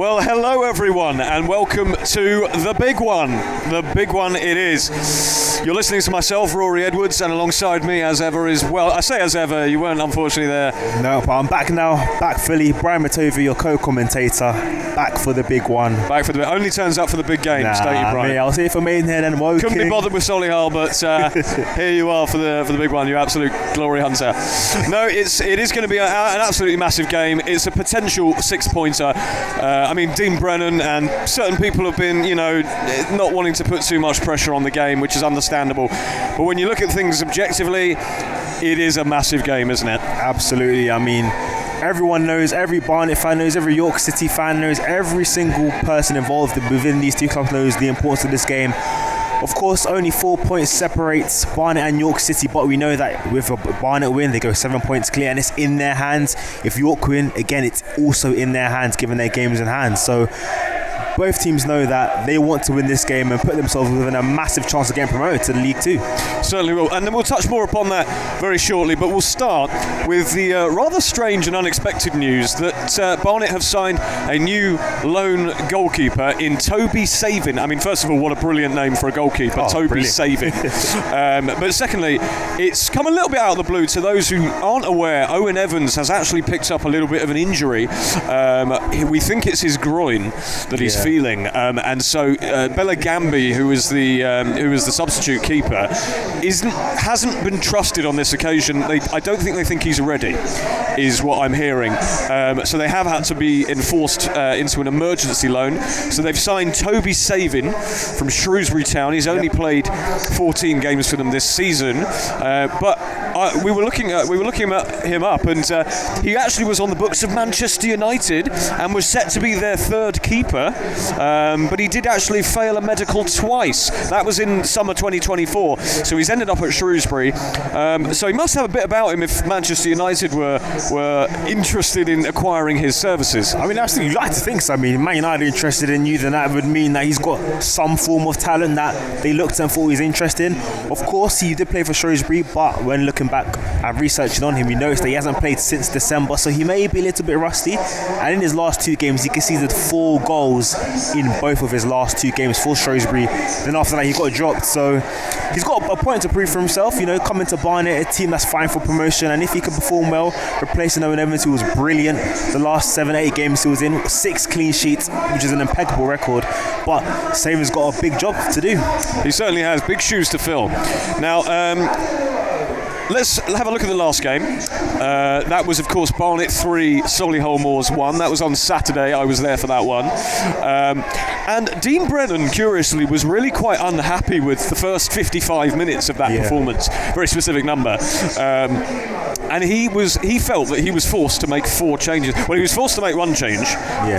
Well, hello everyone, and welcome to the big one. The big one it is. You're listening to myself, Rory Edwards, and alongside me, as ever, is, well, I say as ever, you weren't unfortunately there. No, but I'm back now, back fully. Brian Matovu, your co-commentator, back for the big one. Back for the only turns up for the big games, don't you, Brian? I was here for Maidenhead and Woking. Couldn't be bothered with Solihull, but here you are for the big one, you absolute glory hunter. No, it is going to be an absolutely massive game. It's a potential 6-pointer. I mean, Dean Brennan and certain people have been, not wanting to put too much pressure on the game, which is understandable. But when you look at things objectively, it is a massive game, isn't it? Absolutely. I mean, everyone knows, every Barnet fan knows, every York City fan knows, every single person involved within these two clubs knows the importance of this game. Of course, only 4 points separates Barnet and York City, but we know that with a Barnet win, they go 7 points clear, and it's in their hands. If York win, again, it's also in their hands, given their games in hand. So both teams know that they want to win this game and put themselves within a massive chance of getting promoted to League 2. Certainly will, and then we'll touch more upon that very shortly, but we'll start with the rather strange and unexpected news that Barnet have signed a new lone goalkeeper in Toby Savin. I mean, first of all, what a brilliant name for a goalkeeper, Toby Savin. But secondly, it's come a little bit out of the blue. To those who aren't aware, Owen Evans has actually picked up a little bit of an injury. We think it's his groin that he's feeling, and so Bella Gambi, who was the substitute keeper, hasn't been trusted on this occasion. I don't think they think he's ready, is what I'm hearing. So they have had to be enforced into an emergency loan. So they've signed Toby Savin from Shrewsbury Town. He's only played 14 games for them this season, but we were looking at him up, and he actually was on the books of Manchester United and was set to be their third keeper. But he did actually fail a medical twice. That was in summer 2024. So he's ended up at Shrewsbury. So he must have a bit about him if Manchester United were interested in acquiring his services. I mean, absolutely, you'd like to think so. I mean, Man United are interested in you, then that would mean that he's got some form of talent that they looked and thought he's interested in. Of course, he did play for Shrewsbury, but when looking back and researching on him, you notice that he hasn't played since December, so he may be a little bit rusty. And in his last two games, he conceded 4 goals in both of his last 2 games for Shrewsbury. Then after that, he got dropped. So he's got a point to prove for himself. Coming to Barnet, a team that's fighting for promotion, and if he can perform well, replacing Owen Evans, who was brilliant the last 7-8 games he was in, 6 clean sheets, which is an impeccable record. But Savin's got a big job to do. He certainly has big shoes to fill. Now, let's have a look at the last game. That was, of course, Barnet 3, Solihull Moors 1. That was on Saturday. I was there for that one. And Dean Brennan, curiously, was really quite unhappy with the first 55 minutes of that performance. Very specific number. And he felt that he was forced to make 4 changes. Well, he was forced to make 1 change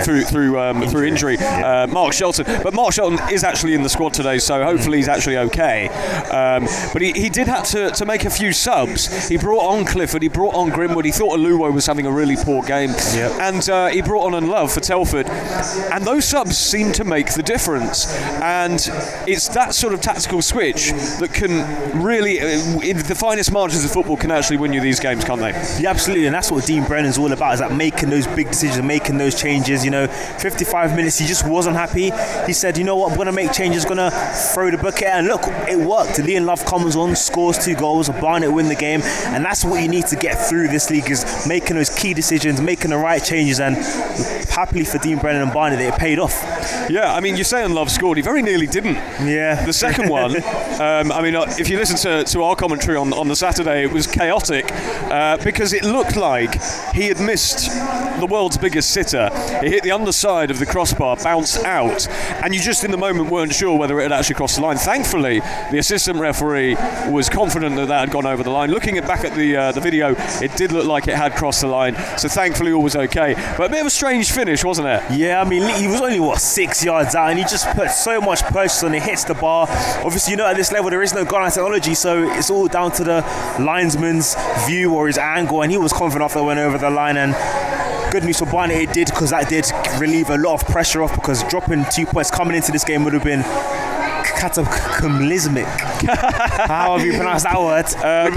through injury. Mark Shelton. But Mark Shelton is actually in the squad today, so hopefully he's actually okay. But he did have to make a few subs. He brought on Clifford, he brought on Grimwood. He thought Aluwo was having a really poor game. And he brought on Unlove for Telford. And those subs seem to make the difference. And it's that sort of tactical switch that can really, in the finest margins of football, can actually win you these games, can't they? Yeah, absolutely, and that's what Dean Brennan's all about, is that making those big decisions, making those changes. 55 minutes, he just wasn't happy. He said, you know what, I'm going to make changes, going to throw the bucket, and look, it worked. Liam Love comes on, scores 2 goals, Barnet win the game, and that's what you need to get through this league, is making those key decisions, making the right changes, and happily for Dean Brennan and Barnet, it paid off. Yeah, I mean, you're saying Love scored, he very nearly didn't. Yeah. The second one, if you listen to our commentary on the Saturday, it was chaotic because it looked like he had missed the world's biggest sitter. It hit the underside of the crossbar, bounced out, and you just in the moment weren't sure whether it had actually crossed the line. Thankfully, the assistant referee was confident that had gone over the line. Looking back at the video, it did look like it had crossed the line, so thankfully all was okay. But a bit of a strange finish, wasn't it? Yeah, I mean, he was only 6 yards out, and he just put so much pressure on it, hits the bar. Obviously, at this level there is no goal line technology, so it's all down to the linesman's view or his angle, and he was confident after it went over the line. And good news for Barnet, it did, because that did relieve a lot of pressure off, because dropping 2 points coming into this game would have been cataclysmic. How have you pronounced that word?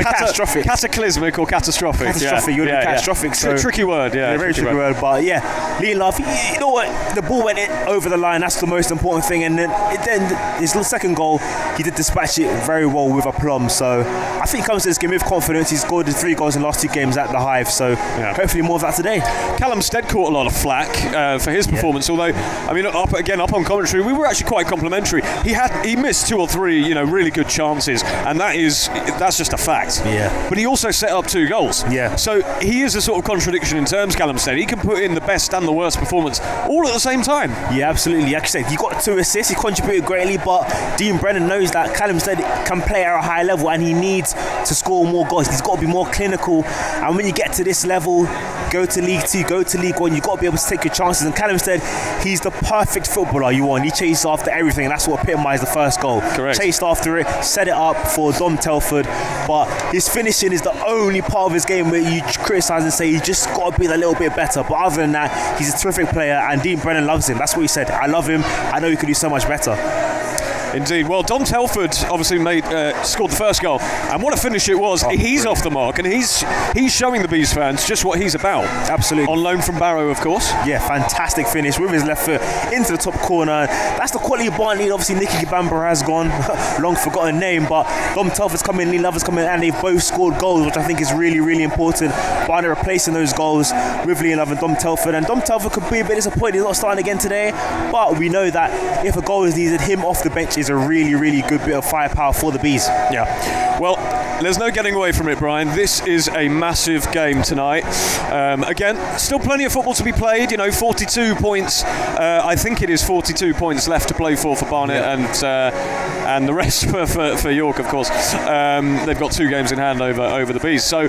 Catastrophic. Cataclysmic or catastrophic. Catastrophic, you're catastrophic. So tricky word, very tricky word. But yeah, Lindelof, you know what? The ball went over the line. That's the most important thing. And then his second goal, he did dispatch it very well with aplomb. So I think he comes to this game with confidence. He's scored 3 goals in the last 2 games at the Hive. So hopefully more of that today. Callum Stead caught a lot of flack for his performance. Although, I mean, up on commentary, we were actually quite complimentary. He missed 2 or 3, really good chances, and that's just a fact. Yeah. But he also set up 2 goals. Yeah. So he is a sort of contradiction in terms, Callum Stead. He can put in the best and the worst performance all at the same time. Yeah, absolutely. Like I said, he got 2 assists. He contributed greatly, but Dean Brennan knows that Callum Stead can play at a high level, and he needs to score more goals. He's got to be more clinical. And when you get to this level, go to League 2, go to League 1, you've got to be able to take your chances. And Callum Stead, he's the perfect footballer you want. He chased after everything, and that's what epitomised the first goal. Correct. Chased after it, set it up for Dom Telford, but his finishing is the only part of his game where you criticise and say he's just got to be a little bit better. But other than that, he's a terrific player, and Dean Brennan loves him. That's what he said. I love him. I know he could do so much better. Indeed. Well, Dom Telford obviously scored the first goal, and what a finish it was. He's brilliant. Off the mark, and he's showing the Bees fans just what he's about. Absolutely. On loan from Barrow, of course. Yeah, fantastic finish with his left foot into the top corner. That's the quality of Barnet. Obviously, Nicky Gibamba has gone, long forgotten name, but Dom Telford's coming, Lee Lover's coming, and they've both scored goals, which I think is really, really important. Barnet replacing those goals with Lee Love and Dom Telford, and Dom Telford could be a bit disappointed he's not starting again today, but we know that if a goal is needed, him off the bench is a really, really good bit of firepower for the Bees. Yeah. Well, there's no getting away from it, Brian. This is a massive game tonight. Again, still plenty of football to be played. 42 points. I think it is 42 points left to play for Barnet, and the rest for York, of course. They've got 2 games in hand over the Bees. So,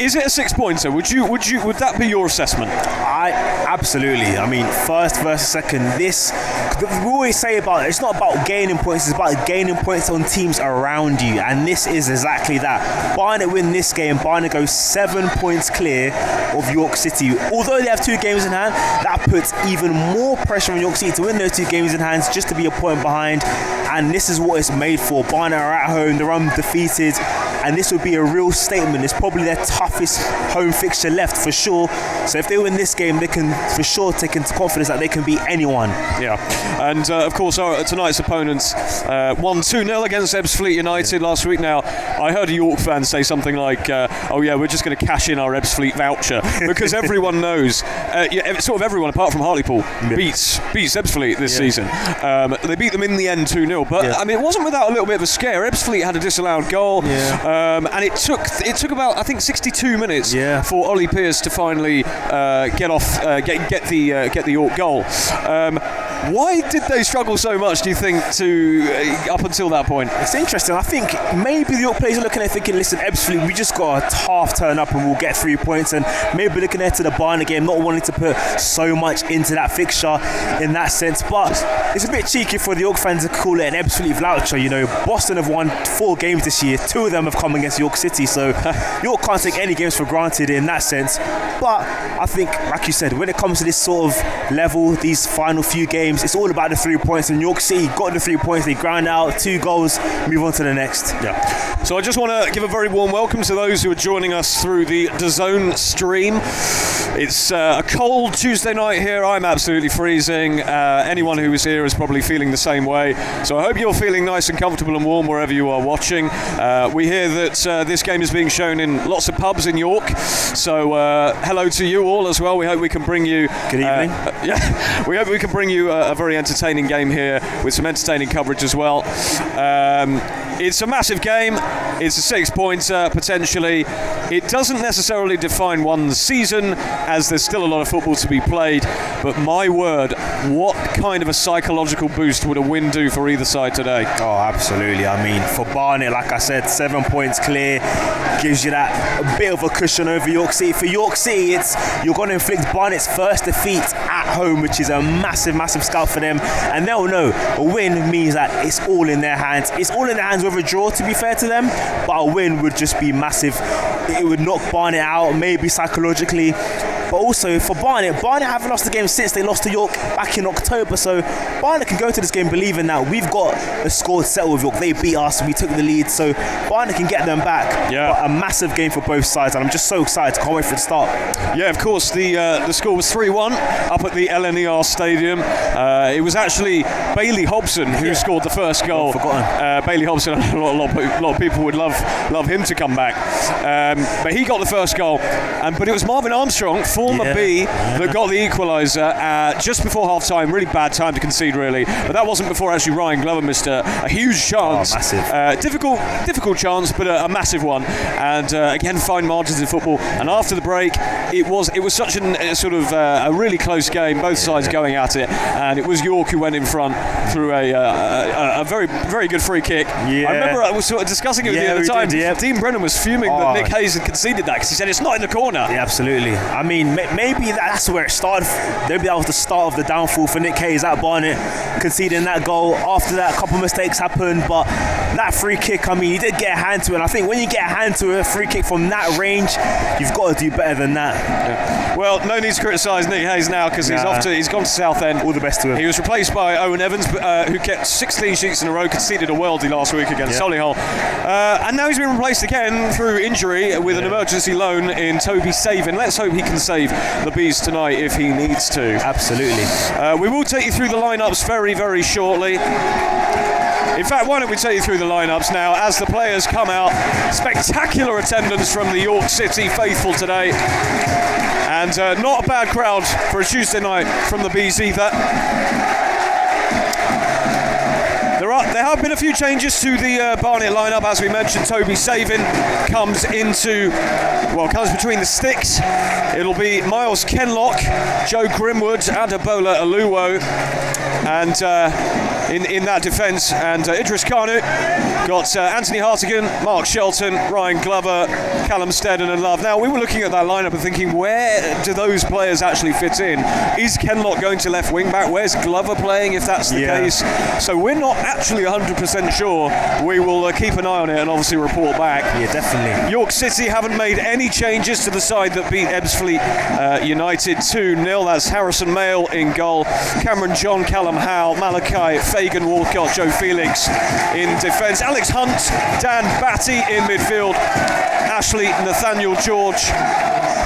is it a 6-pointer? Would that be your assessment? Absolutely. I mean, first versus second. We always say it's not about gaining points, it's about gaining points on teams around you, and this is exactly that. Barnet win this game, Barnet goes 7 points clear of York City. Although they have 2 games in hand, that puts even more pressure on York City to win those 2 games in hand, just to be a point behind, and this is what it's made for. Barnet are at home, they're undefeated, and this would be a real statement. It's probably their toughest home fixture left for sure, so if they win this game, they can for sure take into confidence that they can beat anyone. Yeah, and of course tonight's opponents won 2-0 against Ebbsfleet United last week. Now, I heard a York fan say something like, we're just going to cash in our Ebbsfleet voucher, because everyone knows, sort of everyone apart from Hartlepool beats Ebbsfleet this season. They beat them in the end 2-0, but I mean, it wasn't without a little bit of a scare. Ebbsfleet had a disallowed goal, and it took about, I think, 62 minutes for Ollie Pearce to finally get the York goal. Why did they struggle so much, do you think, up until that point? It's interesting. I think maybe the York players are looking at thinking, listen, Ebbsfleet, we just got to half turn up and we'll get 3 points, and maybe looking ahead to the Barnet game, not wanting to put so much into that fixture in that sense. But it's a bit cheeky for the York fans to call it an Ebbsfleet voucher. Boston have won 4 games this year, 2 of them have come against York City, so York can't take any games for granted in that sense. But I think, like you said, when it comes to this sort of level, these final few games, it's all about the 3 points, and York City got the 3 points, they ground out 2 goals, move on to the next. Yeah. So I just want to give a very warm welcome to those who are joining us through the DAZN stream. It's a cold Tuesday night here. I'm absolutely freezing. Anyone who is here is probably feeling the same way. So I hope you're feeling nice and comfortable and warm wherever you are watching. We hear that this game is being shown in lots of pubs in York. So hello to you all as well. We hope we can bring you... Good evening. We hope we can bring you a very entertaining game here with some entertaining coverage as well. It's a massive game. It's a 6-pointer potentially. It doesn't necessarily define one's season, as there's still a lot of football to be played, but my word, what kind of a psychological boost would a win do for either side today? Oh, absolutely. I mean, for Barnet, like I said, 7 points clear gives you that a bit of a cushion over York City. For York City, you're going to inflict Barnet's first defeat at home, which is a massive, massive scalp for them, and they'll know a win means that it's all in their hands. It's all in their hands with a draw, to be fair to them, but a win would just be massive. It would knock Barnet out, maybe psychologically, But also for Barnet haven't lost the game since they lost to York back in October. So Barnet can go to this game believing that we've got a score to settle with York. They beat us, we took the lead, so Barnet can get them back. Yeah. But a massive game for both sides, and I'm just so excited. Can't wait for the start. Yeah, of course. The score was 3-1 up at the LNER Stadium. It was actually Bailey Hobson who scored the first goal. Forgotten. Bailey Hobson, a lot of people would love him to come back, but he got the first goal. But it was Marvin Armstrong, former B, that got the equaliser just before half time. Really bad time to concede, really. But that wasn't before actually Ryan Glover missed a huge chance. Oh, massive. Difficult chance, but a massive one. And again, fine margins in football. And after the break, it was such a really close game, both sides going at it, and it was York who went in front through a very, very good free kick. Yeah. I remember I was sort of discussing it with you at the time. Dean Brennan was fuming that Nick Hayes had conceded that because he said it's not in the corner. Yeah, absolutely. I mean, maybe that's where it started. Maybe that was the start of the downfall for Nick Hayes at Barnet, conceding that goal. After that, a couple of mistakes happened, but that free kick, I mean, he did get a hand to it. And I think when you get a hand to a free kick from that range, you've got to do better than that. Yeah. Well, no need to criticise Nick Hayes now because he's gone to Southend. All the best to him. He was replaced by Owen Evans, who kept 6 clean sheets in a row, conceded a worldie last week against Solihull. And now he's been replaced again through injury with an emergency loan in Toby Savin. Let's hope he can save the Bees tonight if he needs to. Absolutely. We will take you through the lineups very, very shortly. In fact, why don't we take you through the lineups now as the players come out. Spectacular attendance from the York City faithful today. And not a bad crowd for a Tuesday night from the Bees either. There have been a few changes to the Barnet lineup, as we mentioned. Toby Savin comes between the sticks. It'll be Miles Kenlock, Joe Grimwood, Adebola Aluwo, and in that defence, and Idris Kanu. Got Anthony Hartigan, Mark Shelton, Ryan Glover, Callum Steddon and Love. Now, we were looking at that lineup and thinking, where do those players actually fit in? Is Kenlock going to left wing back? Where's Glover playing if that's the case? So we're not actually 100% sure. We will keep an eye on it and obviously report back. Yeah, definitely. York City haven't made any changes to the side that beat Ebbsfleet United 2-0. That's Harrison Mayle in goal, Cameron John, Callum Howe, Malachi, Fagan Walcott, Joe Felix in defence, Alex Hunt, Dan Batty in midfield, Ashley Nathaniel George,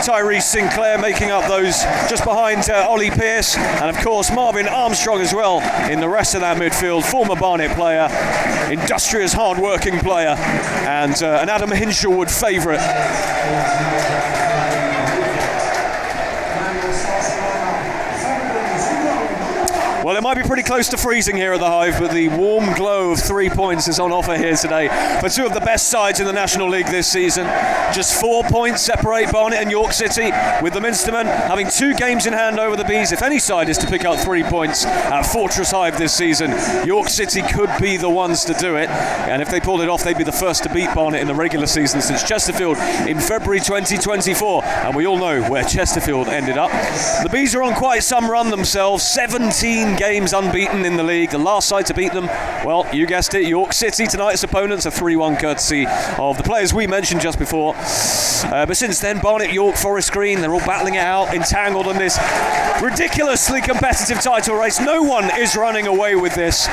Tyrese Sinclair making up those just behind Ollie Pearce, and of course Marvin Armstrong as well in the rest of that midfield. Former Barnet player, industrious, hard-working player, and an Adam Hinshelwood favourite. Well, it might be pretty close to freezing here at the Hive, but the warm glow of 3 points is on offer here today for two of the best sides in the National League this season. Just 4 points separate Barnet and York City, with the Minstermen having 2 games in hand over the Bees. If any side is to pick up 3 points at Fortress Hive this season, York City could be the ones to do it. And if they pulled it off, they'd be the first to beat Barnet in the regular season since Chesterfield in February 2024. And we all know where Chesterfield ended up. The Bees are on quite some run themselves, 17 games unbeaten in the league. The last side to beat them, well, you guessed it, York City. Tonight's opponents, a 3-1 courtesy of the players we mentioned just before. But since then, Barnet, York, Forest Green, they're all battling it out, entangled in this ridiculously competitive title race. No one is running away with this.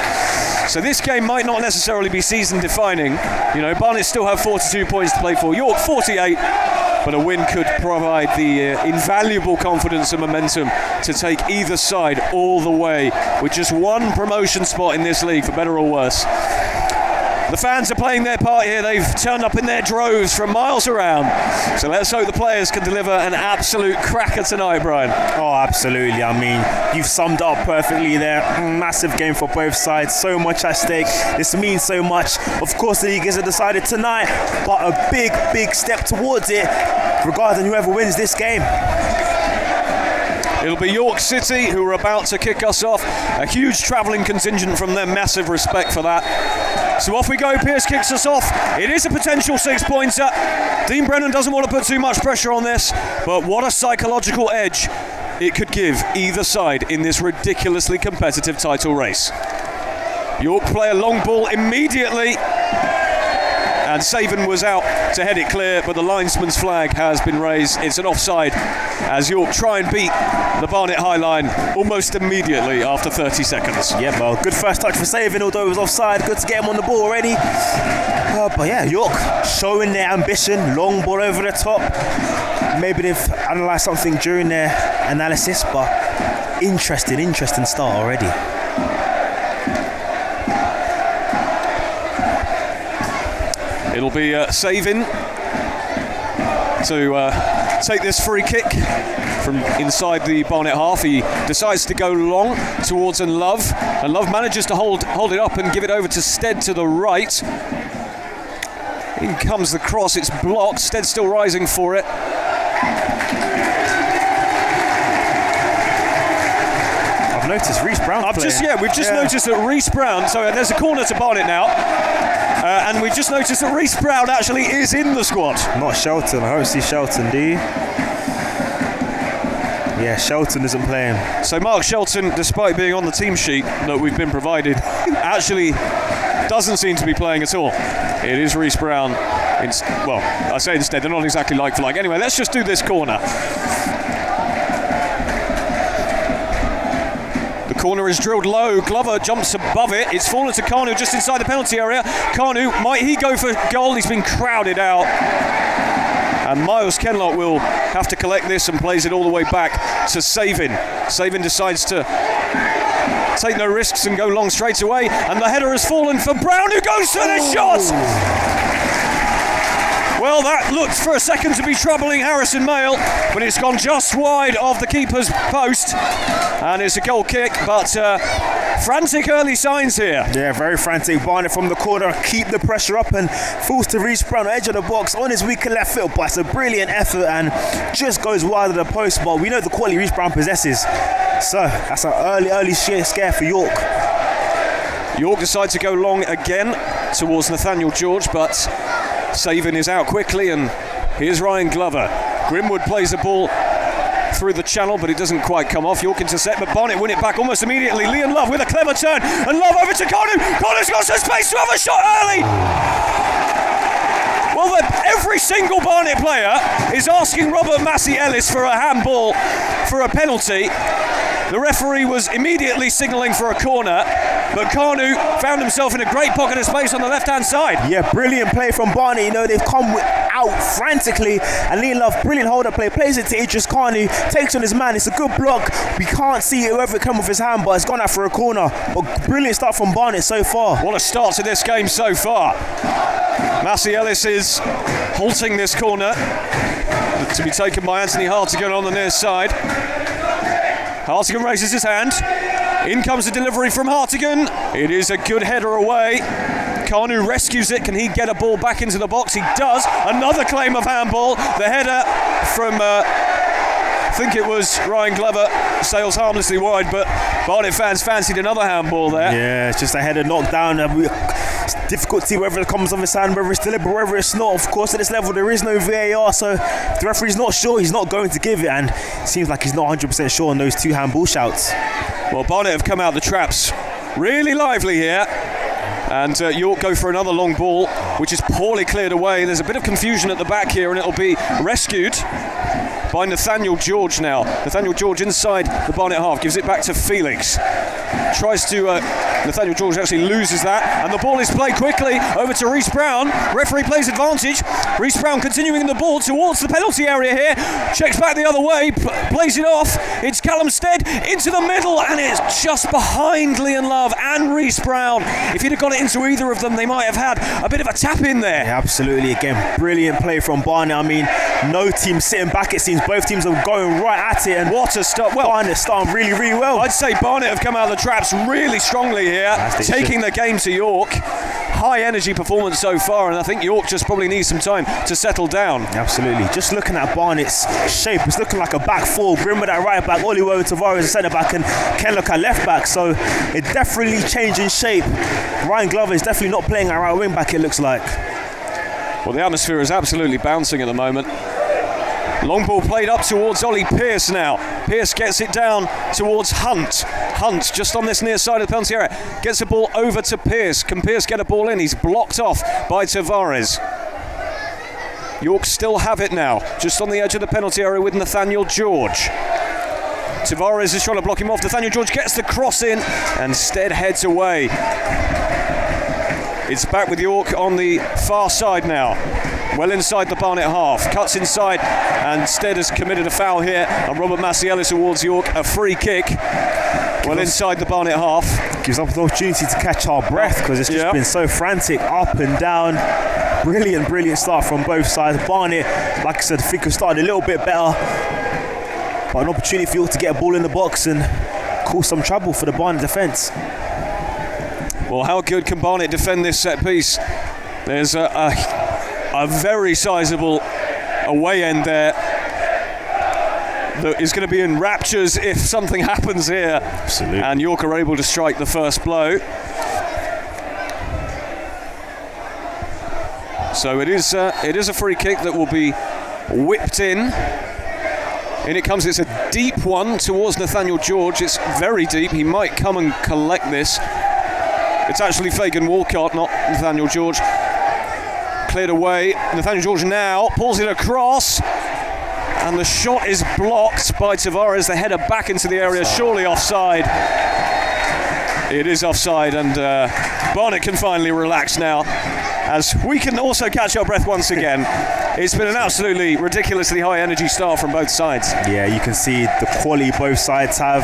So this game might not necessarily be season defining. You know, Barnet still have 42 points to play for, York 48. But a win could provide the invaluable confidence and momentum to take either side all the way, with just one promotion spot in this league, for better or worse. The fans are playing their part here. They've turned up in their droves from miles around. So let's hope the players can deliver an absolute cracker tonight, Brian. Oh, absolutely. I mean, you've summed up perfectly there. Massive game for both sides. So much at stake. This means so much. Of course, the league isn't decided tonight, but a big, big step towards it, regarding whoever wins this game. It'll be York City who are about to kick us off. A huge travelling contingent from them. Massive respect for that. So off we go. Pearce kicks us off. It is a potential 6-pointer. Dean Brennan doesn't want to put too much pressure on this, but what a psychological edge it could give either side in this ridiculously competitive title race. York play a long ball immediately. and Savin was out to head it clear, but the linesman's flag has been raised. It's an offside as York try and beat the Barnet High line almost immediately after 30 seconds. Yeah, well, good first touch for Savin, although it was offside. Good to get him on the ball already. But yeah, York showing their ambition, long ball over the top. Maybe they've analysed something during their analysis, but interesting start already. It'll be Savin to take this free kick from inside the Barnet half. He decides to go long towards Love, and Love manages to hold it up and give it over to Stead to the right. In comes the cross, it's blocked. Stead still rising for it. I've noticed Reece Brown. We've just noticed that Reece Brown. So there's a corner to Barnet now, and we've just noticed that Reece Brown actually is in the squad. Not Shelton. I don't see Shelton. Do you? Yeah, Shelton isn't playing. So Mark Shelton, despite being on the team sheet that we've been provided, actually doesn't seem to be playing at all. It is Reece Brown. I say instead, they're not exactly like for like. Anyway, let's just do this corner. The corner is drilled low. Glover jumps above it. It's fallen to Kanu just inside the penalty area. Kanu, might he go for goal? He's been crowded out. And Miles Kenlock will have to collect this and plays it all the way back to Savin. Savin decides to take no risks and go long straight away. And the header has fallen for Brown, who goes for the shot! Well, that looked for a second to be troubling Harrison Mayle, but it's gone just wide of the keeper's post. And it's a goal kick, but frantic early signs here. Yeah, very frantic. Barnet from the corner, keep the pressure up and falls to Reece Brown, edge of the box on his weaker left foot. But it's a brilliant effort and just goes wide of the post. But we know the quality Reece Brown possesses. So that's an early scare for York. York decide to go long again towards Nathaniel George, but Savin is out quickly, and here's Ryan Glover. Grimwood plays the ball through the channel, but it doesn't quite come off. York intercept, but Barnet win it back almost immediately. Liam Love with a clever turn, and Love over to Kanu. Kanu's got some space to have a shot early. Well, every single Barnet player is asking Robert Massey Ellis for a handball for a penalty. The referee was immediately signalling for a corner, but Kanu found himself in a great pocket of space on the left-hand side. Yeah, brilliant play from Barnet. You know, they've come out frantically, and Liam Love, brilliant hold-up play, plays it to Idris Kanu, takes on his man. It's a good block. We can't see whoever it come with his hand, but it's gone out for a corner. But brilliant start from Barnet so far. What a start to this game so far. Massey Ellis is halting this corner to be taken by Anthony Hartigan on the near side. Hartigan raises his hand. In comes the delivery from Hartigan. It is a good header away. Kanu rescues it. Can he get a ball back into the box? He does. Another claim of handball. The header from, I think it was Ryan Glover, sails harmlessly wide, but Barnet fans fancied another handball there. Yeah, it's just a header knocked down. It's difficult to see whether it comes off his hand, whether it's deliberate, whether it's not. Of course, at this level, there is no VAR, so if the referee's not sure, he's not going to give it, and it seems like he's not 100% sure on those two handball shouts. Well, Barnet have come out the traps really lively here, and York go for another long ball, which is poorly cleared away. There's a bit of confusion at the back here, and it'll be rescued by Nathaniel George now. Nathaniel George inside the Barnet half, gives it back to Felix. Tries to, Nathaniel George actually loses that, and the ball is played quickly over to Reece Brown. Referee plays advantage. Reece Brown continuing the ball towards the penalty area here. Checks back the other way, plays it off. It's Callum Stead into the middle, and it's just behind Liam Love and Reece Brown. If he'd have got it into either of them, they might have had a bit of a tap in there. Yeah, absolutely. Again, brilliant play from Barnet. I mean, no team sitting back, it seems. Both teams are going right at it, and what a start. Well, Barnet starting really, really well. I'd say Barnet have come out of the traps really strongly here, taking the game to York. High energy performance so far, and I think York just probably needs some time to settle down. Absolutely. Just looking at Barnet's shape, it's looking like a back four. Grimwood at right back, Oliver Tavares at centre back, and Kenlock at left back. So it's definitely changing shape. Ryan Glover is definitely not playing at right wing back, it looks like. Well, the atmosphere is absolutely bouncing at the moment. Long ball played up towards Ollie Pearce now. Pearce gets it down towards Hunt. Hunt just on this near side of the penalty area. Gets the ball over to Pearce. Can Pearce get a ball in? He's blocked off by Tavares. York still have it now, just on the edge of the penalty area with Nathaniel George. Tavares is trying to block him off. Nathaniel George gets the cross in and Stead heads away. It's back with York on the far side now. Well inside the Barnet half. Cuts inside and Stead has committed a foul here. And Robert Massielis awards York a free kick. Well inside the Barnet half. Gives us an opportunity to catch our breath because it's just been so frantic, up and down. Brilliant start from both sides. Barnet, like I said, I think have started a little bit better. But an opportunity for York to get a ball in the box and cause some trouble for the Barnet defence. Well, how good can Barnet defend this set piece? There's a very sizable away end there that is going to be in raptures if something happens here. Absolutely. And York are able to strike the first blow. So it is a free kick that will be whipped in. In it comes. It's a deep one towards Nathaniel George. It's very deep. He might come and collect this. It's actually Fagan Walcott, not Nathaniel George. Cleared away. Nathaniel George now pulls it across. And the shot is blocked by Tavares. The header back into the area, surely offside. It is offside, and Barnet can finally relax now, as we can also catch our breath once again. It's been an absolutely ridiculously high energy start from both sides. Yeah, you can see the quality both sides have.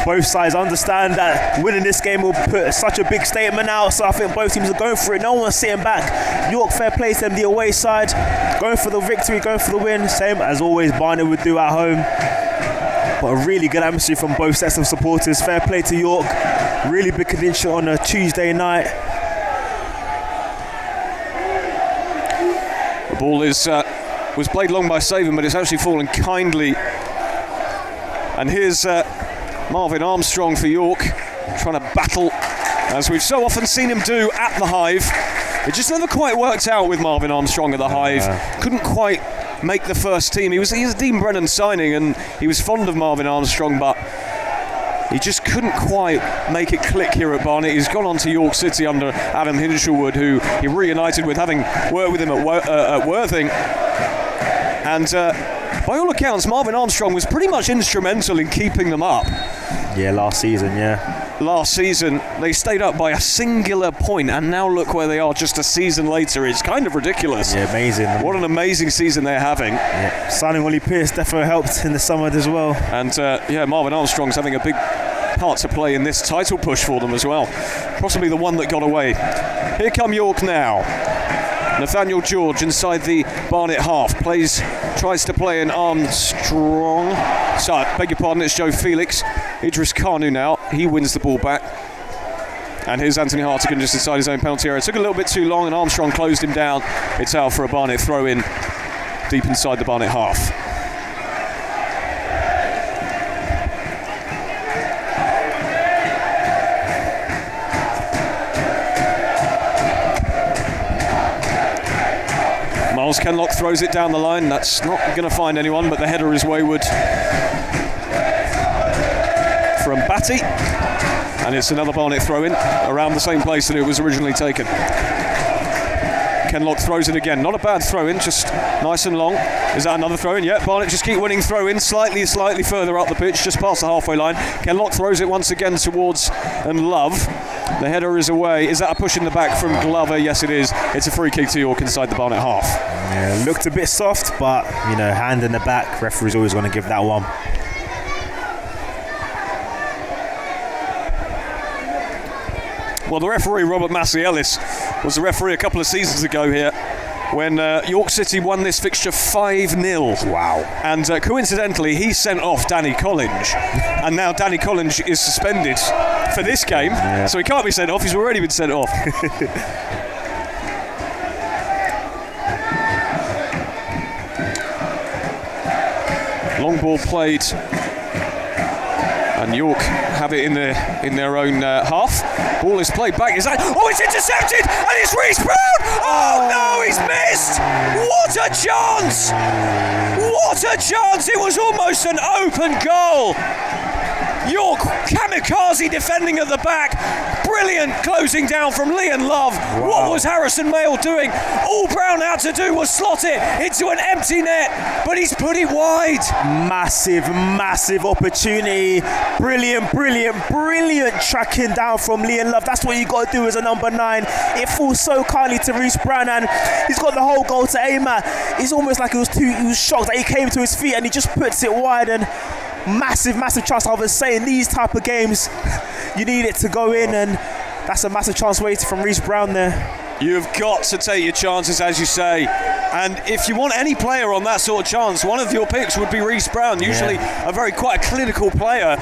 Both sides understand that winning this game will put such a big statement out, so I think both teams are going for it. No one's sitting back. York, fair play to them, the away side, going for the victory, going for the win, same as always Barnet would do at home. But a really good atmosphere from both sets of supporters. Fair play to York. Really big condition on a Tuesday night. The ball was played long by Saban, but it's actually fallen kindly. And here's Marvin Armstrong for York, trying to battle, as we've so often seen him do at the Hive. It just never quite worked out with Marvin Armstrong at the Hive. Couldn't quite make the first team. He was a Dean Brennan signing, and he was fond of Marvin Armstrong, but he just couldn't quite make it click here at Barnet. He's gone on to York City under Adam Hinshelwood, who he reunited with, having worked with him at Worthing. And by all accounts, Marvin Armstrong was pretty much instrumental in keeping them up. Yeah, last season, Last season, they stayed up by a singular point, and now look where they are just a season later. It's kind of ridiculous. Yeah, amazing. What an amazing season they're having. Yeah. Signing Ollie Pearce definitely helped in the summer as well. And Marvin Armstrong's having a big part to play in this title push for them as well. Possibly the one that got away. Here come York now. Nathaniel George inside the Barnet half. Tries to play in Armstrong. So, beg your pardon, it's Joe Felix. Idris Kanu now. He wins the ball back. And here's Anthony Hartigan just inside his own penalty area. It took a little bit too long and Armstrong closed him down. It's out for a Barnet throw in deep inside the Barnet half. Miles Kenlock throws it down the line. That's not going to find anyone, but the header is wayward from Batty. And it's another Barnet throw-in around the same place that it was originally taken. Kenlock throws it again. Not a bad throw-in, just nice and long. Is that another throw-in? Yeah, Barnet just keep winning throw-in, slightly further up the pitch, just past the halfway line. Kenlock throws it once again towards Love. The header is away. Is that a push in the back from Glover? Yes, it is. It's a free kick to York inside the Barnet half. Yeah, looked a bit soft, but, hand in the back. Referee's always going to give that one. Well, the referee, Robert Massielis, was the referee a couple of seasons ago here when York City won this fixture 5-0. Wow. And coincidentally, he sent off Danny Collinge. And now Danny Collinge is suspended for this game, so he can't be sent off. He's already been sent off. Long ball played And York have it in their own half. Ball is played back. Oh, it's intercepted, and it's Reece Brown. Oh no, he's missed. What a chance! What a chance! It was almost an open goal. York kamikaze defending at the back. Brilliant closing down from Liam Love. Wow. What was Harrison Mayle doing? All Brown had to do was slot it into an empty net, but he's put it wide. Massive opportunity. Brilliant tracking down from Liam Love. That's what you got to do as a number 9. It falls so kindly to Reece Brown, and he's got the whole goal to aim at. It's almost like he was shocked that he came to his feet and he just puts it wide. And massive chance. I was saying, these type of games, you need it to go in, and that's a massive chance waiting from Reece Brown there. You've got to take your chances, as you say, and if you want any player on that sort of chance, one of your picks would be Reece Brown, usually a quite a clinical player.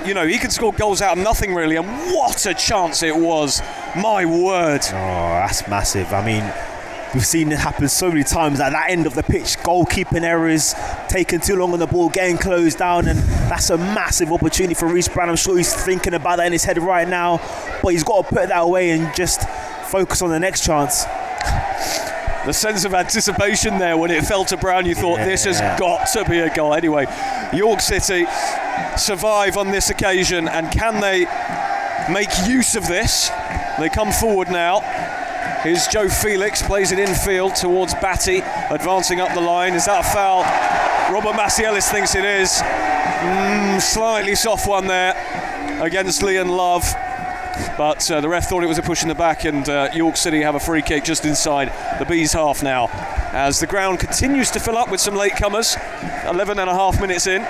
You know, he can score goals out of nothing really, and what a chance it was, my word. Oh, that's massive. I mean, we've seen it happen so many times at that end of the pitch, goalkeeping errors, taking too long on the ball, getting closed down, and that's a massive opportunity for Reece Brown. I'm sure he's thinking about that in his head right now, but he's got to put that away and just focus on the next chance. The sense of anticipation there when it fell to Brown, you thought this has got to be a goal. Anyway, York City survive on this occasion, and can they make use of this? They come forward now. Here's Joe Felix, plays it infield towards Batty, advancing up the line. Is that a foul? Robert Massielis thinks it is. Slightly soft one there against Liam Love. But the ref thought it was a push in the back, and York City have a free kick just inside the Bees' half now. As the ground continues to fill up with some latecomers, 11 and a half minutes in.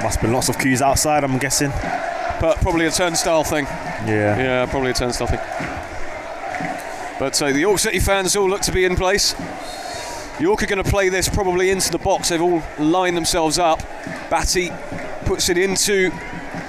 Must have been lots of queues outside, I'm guessing. But probably a turnstile thing. Yeah, probably a turnstile thing. But the York City fans all look to be in place. York are going to play this probably into the box. They've all lined themselves up. Batty puts it into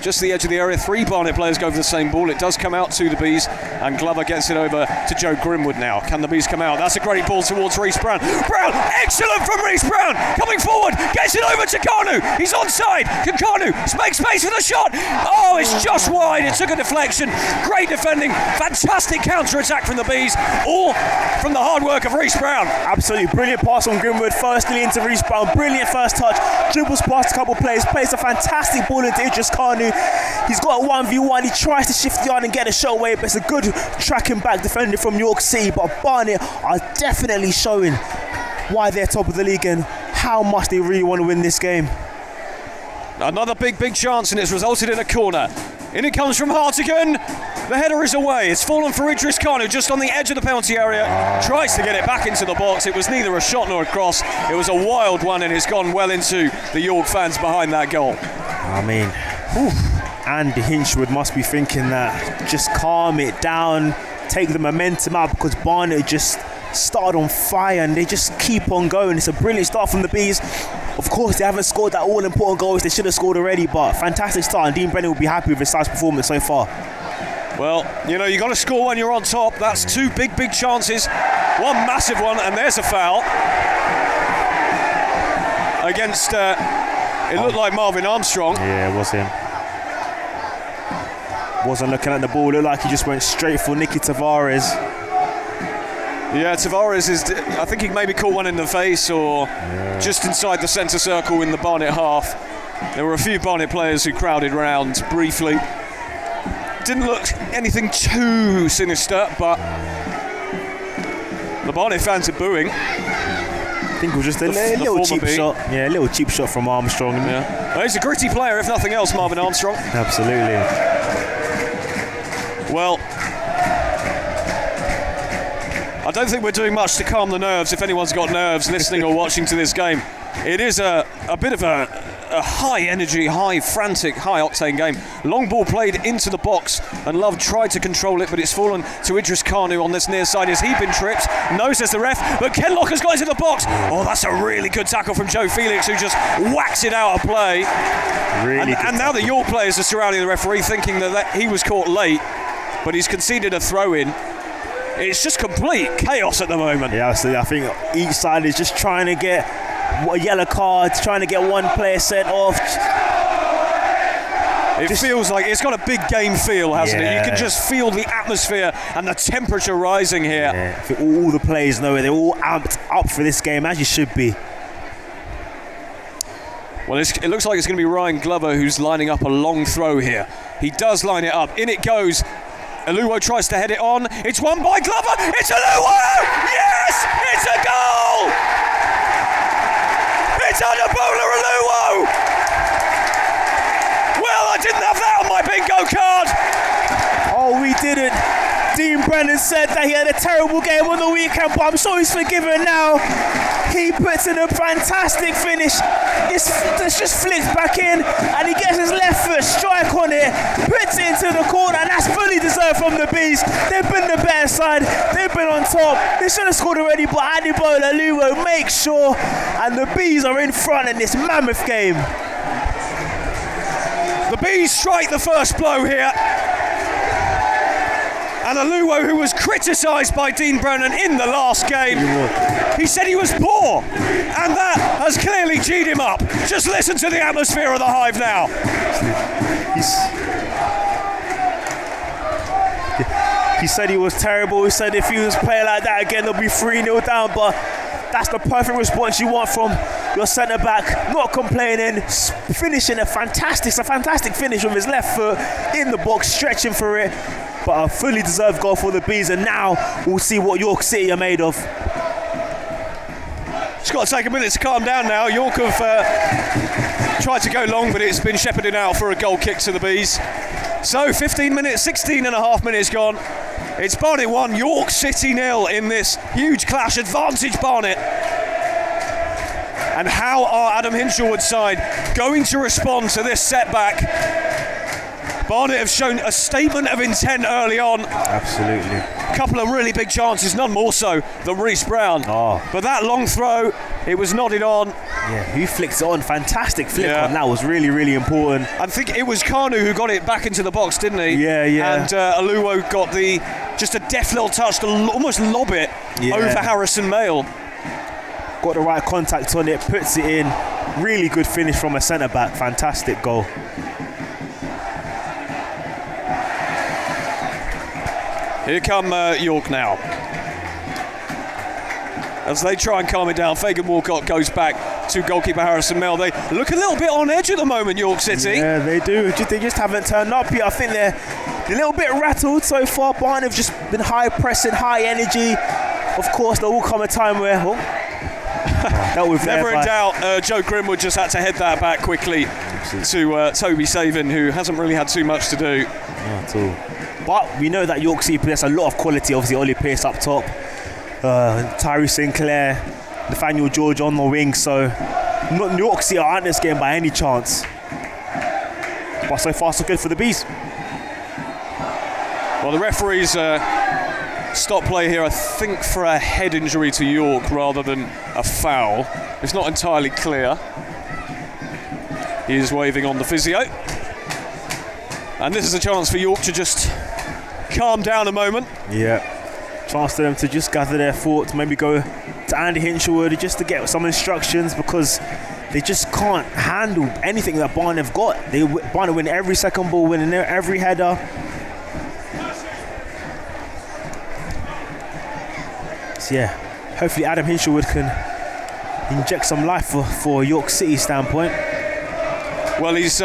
just the edge of the area. 3 Barnet players go for the same ball. It does come out to the Bees, and Glover gets it over to Joe Grimwood now. Can the Bees come out? That's a great ball towards Reece Brown. Brown, excellent from Reece Brown, coming forward, gets it over to Kanu. He's onside. Can Kanu make space for the shot? Oh, it's just wide. It took a deflection. Great defending. Fantastic counter-attack from the Bees, all from the hard work of Reece Brown. Absolutely brilliant pass from Grimwood, firstly into Reece Brown. Brilliant first touch. Dribbles past a couple of players, plays a fantastic ball into Idris Kanu. He's got a 1v1, he tries to shift the yard and get a shot away, but it's a good tracking back defender from York City. But Barnet are definitely showing why they're top of the league and how much they really want to win this game. Another big chance, and it's resulted in a corner. In it comes from Hartigan. The header is away. It's fallen for Idris Kanu just on the edge of the penalty area. Tries to get it back into the box. It was neither a shot nor a cross. It was a wild one, and it's gone well into the York fans behind that goal. I mean, Andy Hinchwood must be thinking that just calm it down, take the momentum out, because Barnet just started on fire and they just keep on going. It's a brilliant start from the Bees. Of course, they haven't scored that all-important goal, which they should have scored already, but fantastic start, and Dean Brennan will be happy with his side's performance so far. Well, you know, you got to score when you're on top. That's 2 big chances, one massive one, and there's a foul against it looked like Marvin Armstrong. Yeah, it was him. Wasn't looking at the ball, looked like he just went straight for Nicky Tavares. Yeah, Tavares is, I think he maybe caught one in the face or just inside the centre circle in the Barnet half. There were a few Barnet players who crowded round briefly. Didn't look anything too sinister, but the Barnet fans are booing. I think it was just a little cheap shot. Yeah, a little cheap shot from Armstrong. Yeah. Well, he's a gritty player, if nothing else, Marvin Armstrong. Absolutely. Well, I don't think we're doing much to calm the nerves, if anyone's got nerves listening or watching to this game. It is a bit of a high energy, high frantic, high octane game. Long ball played into the box, and Love tried to control it, but it's fallen to Idris Kanu on this near side. Has he been tripped? No, says the ref, but Ken Locker's got into the box. Oh, that's a really good tackle from Joe Felix, who just whacks it out of play. Really and now the York players are surrounding the referee, thinking that he was caught late, but he's conceded a throw-in. It's just complete chaos at the moment. Yeah, absolutely. I think each side is just trying to get a yellow card, trying to get one player sent off. It feels like it's got a big game feel, hasn't it? You can just feel the atmosphere and the temperature rising here. Yeah. I think all the players know it. They're all amped up for this game, as you should be. Well, it looks like it's going to be Ryan Glover who's lining up a long throw here. He does line it up. In it goes. Aluwo tries to head it on. It's won by Glover. It's Aluwo! Yes! It's a goal! It's Adebola Aluwo! Well, I didn't have that on my bingo card. Oh, we didn't. Dean Brennan said that he had a terrible game on the weekend, but I'm sure he's forgiven now. He puts in a fantastic finish. It's just flips back in, and he gets his left foot strike on it, puts it into the corner, and that's fully deserved from the Bees. They've been the better side. They've been on top. They should have scored already, but Adebola Aluwo makes sure, and the Bees are in front in this mammoth game. The Bees strike the first blow here. And Aluwo, who was criticised by Dean Brennan in the last game, he said he was poor, and that has clearly G'd him up. Just listen to the atmosphere of the Hive now. He said he was terrible. He said if he was playing like that again, they'll be 3-0 down, but that's the perfect response you want from your centre-back, not complaining, finishing a fantastic finish with his left foot in the box, stretching for it. But a fully deserved goal for the Bees, and now we'll see what York City are made of. It's got to take a minute to calm down now. York have tried to go long, but it's been shepherded out for a goal kick to the Bees. So 15 minutes, 16 and a half minutes gone. It's Barnet 1, York City 0 in this huge clash. Advantage Barnet. And how are Adam Hinchillwood's side going to respond to this setback? Barnet have shown a statement of intent early on. Absolutely. A couple of really big chances, none more so than Reece Brown. Oh. But that long throw, it was nodded on. Yeah, who flicked it on? Fantastic flick on. That was really, really important. I think it was Kanu who got it back into the box, didn't he? Yeah. And Aluwo got just a deft little touch to almost lob it over Harrison Mail. Got the right contact on it, puts it in. Really good finish from a centre-back. Fantastic goal. Here come York now. As they try and calm it down, Fagan Walcott goes back to goalkeeper Harrison Mell. They look a little bit on edge at the moment, York City. Yeah, they do. They just haven't turned up yet. I think they're a little bit rattled so far. Barnet have just been high pressing, high energy. Of course, there will come a time where... Never in doubt, Joe Grimwood just had to head that back quickly to Toby Savin, who hasn't really had too much to do. Not at all. But we know that York City possess a lot of quality. Obviously, Ollie Pearce up top, Tyree Sinclair, Nathaniel George on the wing. So, not York City aren't in this game by any chance. But so far, so good for the Bees. Well, the referees stop play here, I think, for a head injury to York rather than a foul. It's not entirely clear. He is waving on the physio. And this is a chance for York to just calm down a moment. Yeah. Chance for them to just gather their thoughts, maybe go to Andy Hinchillwood just to get some instructions, because they just can't handle anything that Barnet have got. Barnet win every second ball, winning every header. So yeah, hopefully Adam Hinchillwood can inject some life for York City standpoint. Well, he's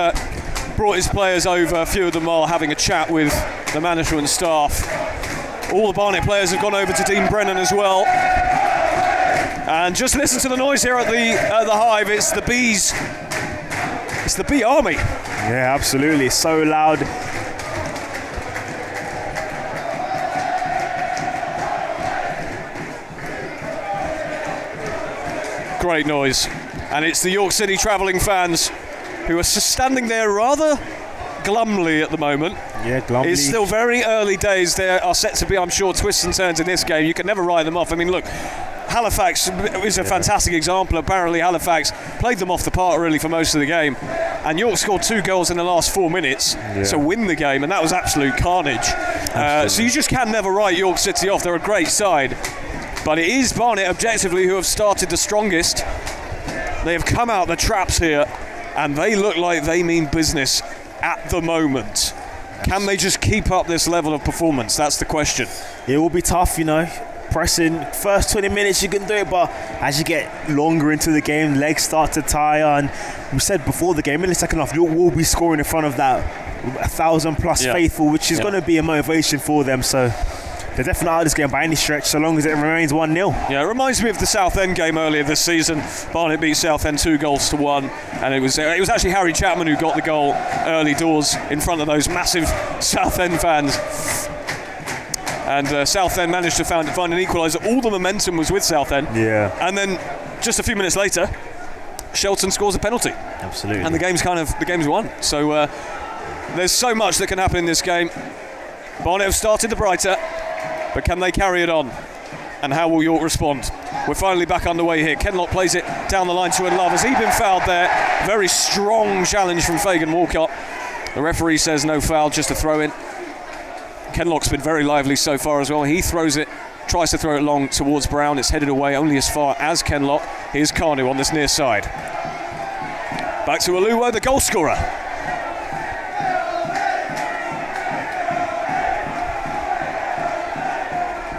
brought his players over. A few of them are having a chat with the management and staff. All the Barnet players have gone over to Dean Brennan as well. And just listen to the noise here at the Hive. It's the Bees. It's the Bee Army. Yeah, absolutely. So loud. Great noise. And it's the York City travelling fans who are standing there rather glumly at the moment. Yeah, glumly. It's still very early days. There are set to be, I'm sure, twists and turns in this game. You can never write them off. I mean, look, Halifax is a fantastic example. Apparently Halifax played them off the park really for most of the game, and York scored 2 goals in the last 4 minutes to win the game, and that was absolute carnage. So you just can never write York City off. They're a great side, but it is Barnet objectively who have started the strongest. They have come out the traps here, and they look like they mean business. at the moment. Can they just keep up this level of performance? That's the question. It will be tough, pressing first 20 minutes you can do it, but as you get longer into the game, legs start to tire. And we said before the game, in the second half, York will be scoring in front of that 1,000+ faithful, which is going to be a motivation for them. So they're definitely out of this game by any stretch, so long as it remains 1-0. Yeah, it reminds me of the Southend game earlier this season. Barnet beat Southend 2-1, and it was actually Harry Chapman who got the goal early doors in front of those massive Southend fans. And Southend managed to find an equaliser. All the momentum was with Southend. Yeah. And then just a few minutes later, Shelton scores a penalty. Absolutely. And the game's won. So there's so much that can happen in this game. Barnet have started the brighter, but can they carry it on? And how will York respond? We're finally back underway here. Kenlock plays it down the line to Love. Has he been fouled there? Very strong challenge from Fagan Walcott. The referee says no foul, just a throw in. Kenlock's been very lively so far as well. He throws it, tries to throw it long towards Brown. It's headed away only as far as Kenlock. Here's Kanu on this near side. Back to Aluwo, the goal scorer.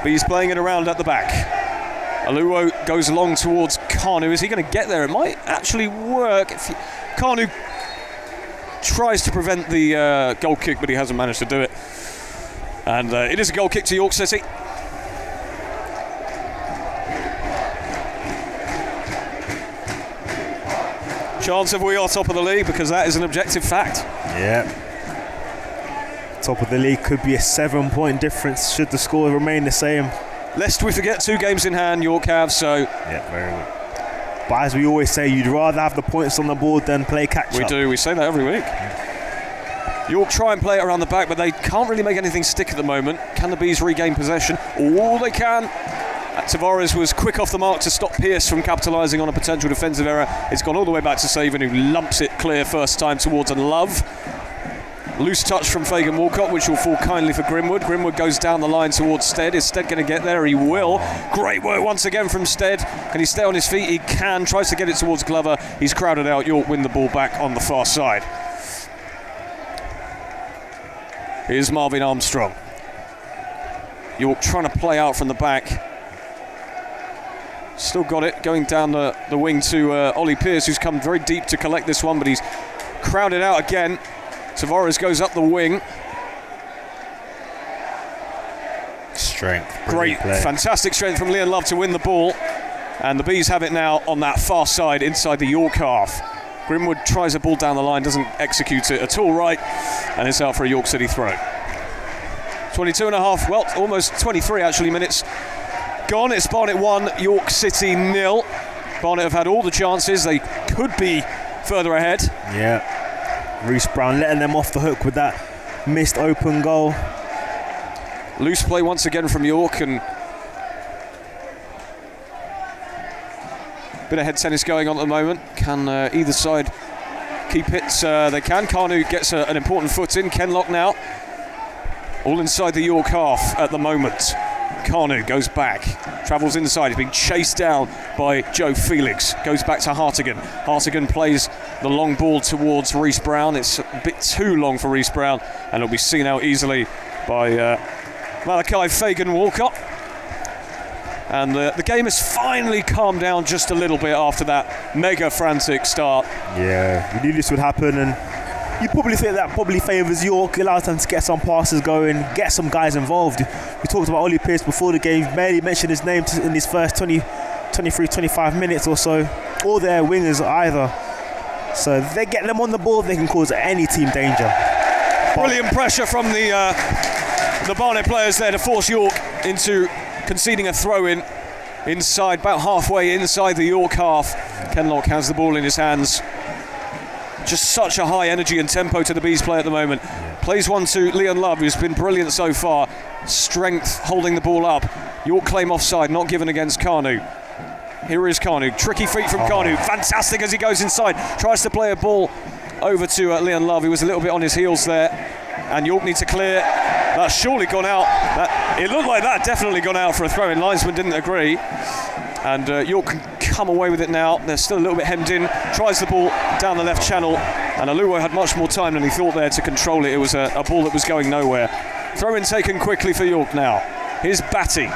But he's playing it around at the back. Aluwo goes long towards Kanu. Is he going to get there? It might actually work. Kanu tries to prevent the goal kick, but he hasn't managed to do it. And it is a goal kick to York City. Chance of we are top of the league, because that is an objective fact. Yeah. Top of the league could be a 7-point difference should the score remain the same. Lest we forget, 2 games in hand, York have, so... Yeah, very good. But as we always say, you'd rather have the points on the board than play catch-up. We do, we say that every week. York try and play it around the back, but they can't really make anything stick at the moment. Can the Bees regain possession? Oh, they can. Tavares was quick off the mark to stop Pearce from capitalising on a potential defensive error. It's gone all the way back to Saven, who lumps it clear first time towards Love. Loose touch from Fagan Walcott, which will fall kindly for Grimwood. Grimwood goes down the line towards Stead. Is Stead going to get there? He will. Great work once again from Stead. Can he stay on his feet? He can. Tries to get it towards Glover. He's crowded out. York win the ball back on the far side. Here's Marvin Armstrong. York trying to play out from the back. Still got it. Going down the wing to Ollie Pearce, who's come very deep to collect this one, but he's crowded out again. Tavares goes up the wing. Strength. Great, fantastic strength from Leon Love to win the ball. And the Bees have it now on that far side inside the York half. Grimwood tries a ball down the line, doesn't execute it at all right, and it's out for a York City throw. 22 and a half, well, almost 23 actually minutes gone. It's Barnet 1, York City 0. Barnet have had all the chances. They could be further ahead. Yeah. Reece Brown letting them off the hook with that missed open goal. Loose play once again from York, and bit of head tennis going on at the moment. Can either side keep it? They can. Kanu gets an important foot in. Kenlock now. All inside the York half at the moment. Kanu goes back, travels inside. He's being chased down by Joe Felix. Goes back to Hartigan. Hartigan plays the long ball towards Reece Brown. It's a bit too long for Reece Brown, and it'll be seen out easily by Malachi Fagan Walcott. And the game has finally calmed down just a little bit after that mega frantic start. Yeah, we knew this would happen, and you probably think that probably favours York, allows them to get some passes going, get some guys involved. We talked about Ollie Pearce before the game, barely mentioned his name in his first 23, 25 minutes or so, or their wingers either. So if they get them on the ball, they can cause any team danger. Brilliant pressure from the Barnet players there to force York into conceding a throw-in inside, about halfway inside the York half. Kenlock has the ball in his hands. Just such a high energy and tempo to the Bees play at the moment. Plays one to Leon Love, who's been brilliant so far. Strength holding the ball up. York claim offside, not given against Kanu. Here is Kanu. Tricky feet from Kanu. Fantastic as he goes inside. Tries to play a ball over to Leon Love, who was a little bit on his heels there. And York need to clear. That's surely gone out. It looked like that definitely gone out for a throw-in. Linesman didn't agree. And York can come away with it now. They're still a little bit hemmed in. Tries the ball down the left channel. And Aluwo had much more time than he thought there to control it. It was a ball that was going nowhere. Throw in taken quickly for York now. Here's Batty.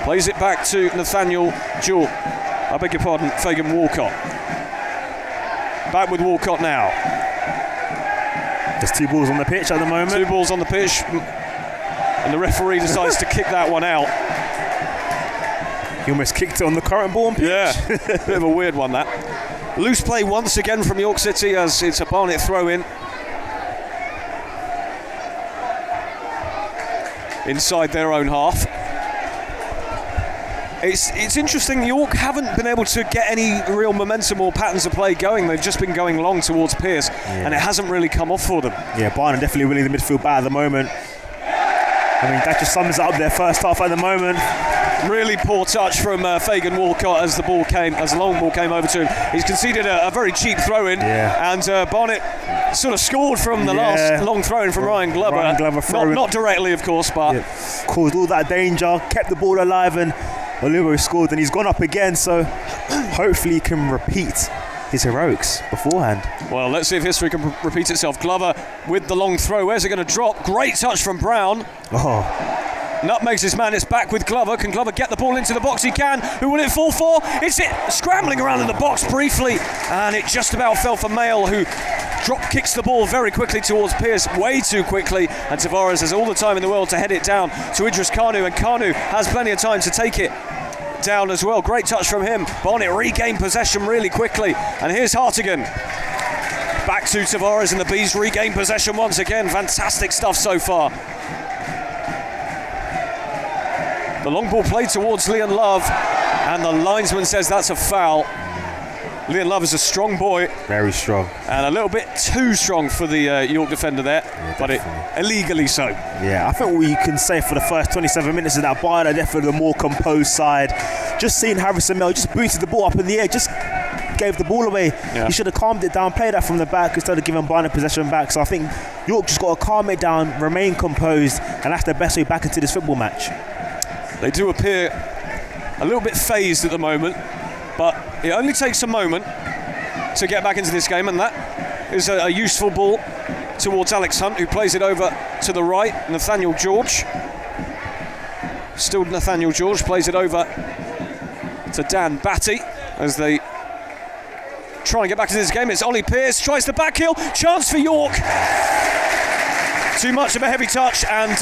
Plays it back to Nathaniel Jewell. I beg your pardon, Fagan Walcott. Back with Walcott now. There's 2 balls on the pitch at the moment. 2 balls on the pitch. And the referee decides to kick that one out. He almost kicked it on the current ball on pitch. Yeah, bit of a weird one that. Loose play once again from York City as it's a Barnet throw-in. Inside their own half. It's interesting, York haven't been able to get any real momentum or patterns of play going. They've just been going long towards Pearce, and it hasn't really come off for them. Yeah, Barnet definitely winning the midfield battle at the moment. I mean, that just sums up their first half at the moment. Really poor touch from Fagan Walcott as the long ball came over to him. He's conceded a very cheap throw-in, and Barnet sort of scored from the last long throw-in from Ryan Glover. Not directly, of course, but caused all that danger, kept the ball alive, and Aluwo scored, and he's gone up again. So hopefully he can repeat his heroics beforehand. Well, let's see if history can repeat itself. Glover with the long throw. Where's it going to drop? Great touch from Brown. Nutmegs his man. It's back with Glover. Can Glover get the ball into the box? He can. Who will it fall for? It's it. Scrambling around in the box briefly, and it just about fell for Mail, who kicks the ball very quickly towards Pearce, way too quickly, and Tavares has all the time in the world to head it down to Idris Kanu, and Kanu has plenty of time to take it down as well. Great touch from him. Barnet regained possession really quickly, and here's Hartigan. Back to Tavares, and the Bees regain possession once again. Fantastic stuff so far. The long ball played towards Leon Love, and the linesman says that's a foul. Leon Love is a strong boy. Very strong. And a little bit too strong for the York defender there, but illegally so. Yeah, I think what you can say for the first 27 minutes of that Barnet are definitely the more composed side. Just seeing Harrison Mel just booted the ball up in the air, just gave the ball away. He should have calmed it down, played that from the back instead of giving Barnet possession back. So I think York just got to calm it down, remain composed, and that's the best way back into this football match. They do appear a little bit phased at the moment, but it only takes a moment to get back into this game, and that is a useful ball towards Alex Hunt, who plays it over to the right. Nathaniel George. Still Nathaniel George plays it over to Dan Batty as they try and get back into this game. It's Ollie Pearce, tries the back heel, chance for York. Too much of a heavy touch, and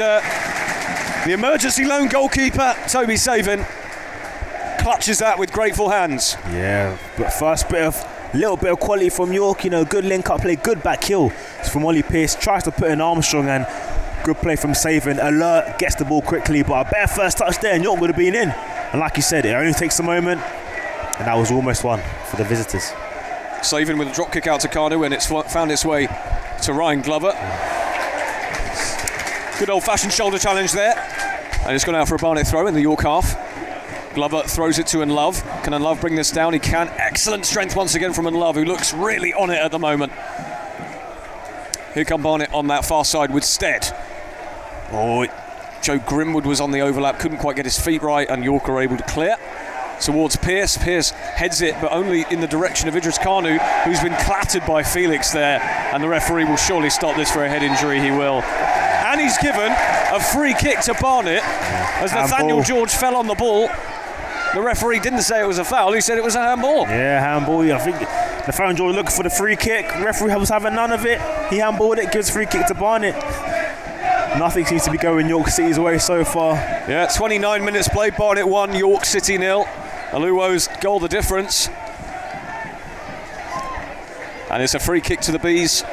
the emergency lone goalkeeper, Toby Savin, clutches that with grateful hands. Yeah, but first little bit of quality from York, good link-up play, good back heel. It's from Ollie Pearce, tries to put in Armstrong, and good play from Savin. Alert, gets the ball quickly, but a better first touch there and York would have been in. And like you said, it only takes a moment, and that was almost one for the visitors. Savin with a drop kick out to Kanu, and it's found its way to Ryan Glover. Good old-fashioned shoulder challenge there, and it's gone out for a Barnet throw in the York half. Glover throws it to Unlove. Can Unlove bring this down? He can. Excellent strength once again from Unlove, who looks really on it at the moment. Here come Barnet on that far side with Stead. Joe Grimwood was on the overlap, couldn't quite get his feet right, and York are able to clear towards Pearce. Pearce heads it, but only in the direction of Idris Kanu, who's been clattered by Felix there, and the referee will surely stop this for a head injury. He will. And he's given a free kick to Barnet as Nathaniel George fell on the ball. The referee didn't say it was a foul, he said it was a handball. Yeah, handball. I think Nathaniel George looking for the free kick. The referee was having none of it. He handballed it, gives free kick to Barnet. Nothing seems to be going York City's way so far. Yeah, 29 minutes played, Barnet 1, York City 0. Aluwo's goal the difference. And it's a free kick to the Bees.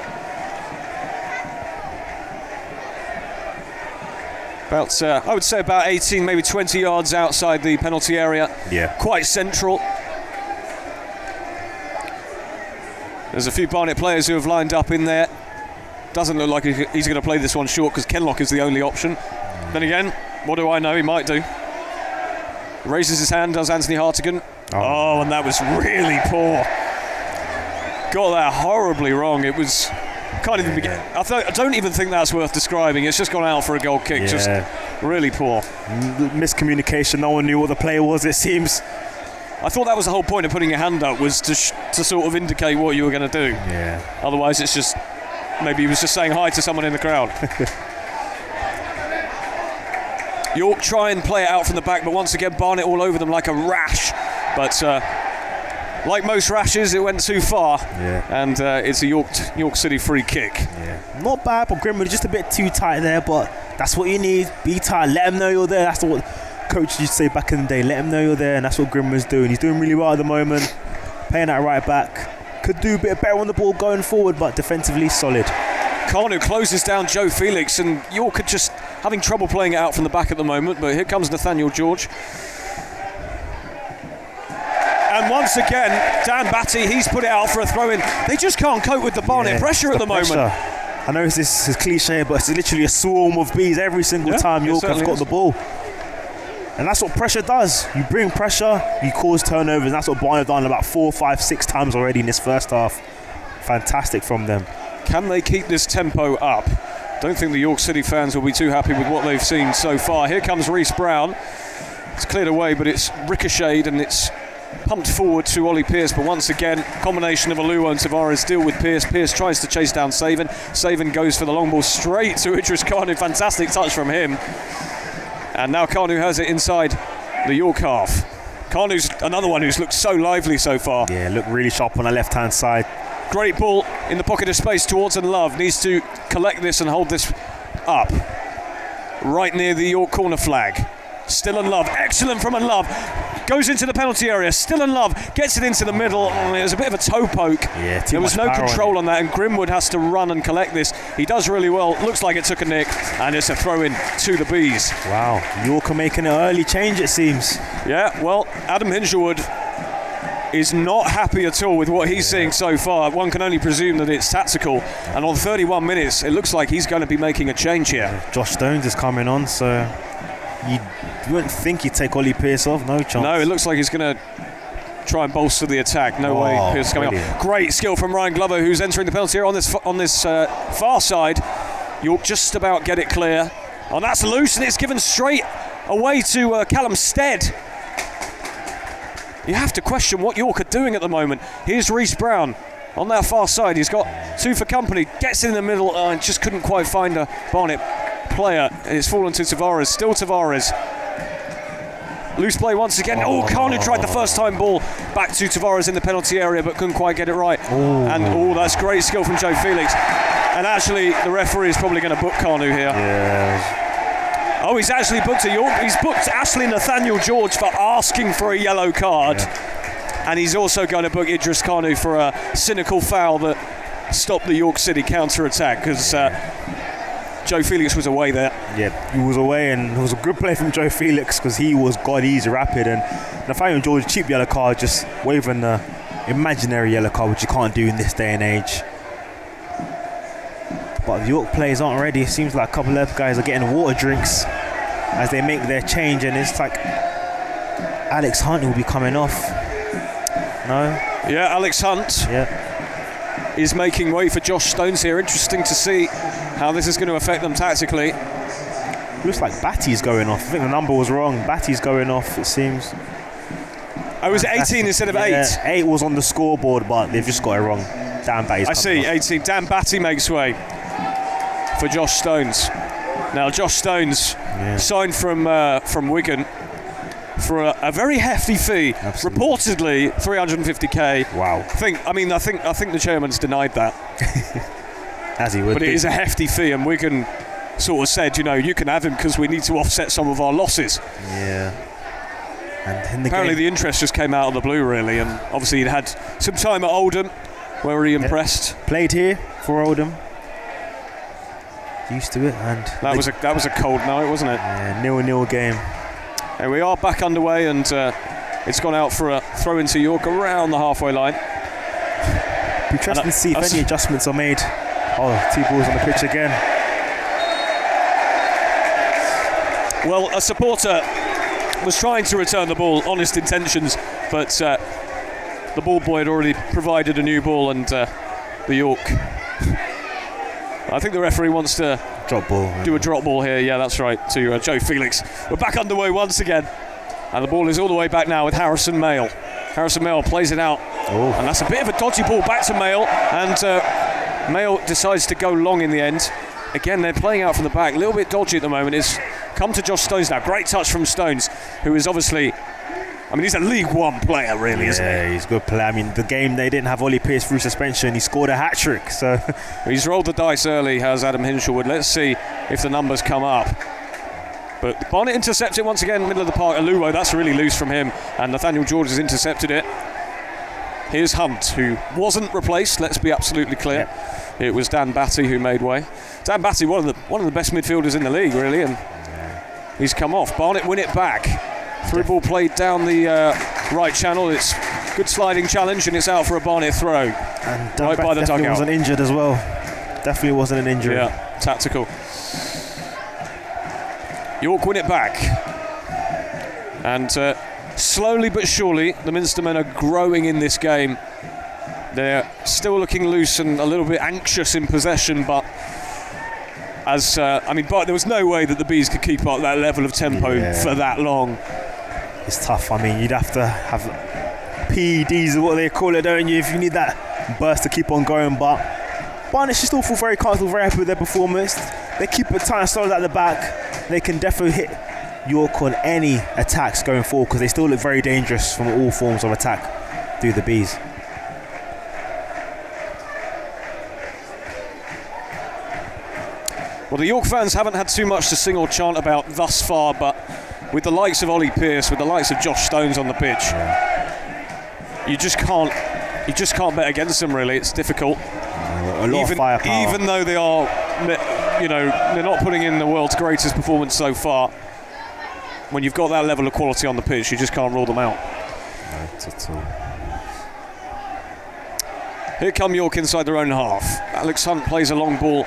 About, I would say about 18, maybe 20 yards outside the penalty area. Yeah. Quite central. There's a few Barnet players who have lined up in there. Doesn't look like he's going to play this one short because Kenlock is the only option. Then again, what do I know? He might do. Raises his hand, does Anthony Hartigan. Oh, and that was really poor. Got that horribly wrong. It was kind of the beginning. I don't even think that's worth describing. It's just gone out for a goal kick. Just really poor. Miscommunication. No one knew what the play was, it seems. I thought that was the whole point of putting your hand up, was to to sort of indicate what you were going to do. Yeah. Otherwise, it's just maybe he was just saying hi to someone in the crowd. York try and play it out from the back, but once again Barnet all over them like a rash. But like most rashes, it went too far, and it's a York City free kick. Yeah. Not bad, but Grimwood just a bit too tight there, but that's what you need. Be tight, let them know you're there. That's what coaches used to say back in the day, let them know you're there, and that's what Grimwood's doing. He's doing really well at the moment, playing that right back. Could do a bit better on the ball going forward, but defensively solid. Kanu closes down Joe Felix, and York are just having trouble playing it out from the back at the moment, but here comes Nathaniel George. And once again, Dan Batty, he's put it out for a throw-in. They just can't cope with the Barnet pressure at the moment. I know this is cliche, but it's literally a swarm of bees every single time York have got the ball. And that's what pressure does. You bring pressure, you cause turnovers, and that's what Barnet have done about 4, 5, 6 times already in this first half. Fantastic from them. Can they keep this tempo up? Don't think the York City fans will be too happy with what they've seen so far. Here comes Reece Brown. It's cleared away, but it's ricocheted and it's pumped forward to Ollie Pearce. But once again, combination of Aluo and Tavares deal with Pearce. Pearce tries to chase down Savan. Savan goes for the long ball straight to Idris Kanu. Fantastic touch from him. And now Kanu has it inside the York half. Kanu's another one who's looked so lively so far. Yeah, looked really sharp on the left-hand side. Great ball in the pocket of space towards Love. Needs to collect this and hold this up. Right near the York corner flag. Still Love. Excellent from Love. Goes into the penalty area. Still Love. Gets it into the middle. It was a bit of a toe poke. Yeah, there was no control on that, and Grimwood has to run and collect this. He does really well. Looks like it took a nick, and it's a throw-in to the Bees. Wow. York are making an early change, it seems. Yeah, well, Adam Hinshelwood is not happy at all with what he's seeing so far. One can only presume that it's tactical, and on 31 minutes it looks like he's going to be making a change here. Josh Stones is coming on, so you wouldn't think he'd take Ollie Pearce off. No chance. No, it looks like he's going to try and bolster the attack. No way Pearce coming up. Great skill from Ryan Glover, who's entering the penalty area on this far side. York just about get it clear, and that's loose, and it's given straight away to Callum Stead. You have to question what York are doing at the moment. Here's Reece Brown on that far side. He's got 2 for company. Gets in the middle and just couldn't quite find a Barnet player. It's fallen to Tavares. Still Tavares. Loose play once again. Kanu tried the first time ball back to Tavares in the penalty area, but couldn't quite get it right. And that's great skill from Joe Felix. And actually, the referee is probably going to book Kanu here. Yeah. Oh, he's actually booked a York. He's booked Ashley Nathaniel George for asking for a yellow card. Yeah. And he's also going to book Idris Kanu for a cynical foul that stopped the York City counter-attack, because Joe Felix was away there. Yeah, he was away, and it was a good play from Joe Felix because he was god easy, rapid. And Nathaniel George, cheap yellow card, just waving the imaginary yellow card, which you can't do in this day and age. But the York players aren't ready. It seems like a couple of guys are getting water drinks as they make their change, and it's like Alex Hunt will be coming off. No? Yeah, Alex Hunt is making way for Josh Stones here. Interesting to see how this is going to affect them tactically. Looks like Batty's going off. I think the number was wrong. Batty's going off, it seems. Oh, was it 18 instead of 8? 8 was on the scoreboard, but they've just got it wrong. Dan Batty's I see, off. 18. Dan Batty makes way for Josh Stones. Now, Josh Stones signed from Wigan for a very hefty fee. Absolutely. Reportedly 350k. Wow. I think the chairman's denied that. As he would. But it is a hefty fee, and Wigan sort of said, you can have him because we need to offset some of our losses. Yeah. And in the apparently the interest just came out of the blue, really, and obviously he'd had some time at Oldham where he impressed. Played here for Oldham. Used to it, and that was a cold night, wasn't it? Yeah, 0-0 game. And we are back underway, and it's gone out for a throw into York around the halfway line. Be interesting to see if any adjustments are made. 2 balls on the pitch again. Well, a supporter was trying to return the ball, honest intentions, but the ball boy had already provided a new ball, and the York. I think the referee wants to do a drop ball here. Yeah, that's right, to Joe Felix. We're back underway once again, and the ball is all the way back now with Harrison Mayle. Harrison Mail plays it out. Oh. And that's a bit of a dodgy ball back to Mail. And Mail decides to go long in the end. Again, they're playing out from the back. A little bit dodgy at the moment. It's come to Josh Stones now. Great touch from Stones, who is obviously... I mean, he's a League One player, really, isn't he? Yeah, he's a good player. I mean, the game they didn't have Ollie Pearce through suspension. He scored a hat-trick, so... He's rolled the dice early, has Adam Hinshelwood. Let's see if the numbers come up. But Barnet intercepts it once again, middle of the park. Aluwo, that's really loose from him. And Nathaniel George has intercepted it. Here's Hunt, who wasn't replaced, let's be absolutely clear. Yep. It was Dan Batty who made way. Dan Batty, one of the best midfielders in the league, really, and he's come off. Barnet win it back. Through ball played down the right channel. It's good sliding challenge, and it's out for a Barnet throw. And right by the dugout. Wasn't injured as well. Definitely wasn't an injury. Yeah, tactical. York win it back. And slowly but surely, the Minster men are growing in this game. They're still looking loose and a little bit anxious in possession, but but there was no way that the Bees could keep up that level of tempo for that long. It's tough. I mean, you'd have to have PEDs or what they call it, don't you, if you need that burst to keep on going. But Barnet should still feel very comfortable, very happy with their performance. They keep it tight and solid at the back. They can definitely hit York on any attacks going forward, because they still look very dangerous from all forms of attack through the Bees. Well, the York fans haven't had too much to sing or chant about thus far, but with the likes of Ollie Pearce, with the likes of Josh Stones on the pitch, you just can't bet against them, really. It's difficult. A lot of firepower. Even though they are, they're not putting in the world's greatest performance so far. When you've got that level of quality on the pitch, you just can't rule them out. Not at all. Here come York inside their own half. Alex Hunt plays a long ball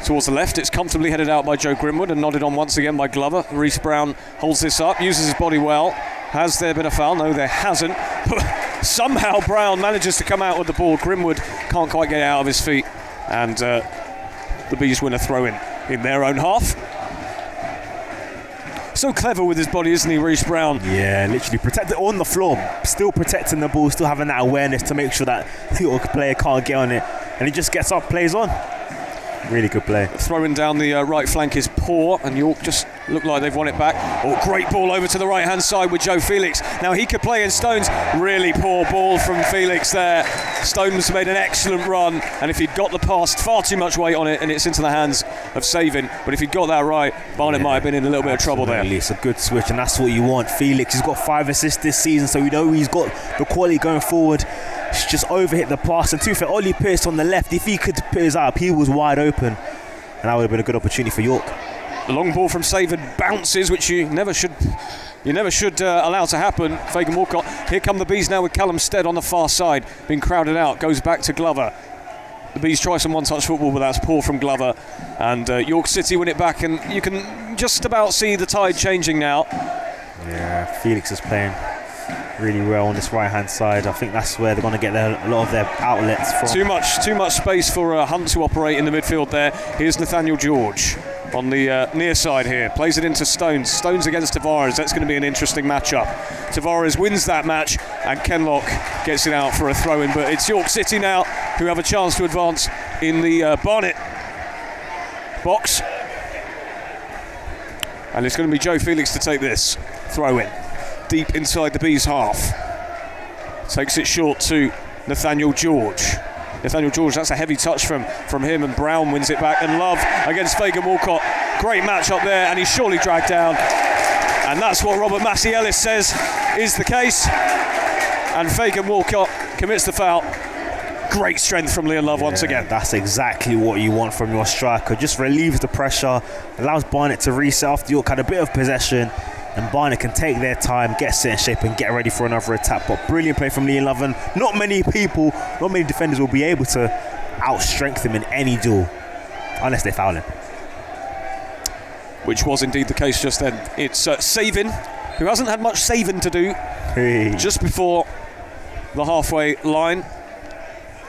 towards the left. It's comfortably headed out by Joe Grimwood and nodded on once again by Glover. Reece Brown holds this up, uses his body well. Has there been a foul? No, there hasn't. But somehow Brown manages to come out with the ball. Grimwood can't quite get it out of his feet. And the Bees win a throw in their own half. So clever with his body, isn't he, Reece Brown? Yeah, literally protected on the floor, still protecting the ball, still having that awareness to make sure that the York player can't get on it. And he just gets up, plays on. Really good play. Throwing down the right flank is poor, and York just look like they've won it back. Oh, great ball over to the right-hand side with Joe Felix. Now he could play in Stones. Really poor ball from Felix there. Stones made an excellent run, and if he'd got the pass, far too much weight on it, and it's into the hands of Savin. But if he'd got that right, Barnet might have been in a little bit of trouble there. It's a good switch, and that's what you want. Felix has got 5 assists this season, so we know he's got the quality going forward. He's just overhit the pass, and to be fair, Ollie Pearce on the left, if he could put his up, he was wide open, and that would have been a good opportunity for York. The long ball from Savin bounces, which you never should allow to happen. Fagan Walcott. Here come the Bees now with Callum Stead on the far side, being crowded out. Goes back to Glover. The Bees try some one-touch football, but that's poor from Glover. And York City win it back, and you can just about see the tide changing now. Yeah, Felix is playing really well on this right-hand side. I think that's where they're going to get a lot of their outlets from. Too much space for Hunt to operate in the midfield there. Here's Nathaniel George on the near side here. Plays it into Stones. Stones against Tavares. That's going to be an interesting matchup. Tavares wins that match, and Kenlock gets it out for a throw-in. But it's York City now who have a chance to advance in the Barnet box. And it's going to be Joe Felix to take this throw-in. Deep inside the Bees half. Takes it short to Nathaniel George. Nathaniel George, that's a heavy touch from him, and Brown wins it back. And Love against Fagan Walcott. Great match up there, and he's surely dragged down. And that's what Robert Massey Ellis says is the case. And Fagan Walcott commits the foul. Great strength from Liam Love once again. That's exactly what you want from your striker. Just relieves the pressure, allows Barnet to reset after York had a bit of possession. And Barnet can take their time, get set in shape, and get ready for another attack. But brilliant play from Liam Love, and not many defenders will be able to out-strengthen him in any duel, unless they foul him. Which was indeed the case just then. It's Savin, who hasn't had much saving to do, just before the halfway line.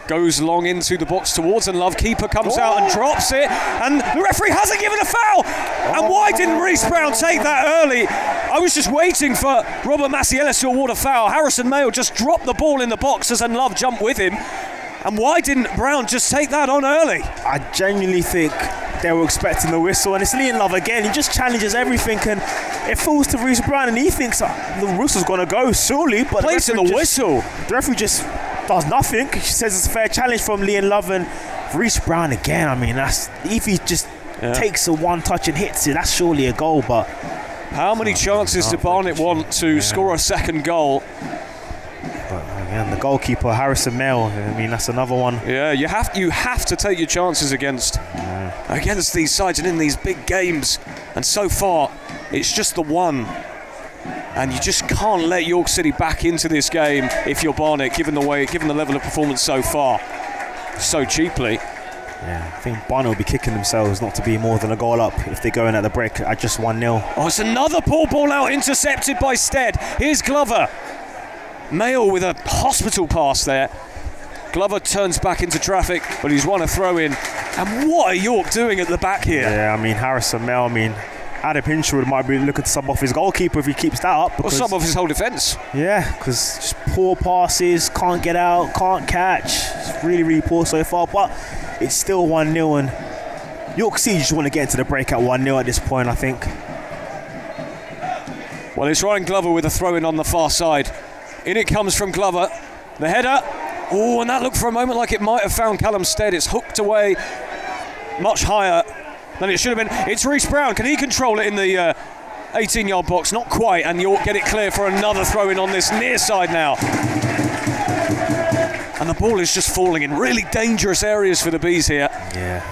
Goes long into the box towards and Love. Keeper comes out and drops it, and the referee hasn't given a foul. And why didn't Reece Brown take that early? I was just waiting for Robert Masielis to award a foul. Harrison Mayo just dropped the ball in the boxes and Love jumped with him. And why didn't Brown just take that on early? I genuinely think they were expecting the whistle, and it's Liam Love again. He just challenges everything, and it falls to Reece Brown, and he thinks the whistle's going to go, surely. But Plays in the whistle. The referee just does nothing. He says it's a fair challenge from Liam Love, and Reece Brown again. I mean, that's if he just takes a one touch and hits it, that's surely a goal. But how many chances did Barnet want to score a second goal? But again, the goalkeeper Harrison Mayo. I mean, that's another one. Yeah, you have to take your chances against these sides and in these big games. And so far, it's just the one. And you just can't let York City back into this game if you're Barnet, given the level of performance so far, so cheaply. Yeah, I think Barnet will be kicking themselves not to be more than a goal up if they go in at the break at just 1-0. Oh, it's another poor ball out, intercepted by Stead. Here's Glover. Mayo with a hospital pass there. Glover turns back into traffic, but he's won a throw-in. And what are York doing at the back here? Yeah, I mean, Harrison Mayo, Adam Hinshaw might be looking to sub off his goalkeeper if he keeps that up. Or sub off his whole defence. Yeah, because just poor passes, can't get out, can't catch. It's really, really poor so far, but it's still 1-0, and York City just want to get into the break at 1-0 at this point, I think. Well, it's Ryan Glover with a throw-in on the far side. In it comes from Glover. The header. Oh, and that looked for a moment like it might have found Callum Stead. It's hooked away much higher than it should have been. It's Reece Brown. Can he control it in the 18-yard box? Not quite. And York get it clear for another throw-in on this near side now. And the ball is just falling in really dangerous areas for the Bees here. Yeah.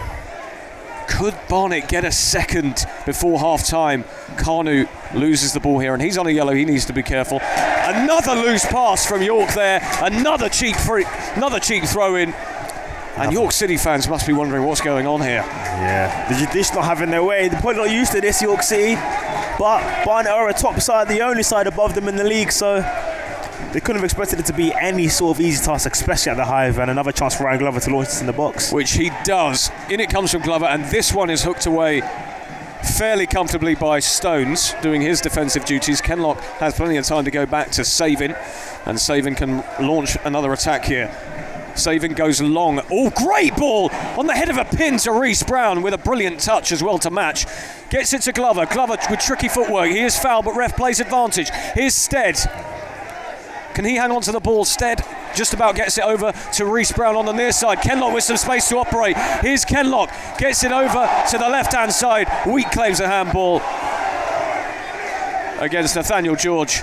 Could Barnet get a second before half-time? Kanu loses the ball here, and he's on a yellow. He needs to be careful. Another loose pass from York there. Another cheap throw-in. And York City fans must be wondering what's going on here. Yeah, they're just not having their way. They're probably not used to this, York City. But Barnet are a top side, the only side above them in the league, so they couldn't have expected it to be any sort of easy task, especially at the Hive, and another chance for Ryan Glover to launch this in the box. Which he does. In it comes from Glover, and this one is hooked away fairly comfortably by Stones, doing his defensive duties. Kenlock has plenty of time to go back to Savin, and Savin can launch another attack here. Savin goes long. Oh, great ball on the head of a pin to Reece Brown with a brilliant touch as well to match. Gets it to Glover. Glover with tricky footwork. He is fouled, but ref plays advantage. Here's Stead. Can he hang on to the ball? Stead just about gets it over to Reece Brown on the near side. Kenlock with some space to operate. Here's Kenlock. Gets it over to the left-hand side. Wheat claims a handball against Nathaniel George.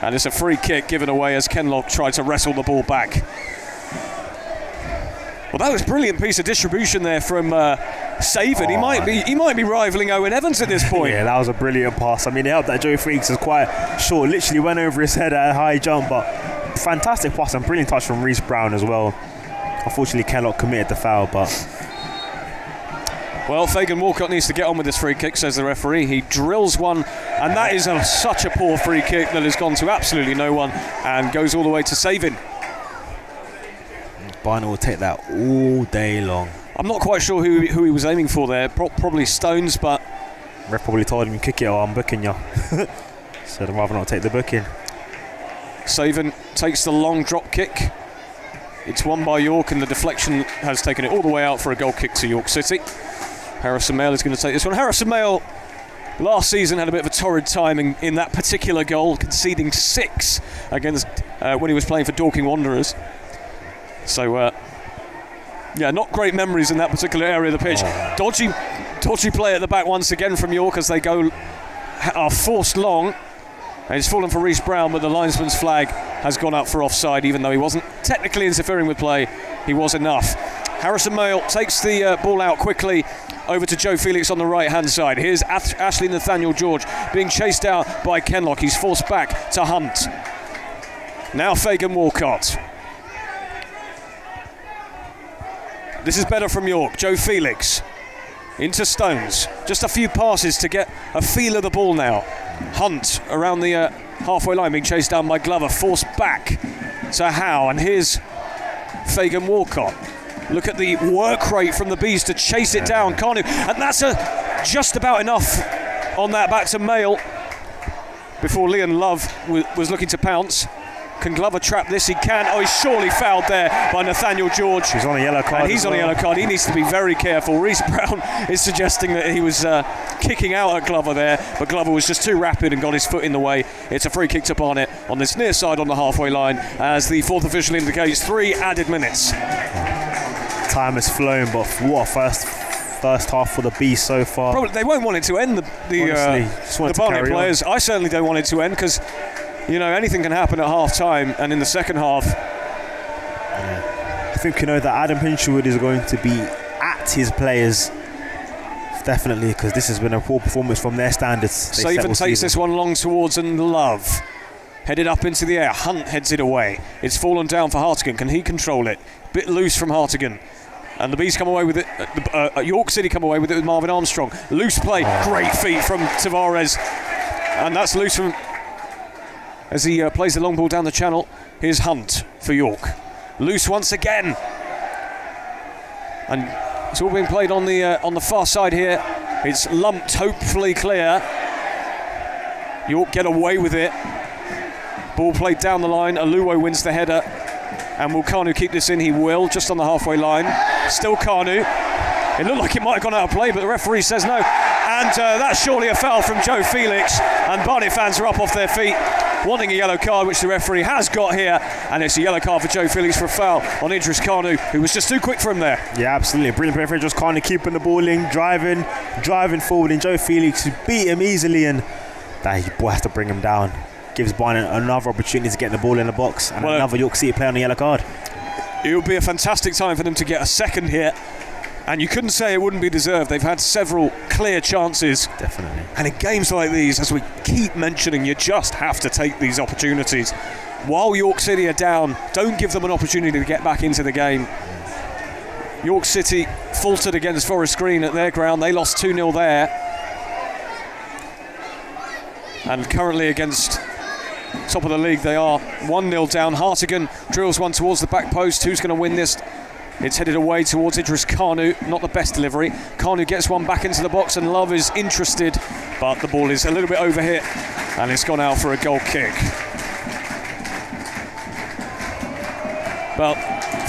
And it's a free kick given away as Kenlock tried to wrestle the ball back. Well, that was a brilliant piece of distribution there from Savin. He might be rivaling Owen Evans at this point. Yeah, that was a brilliant pass. I mean, it helped that Joe Freaks is quite short. Literally went over his head at a high jump, but fantastic pass and brilliant touch from Reece Brown as well. Unfortunately, Kenlock committed the foul, but... Well, Fagan Walcott needs to get on with this free kick, says the referee. He drills one, and that is such a poor free kick that has gone to absolutely no one and goes all the way to Savin. Barnet will take that all day long. I'm not quite sure who he was aiming for there. Probably Stones, but... Ref probably told him, kick it or I'm booking you. So I'd rather not take the booking. Savin takes the long drop kick. It's won by York, and the deflection has taken it all the way out for a goal kick to York City. Harrison Mayo is going to take this one. Harrison Mayo last season had a bit of a torrid time in that particular goal, conceding 6 against when he was playing for Dorking Wanderers. So, not great memories in that particular area of the pitch. Dodgy play at the back once again from York as they are forced long. And it's fallen for Reece Brown, but the linesman's flag has gone up for offside, even though he wasn't technically interfering with play. He was enough. Harrison Mayo takes the ball out quickly over to Joe Felix on the right-hand side. Here's Ashley Nathaniel George being chased out by Kenlock. He's forced back to Hunt. Now Fagan Walcott. This is better from York. Joe Felix into Stones. Just a few passes to get a feel of the ball now. Hunt around the halfway line being chased down by Glover. Forced back to Howe, and here's Fagan Walcott. Look at the work rate from the Bees to chase it down. Kanu, and that's just about enough on that back to Mail before Liam Love was looking to pounce. Can Glover trap this? He can. Oh, he's surely fouled there by Nathaniel George. He's on a yellow card. And he's on a yellow card. He needs to be very careful. Reece Brown is suggesting that he was kicking out at Glover there, but Glover was just too rapid and got his foot in the way. It's a free kick to Barnet on this near side on the halfway line, as the fourth official indicates 3 added minutes. Time has flown, but what a first half for the Bees so far. Probably they won't want it to end. The Barnet players. I certainly don't want it to end, because anything can happen at half time, and in the second half. I think that Adam Hinshelwood is going to be at his players, definitely, because this has been a poor performance from their standards. Saban takes this one long towards, and Love headed up into the air. Hunt heads it away. It's fallen down for Hartigan. Can he control it? Bit loose from Hartigan. And the Bees come away with it. York City come away with it with Marvin Armstrong. Loose play. Great feet from Tavares. And that's loose from... As he plays the long ball down the channel. Here's Hunt for York. Loose once again. And it's all being played on the far side here. It's lumped, hopefully clear. York get away with it. Ball played down the line. Aluwo wins the header. And will Kanu keep this in? He will, just on the halfway line. Still Kanu. It looked like it might have gone out of play, but the referee says no. And that's surely a foul from Joe Felix. And Barnet fans are up off their feet, wanting a yellow card, which the referee has got here. And it's a yellow card for Joe Felix for a foul on Idris Kanu, who was just too quick for him there. Yeah, absolutely. Brilliant play for Idris Kanu, keeping the ball in, driving forward. And Joe Felix, who beat him easily, and that boy has to bring him down. Gives Barnet another opportunity to get the ball in the box, and another York City player on the yellow card. It would be a fantastic time for them to get a second here, and you couldn't say it wouldn't be deserved. They've had several clear chances. Definitely. And in games like these, as we keep mentioning, you just have to take these opportunities. While York City are down, don't give them an opportunity to get back into the game. York City faltered against Forest Green at their ground. They lost 2-0 there. And currently against top of the league, they are 1-0 down. Hartigan drills one towards the back post. Who's going to win this? It's headed away towards Idris Kanu. Not the best delivery. Kanu gets one back into the box, and Love is interested, but the ball is a little bit overhit, and it's gone out for a goal kick. About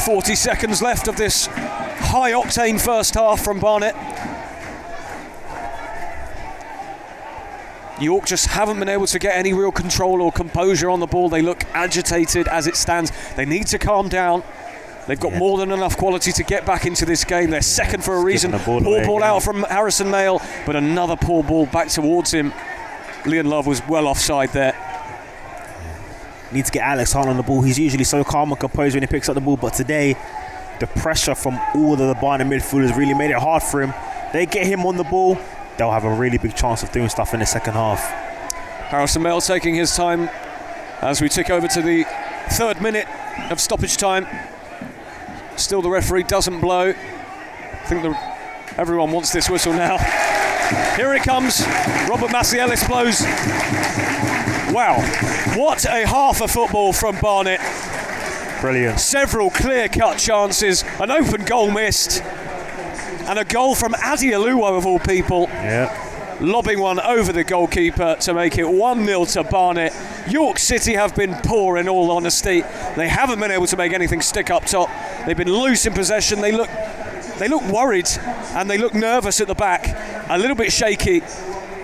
40 seconds left of this high-octane first half from Barnet. York just haven't been able to get any real control or composure on the ball. They look agitated as it stands. They need to calm down. They've got more than enough quality to get back into this game. They're second for a reason. Poor ball out from Harrison Mail, but another poor ball back towards him. Liam Love was well offside there. Need to get Alex Hunt on the ball. He's usually so calm and composed when he picks up the ball, but today the pressure from all of the Barnet midfielders really made it hard for him. They get him on the ball, they'll have a really big chance of doing stuff in the second half. Harrison Mail taking his time as we tick over to the 3rd minute of stoppage time. Still the referee doesn't blow. I think everyone wants this whistle now. Here it comes. Robert Maciellis blows. Wow, what a half of football from Barnet. Brilliant. Several clear-cut chances, an open goal missed, and a goal from Adi Aluwo of all people. Yeah. Lobbing one over the goalkeeper to make it 1-0 to Barnet. York City have been poor, in all honesty. They haven't been able to make anything stick up top. They've been loose in possession. They look worried, and they look nervous at the back, a little bit shaky.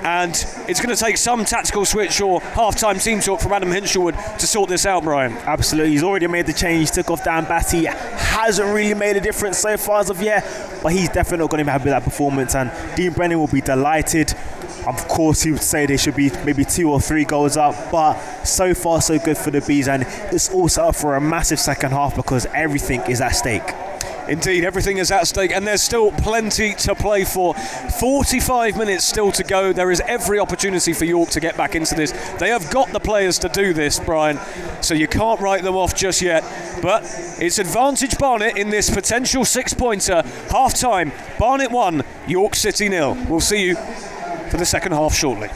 And it's going to take some tactical switch or half-time team talk from Adam Hinshelwood to sort this out, Brian. Absolutely. He's already made the change. Took off Dan Batty. Hasn't really made a difference so far as of yet, but he's definitely not going to be happy with that performance. And Dean Brennan will be delighted. Of course, he would say they should be maybe 2 or 3 goals up, but so far so good for the Bees, and it's also up for a massive second half because everything is at stake. Indeed, everything is at stake, and there's still plenty to play for. 45 minutes still to go. There is every opportunity for York to get back into this. They have got the players to do this, Brian, so you can't write them off just yet. But it's advantage Barnet in this potential 6-pointer. Half-time, Barnet 1, York City 0. We'll see you for the second half shortly.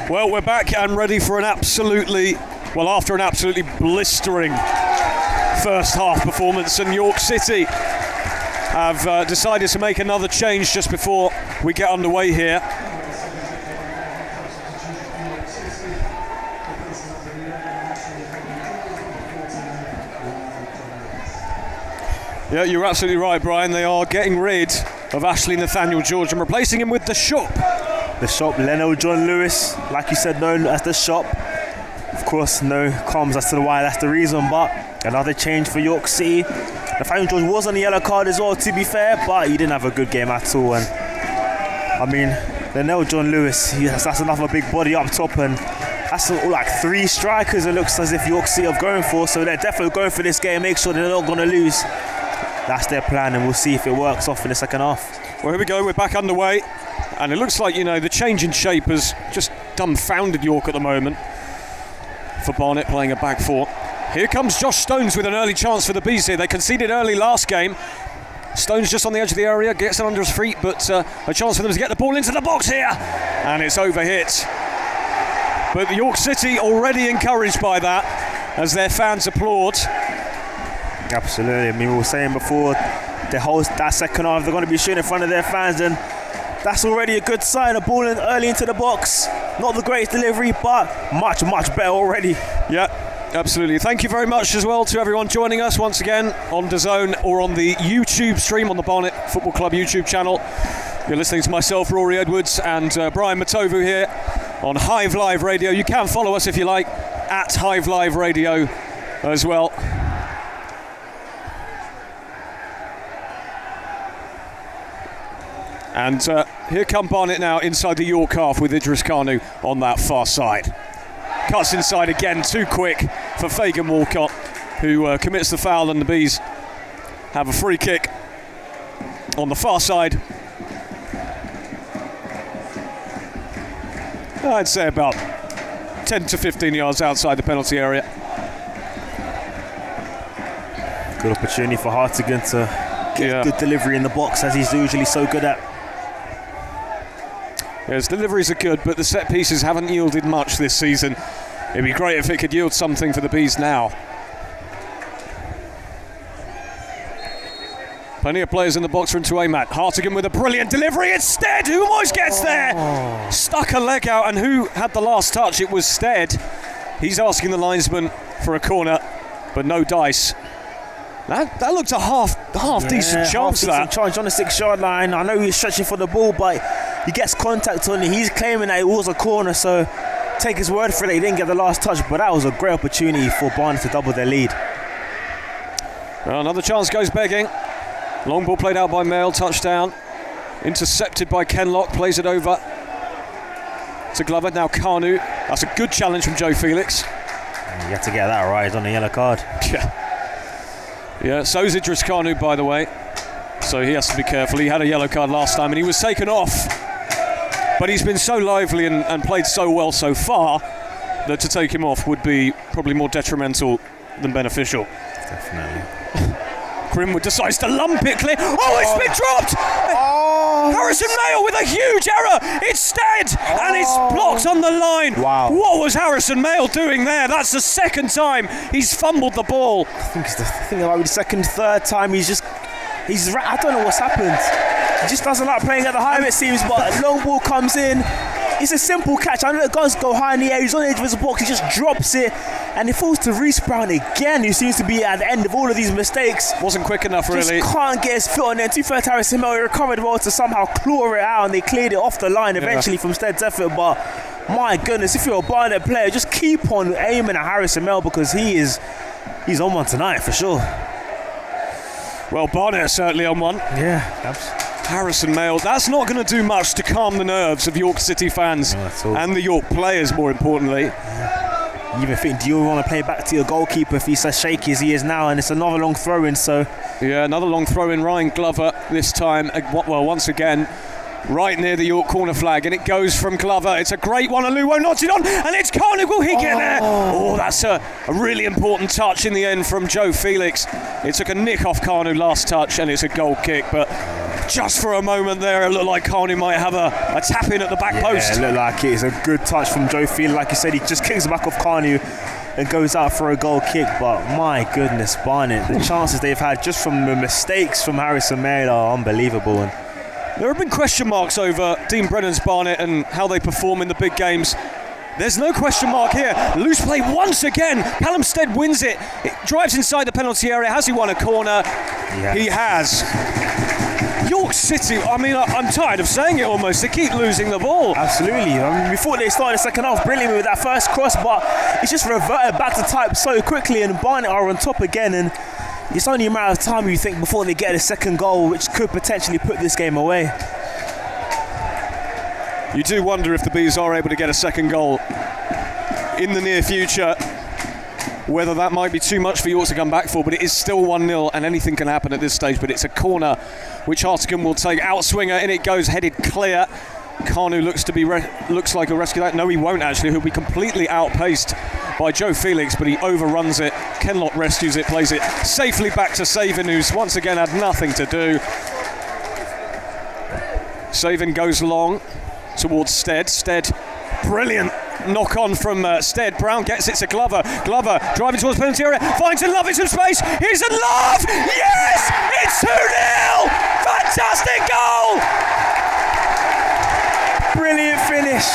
Well, we're back and ready for after an absolutely blistering first half performance, and York City have decided to make another change just before we get underway here. Yeah, you're absolutely right, Brian. They are getting rid of Ashley Nathaniel George and replacing him with the Shop. The Shop, Leno John Lewis, like you said, known as the Shop. Of course, no comms as to why that's the reason, but another change for York City. Nathaniel George was on the yellow card as well, to be fair, but he didn't have a good game at all. And I mean, Leno John Lewis, that's another big body up top, and that's like 3 strikers it looks as if York City are going for, so they're definitely going for this game, make sure they're not going to lose. That's their plan, and we'll see if it works off in the second half. Well, here we go, we're back underway, and it looks like, the change in shape has just dumbfounded York at the moment. For Barnet playing a back 4. Here comes Josh Stones with an early chance for the Bees here. They conceded early last game. Stones just on the edge of the area, gets it under his feet, but a chance for them to get the ball into the box here, and it's overhit. But York City already encouraged by that, as their fans applaud. Absolutely. I mean, we were saying before, that second half, they're going to be shooting in front of their fans, and that's already a good sign. A ball in early into the box. Not the greatest delivery, but much, much better already. Yeah, absolutely. Thank you very much as well to everyone joining us once again on DAZN or on the YouTube stream on the Barnet Football Club YouTube channel. You're listening to myself, Rory Edwards, and Brian Matovu here on HUGE Live Radio. You can follow us if you like at HUGE Live Radio as well. And here come Barnet now inside the York half with Idris Kanu on that far side. Cuts inside again, too quick for Fagan Walcott, who commits the foul, and the Bees have a free kick on the far side. I'd say about 10 to 15 yards outside the penalty area. Good opportunity for Hartigan to get good delivery in the box, as he's usually so good at. Yeah, his deliveries are good, but the set pieces haven't yielded much this season. It'd be great if it could yield something for the Bees now. Plenty of players in the box for him to aim at. Hartigan with a brilliant delivery. It's Stead who almost gets there. Stuck a leg out, and who had the last touch? It was Stead. He's asking the linesman for a corner, but no dice. That looked a half decent chance. Half decent chance on the 6-yard line. I know he's stretching for the ball, but he gets contact on it. He's claiming that it was a corner, so take his word for it. He didn't get the last touch, but that was a great opportunity for Barnet to double their lead. Well, another chance goes begging. Long ball played out by Mail, touchdown. Intercepted by Kenlock, plays it over to Glover. Now Kanu. That's a good challenge from Joe Felix. You have to get that right on the yellow card. Yeah, so's Idris Kanu, by the way. So he has to be careful. He had a yellow card last time and he was taken off. But he's been so lively and played so well so far that to take him off would be probably more detrimental than beneficial. Definitely. Grimwood decides to lump it clear. Oh, it's been dropped! Harrison Mayle with a huge error. It's Stead, and it's blocked on the line. Wow. What was Harrison Mayle doing there? That's the second time he's fumbled the ball. I think it might be the second, third time I don't know what's happened. He just doesn't like playing at the high, it seems, but long ball comes in. It's a simple catch. I know the guns go high in the air. He's on the edge of his box. He just drops it, and it falls to Reece Brown again, who seems to be at the end of all of these mistakes. Wasn't quick enough, really. Just can't get his foot on there. 2/3 Harrison Mayle recovered well to somehow claw it out, and they cleared it off the line eventually from Stead's effort. But my goodness, if you're a Barnet player, just keep on aiming at Harrison Mayle, because he's on one tonight for sure. Well, Barnet are certainly on one. Yeah, absolutely. Harrison Mayle, that's not going to do much to calm the nerves of York City fans and the York players, more importantly. You even think, do you want to play back to your goalkeeper if he's as shaky as he is now? And it's another long throw-in, so... Yeah, another long throw-in. Ryan Glover this time, well, once again, right near the York corner flag, and it goes from Glover. It's a great one, and Luwo nods it on, and it's Kanu. Will he get there? Oh, that's a really important touch in the end from Joe Felix. It took a nick off Kanu last touch, and it's a goal kick, but Just for a moment there, it looked like Carney might have a tap in at the back post. Yeah, it looked like it. It's a good touch from Joe Field. Like you said, he just kicks the back off Carney and goes out for a goal kick. But my goodness, Barnet, the chances they've had just from the mistakes from Harrison Mayer are unbelievable. And there have been question marks over Dean Brennan's Barnet and how they perform in the big games. There's no question mark here. Loose play once again. Callum Stead wins it. It drives inside the penalty area. Has he won a corner? Yes. He has. York City, I mean, I'm tired of saying it almost. They keep losing the ball. Absolutely. I mean, we thought they started the second half brilliantly with that first cross, but it's just reverted back to type so quickly, and Barnet are on top again. And it's only a matter of time, you think, before they get a second goal, which could potentially put this game away. You do wonder if the Bees are able to get a second goal in the near future, whether that might be too much for York to come back for, but it is still 1-0 and anything can happen at this stage. But it's a corner which Hartigan will take. Outswinger, in it goes, headed clear. Kanu looks like a rescue. No, he won't actually. He'll be completely outpaced by Joe Felix, but he overruns it. Kenlock rescues it, plays it safely back to Savin, who's once again had nothing to do. Savin goes long towards Stead. Stead, brilliant knock on from Stead. Brown gets it to Glover. Glover driving towards penalty area, finds a Love in some space. Here's a Love! Yes! It's 2-0! Fantastic goal! Brilliant finish.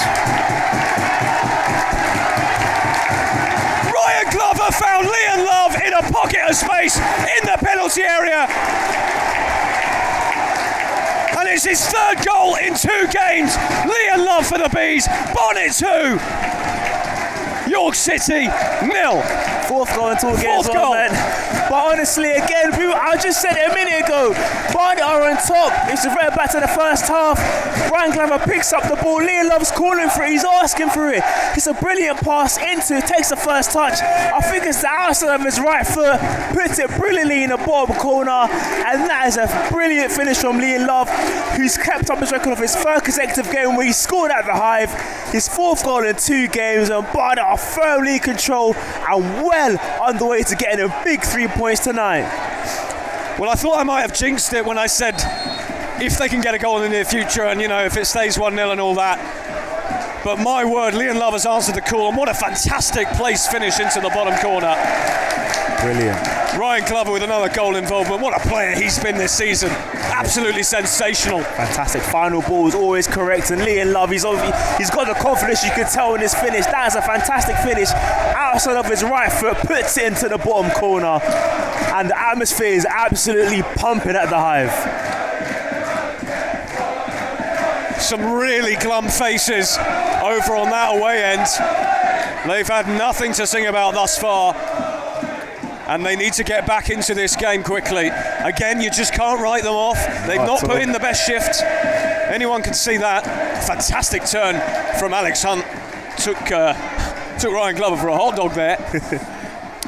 Ryan Glover found Liam Love in a pocket of space in the penalty area. And it's his third goal in 2 games. Liam Love for the Bees. Barnet 2. York City 0. Fourth goal in 2 games. Fourth goal. But honestly, again, I just said it a minute ago. Barnet are on top. It's right back to the first half. Ryan Glover picks up the ball. Liam Love's calling for it. He's asking for it. It's a brilliant pass into it. Takes the first touch. I think it's the outside of his right foot. Puts it brilliantly in the bottom corner. And that is a brilliant finish from Liam Love, who's kept up his record of his third consecutive game where he scored at the Hive. His 4th goal in 2 games. And Barnet are firmly in control and well on the way to getting a big 3 points tonight. Well, I thought I might have jinxed it when I said if they can get a goal in the near future and, you know, if it stays 1-0 and all that. But my word, Liam Love has answered the call, and what a fantastic place finish into the bottom corner. Brilliant. Ryan Glover with another goal involvement. What a player he's been this season. Absolutely sensational. Fantastic. Final ball is always correct, and Liam Love, he's got the confidence, you could tell in his finish. That is a fantastic finish. Outside of his right foot, puts it into the bottom corner, and the atmosphere is absolutely pumping at the Hive. Some really glum faces over on that away end. They've had nothing to sing about thus far, and they need to get back into this game quickly. Again, you just can't write them off. They've not put in the best shift. Anyone can see that. Fantastic turn from Alex Hunt. Took Ryan Glover for a hot dog there.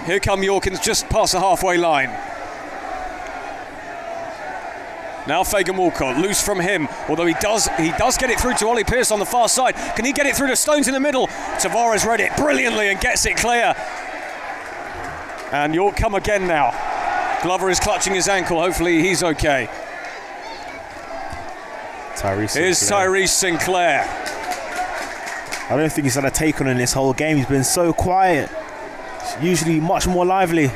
Here come Yorkins just past the halfway line. Now Fagan Walcott, loose from him, although he does get it through to Ollie Pearce on the far side. Can he get it through to Stones in the middle? Tavares read it brilliantly and gets it clear. And York come again now. Glover is clutching his ankle, hopefully he's okay. Here's Tyrese Sinclair. I don't think he's had a take on in this whole game. He's been so quiet. He's usually much more lively.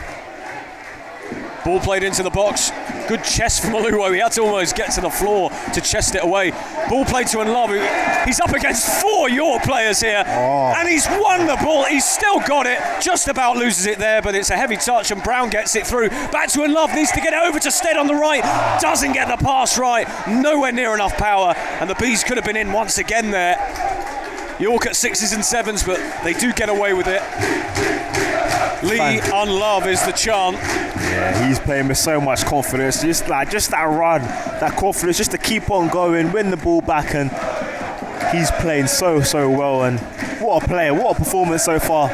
Ball played into the box. Good chest from Oluwo. He had to almost get to the floor to chest it away. Ball played to Nlavu. He's up against 4 York players here. And he's won the ball. He's still got it. Just about loses it there, but it's a heavy touch and Brown gets it through. Back to Nlavu. Needs to get it over to Stead on the right. Doesn't get the pass right. Nowhere near enough power. And the Bees could have been in once again there. York at 6s and 7s, but they do get away with it. Lee Unlove is the chant. Yeah, he's playing with so much confidence. Just that run, that confidence, just to keep on going, win the ball back, and he's playing so well. And what a player, what a performance so far.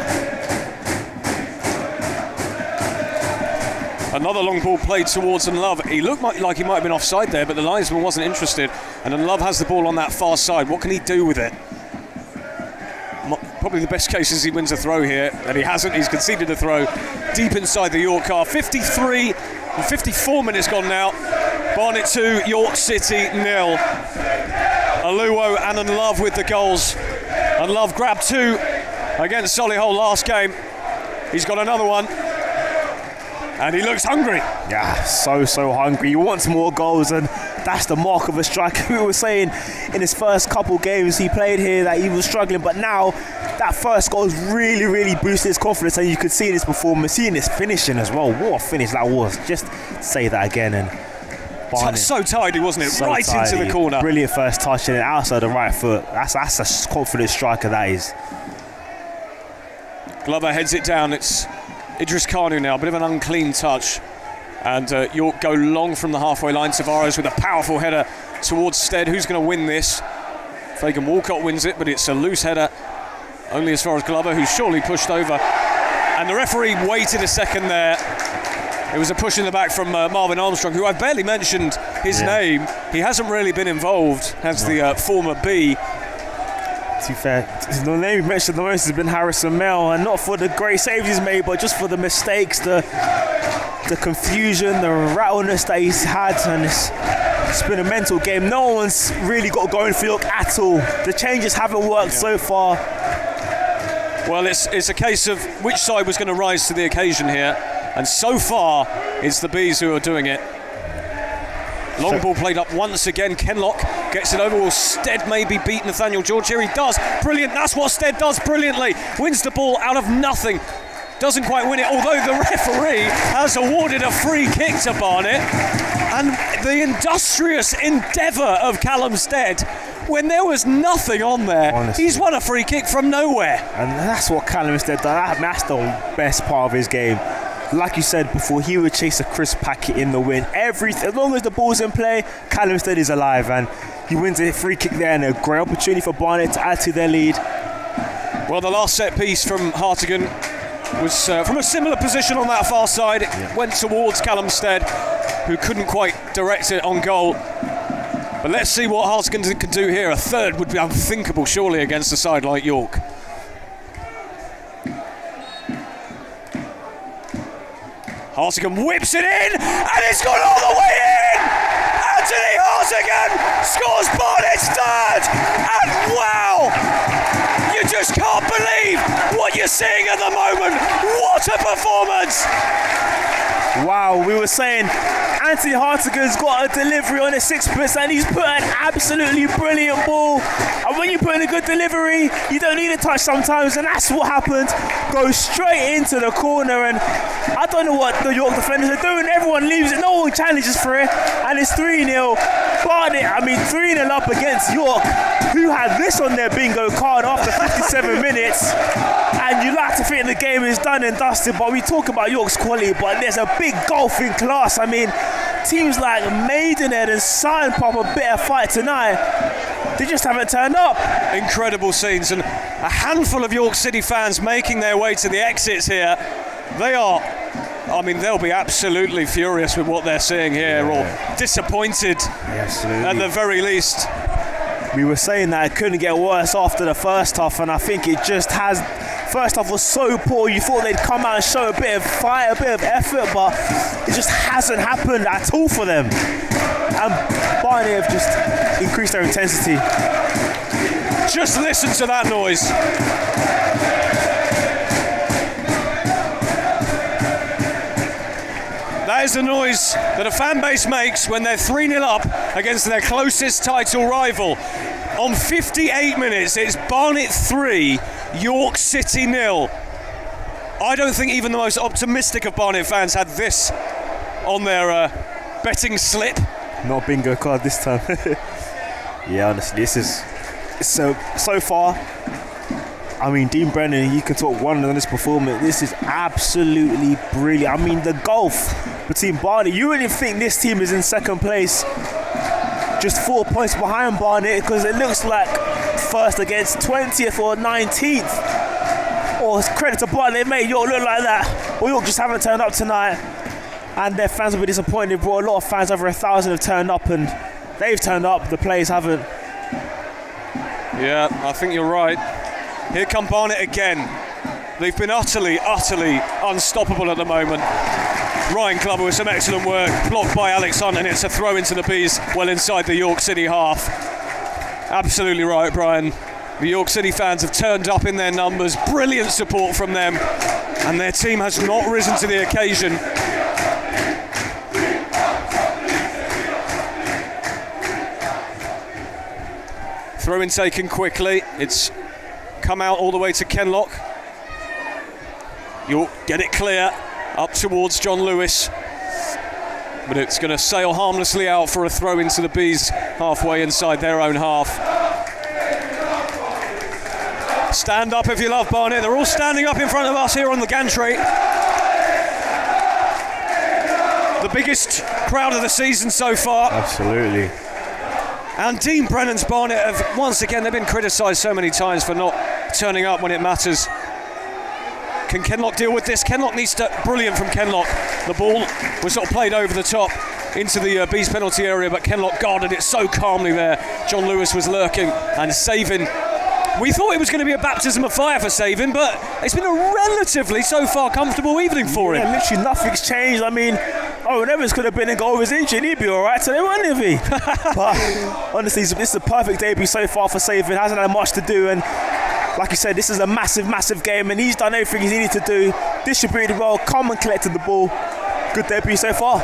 Another long ball played towards Unlove. He looked like he might have been offside there, but the linesman wasn't interested. And Unlove has the ball on that far side. What can he do with it? Probably the best case is he wins a throw here, and he hasn't. He's conceded a throw deep inside the York half. 53 and 54 minutes gone now. Barnet 2, York City 0. Aluwo and Unlove with the goals. Unlove grabbed 2 against Solihull last game. He's got another one. And he looks hungry. Yeah, so hungry. He wants more goals, and that's the mark of a striker. We were saying in his first couple games he played here that he was struggling, but now that first goal has really boosted his confidence, and you could see in his performance, see in his finishing as well. What a finish that was. Just say that again. And Barnet, so tidy, wasn't it? so right tidy. Into the corner. Brilliant first touch and outside the right foot. That's a confident striker, that is. Glover heads it down. It's Idris Kanu now, a bit of an unclean touch. And York go long from the halfway line. Tavares with a powerful header towards Stead. Who's going to win this? Fagan Walcott wins it, but it's a loose header. Only as far as Glover, who's surely pushed over. And the referee waited a second there. It was a push in the back from Marvin Armstrong, who I've barely mentioned his name. He hasn't really been involved, has the former B. To be fair, the name we mentioned the most has been Harrison Mell, and not for the great saves he's made, but just for the mistakes, the confusion, the rattleness that he's had, and it's been a mental game. No one's really got going for York at all. The changes haven't worked so far. Well, it's a case of which side was going to rise to the occasion here, and so far it's the Bees who are doing it. Long ball played up once again. Kenlock gets it over. Will Stead maybe beat Nathaniel George here? He does. Brilliant. That's what Stead does brilliantly. Wins the ball out of nothing. Doesn't quite win it, although the referee has awarded a free kick to Barnet. And the industrious endeavour of Callum Stead, when there was nothing on there, honestly, he's won a free kick from nowhere. And that's what Callum Stead does. That's the best part of his game. Like you said before, he would chase a crisp packet in the wind. As long as the ball's in play, Callum Stead is alive, and he wins a free kick there, and a great opportunity for Barnet to add to their lead. Well, the last set piece from Hartigan was from a similar position on that far side. It went towards Callum Stead, who couldn't quite direct it on goal. But let's see what Hartigan can do here. A third would be unthinkable, surely, against a side like York. Hartigan whips it in, and it's gone all the way in! Anthony Hartigan scores Barnet's third! And wow! You just can't believe what you're seeing at the moment! What a performance! Wow, we were saying Anthony Hartigan's got a delivery on a sixpence, and he's put an absolutely brilliant ball. And when you put in a good delivery, you don't need a touch sometimes, and that's what happened. Goes straight into the corner, and I don't know what the York defenders are doing. Everyone leaves it, no one challenges for it, and it's 3-0. Barnet, 3-0 up against York, who had this on their bingo card after 57 minutes. And you like to think the game is done and dusted, but we talk about York's quality, but there's a big gulf in class. Teams like Maidenhead and Sutton pop a bit of fight tonight. They just haven't turned up. Incredible scenes, and a handful of York City fans making their way to the exits here. They'll be absolutely furious with what they're seeing here, or disappointed at the very least. We were saying that it couldn't get worse after the first half, and I think it just has. First half was so poor, you thought they'd come out and show a bit of fight, a bit of effort, but it just hasn't happened at all for them. And Barnet have just increased their intensity. Just listen to that noise. That is the noise that a fan base makes when they're 3-0 up against their closest title rival. On 58 minutes, it's Barnet 3, York City 0. I don't think even the most optimistic of Barnet fans had this on their betting slip. Not bingo card this time. Yeah, honestly, this is so far. Dean Brennan, he can talk wonders on this performance. This is absolutely brilliant. The gulf between Barnet, you wouldn't think this team is in second place, just 4 points behind Barnet, because it looks like first against 20th or 19th. Or credit to Barnet, mate, York look like that. Well, York just haven't turned up tonight, and their fans will be disappointed. Brought a lot of fans, over 1,000 have turned up, and they've turned up, the players haven't. Yeah, I think you're right. Here come Barnet again. They've been utterly unstoppable at the moment. Ryan Glover with some excellent work, blocked by Alex Hunt, and it's a throw into the Bees well inside the York City half. Absolutely right, Brian. The York City fans have turned up in their numbers, brilliant support from them, and their team has not risen to the occasion. Throw in taken quickly, it's come out all the way to Kenlock. York get it clear, up towards John Lewis, but it's going to sail harmlessly out for a throw into the Bees halfway inside their own half. Stand up if you love Barnet. They're all standing up in front of us here on the gantry. The biggest crowd of the season so far. Absolutely. And Dean Brennan's Barnet have, once again, they've been criticised so many times for not turning up when it matters. Can Kenlock deal with this? Kenlock needs to, brilliant from Kenlock. The ball was sort of played over the top into the Bees penalty area, but Kenlock guarded it so calmly there. John Lewis was lurking and saving. We thought it was going to be a baptism of fire for saving, but it's been a relatively, so far, comfortable evening for him. Yeah, literally nothing's changed. I mean, Owen Evans could have been in goal with his injury and he'd be alright today, wouldn't he? But honestly, this is a perfect debut so far for saving. Hasn't had much to do, and like you said, this is a massive game, and he's done everything he needed to do. Distributed well, calm and collected the ball. Good debut so far.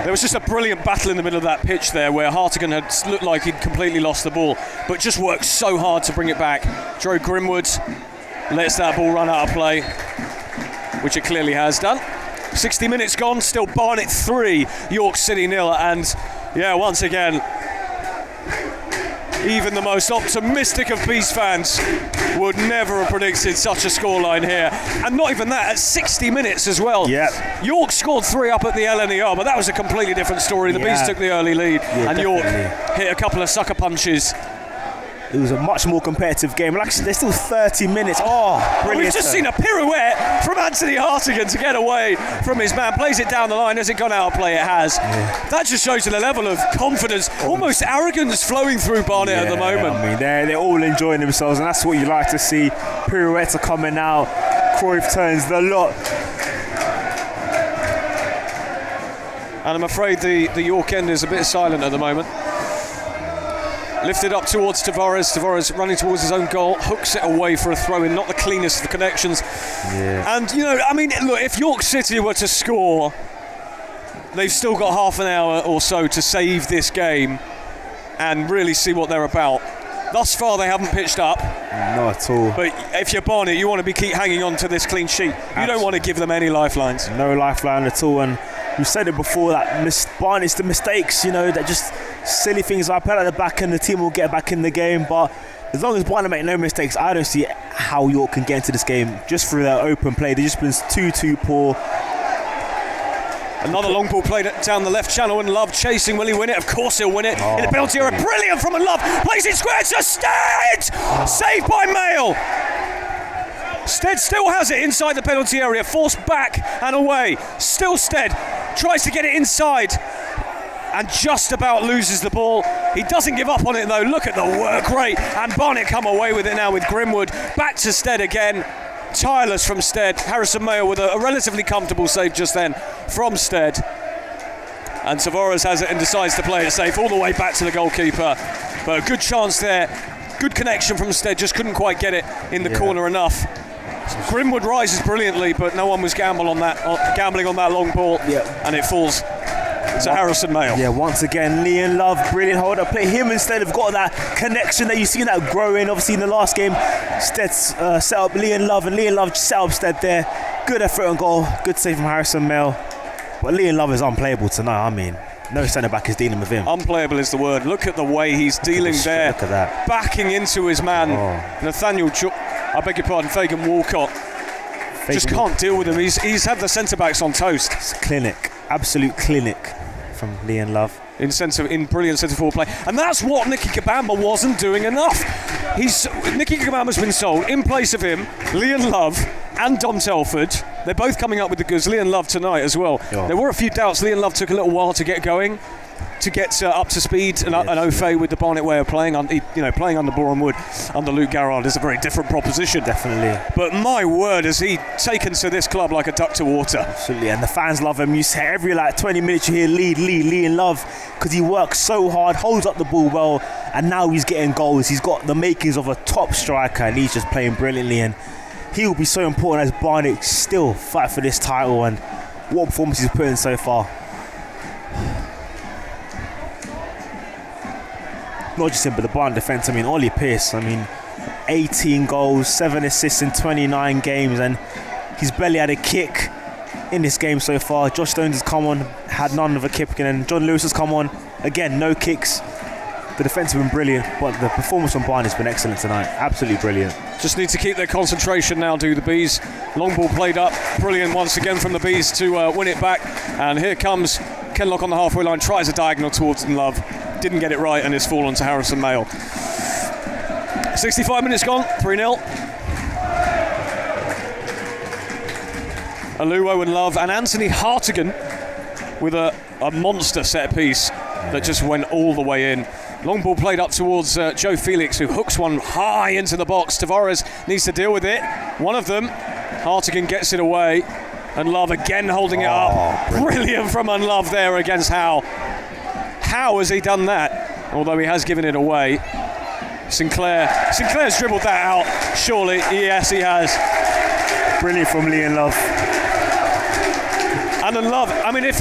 There was just a brilliant battle in the middle of that pitch there where Hartigan had looked like he'd completely lost the ball, but just worked so hard to bring it back. Joe Grimwood lets that ball run out of play, which it clearly has done. 60 minutes gone, still Barnet 3, York City 0, and yeah, once again, even the most optimistic of Bees fans would never have predicted such a scoreline here. And not even that, at 60 minutes as well. Yep. York scored 3 up at the LNER, but that was a completely different story. The Bees took the early lead, and York hit a couple of sucker punches. It was a much more competitive game. Like, there's still 30 minutes. Oh, brilliant. We've just seen a pirouette from Anthony Hartigan to get away from his man. Plays it down the line. Has it gone out of play? It has. Yeah. That just shows you the level of confidence, almost arrogance flowing through Barnet at the moment. I mean, they're all enjoying themselves, and that's what you like to see. Pirouettes are coming out. Cruyff turns the lot. And I'm afraid the York end is a bit silent at the moment. Lifted up towards Tavares. Tavares running towards his own goal, hooks it away for a throw-in. Not the cleanest of connections. Yeah. And, you know, I mean, look, if York City were to score, they've still got half an hour or so to save this game and really see what they're about. Thus far, they haven't pitched up. Not at all. But if you're Barnet, you want to keep hanging on to this clean sheet. You don't want to give them any lifelines. No lifeline at all. And we've said it before, that Barnet's the mistakes, you know, that just silly things. I put at the back and the team will get back in the game, but as long as Barnet make no mistakes, I don't see how York can get into this game just through their open play. They've just been too poor. Another long ball played down the left channel, and Love chasing. Will he win it? Of course he'll win it. In the penalty area, brilliant from Love. Plays it square to Stead! Saved by Mail. Stead still has it inside the penalty area, forced back and away. Still Stead tries to get it inside and just about loses the ball. He doesn't give up on it though. Look at the work rate, and Barnet come away with it now with Grimwood. Back to Stead again. Tireless from Stead. Harrison Mayo with a relatively comfortable save just then from Stead. And Tavares has it and decides to play it safe all the way back to the goalkeeper. But a good chance there. Good connection from Stead, just couldn't quite get it in the corner enough. Grimwood rises brilliantly, but no one was gambling on that long ball, and it falls to Harrison Mayo. Yeah, once again, Liam Love, brilliant hold up play. Him and Stead have got that connection that you've seen that growing. Obviously, in the last game, Stead set up Liam Love, and Liam Love set up Stead there. Good effort on goal, good save from Harrison Mayo. But Liam Love is unplayable tonight. I mean, no centre back is dealing with him. Unplayable is the word. Look at the way he's dealing there. Look at that. Backing into his man, Fagan Walcott. Just can't deal with him. He's had the centre backs on toast. It's clinic, absolute clinic from Liam Love. In brilliant centre forward play, and that's what Nicky Kabamba wasn't doing enough. Nicky Kabamba's been sold. In place of him, Liam Love and Dom Telford. They're both coming up with the goods. Liam Love tonight as well. There were a few doubts. Liam Love took a little while to get going. to get up to speed and au fait with the Barnet way of playing. Playing under Boreham Wood, under Luke Garrard is a very different proposition. Definitely. But my word, has he taken to this club like a duck to water. Absolutely, and the fans love him. You say every 20 minutes you hear Lee in love, because he works so hard, holds up the ball well, and now he's getting goals. He's got the makings of a top striker, and he's just playing brilliantly, and he will be so important as Barnet still fight for this title, and what performance he's put in so far. Not just him, but the Barnet defence. I mean, Ollie Pearce, 18 goals, 7 assists in 29 games, and he's barely had a kick in this game so far. Josh Stones has come on, had none of a kick, and John Lewis has come on, again, no kicks. The defence has been brilliant, but the performance from Barnet has been excellent tonight. Absolutely brilliant. Just need to keep their concentration now, do the Bees. Long ball played up, brilliant once again from the Bees to win it back. And here comes Kenlock on the halfway line, tries a diagonal towards Love. Didn't get it right and it's fallen to Harrison Mayle. 65 minutes gone, 3-0. Aluo and Love and Anthony Hartigan with a monster set piece that just went all the way in. Long ball played up towards Joe Felix, who hooks one high into the box. Tavares needs to deal with it. One of them, Hartigan gets it away, and Love again holding it up. Brilliant from Unlove there against Howe. How has he done that? Although he has given it away. Sinclair's dribbled that out, surely. Yes, he has. Brilliant from Lee and Love. And Unlove, if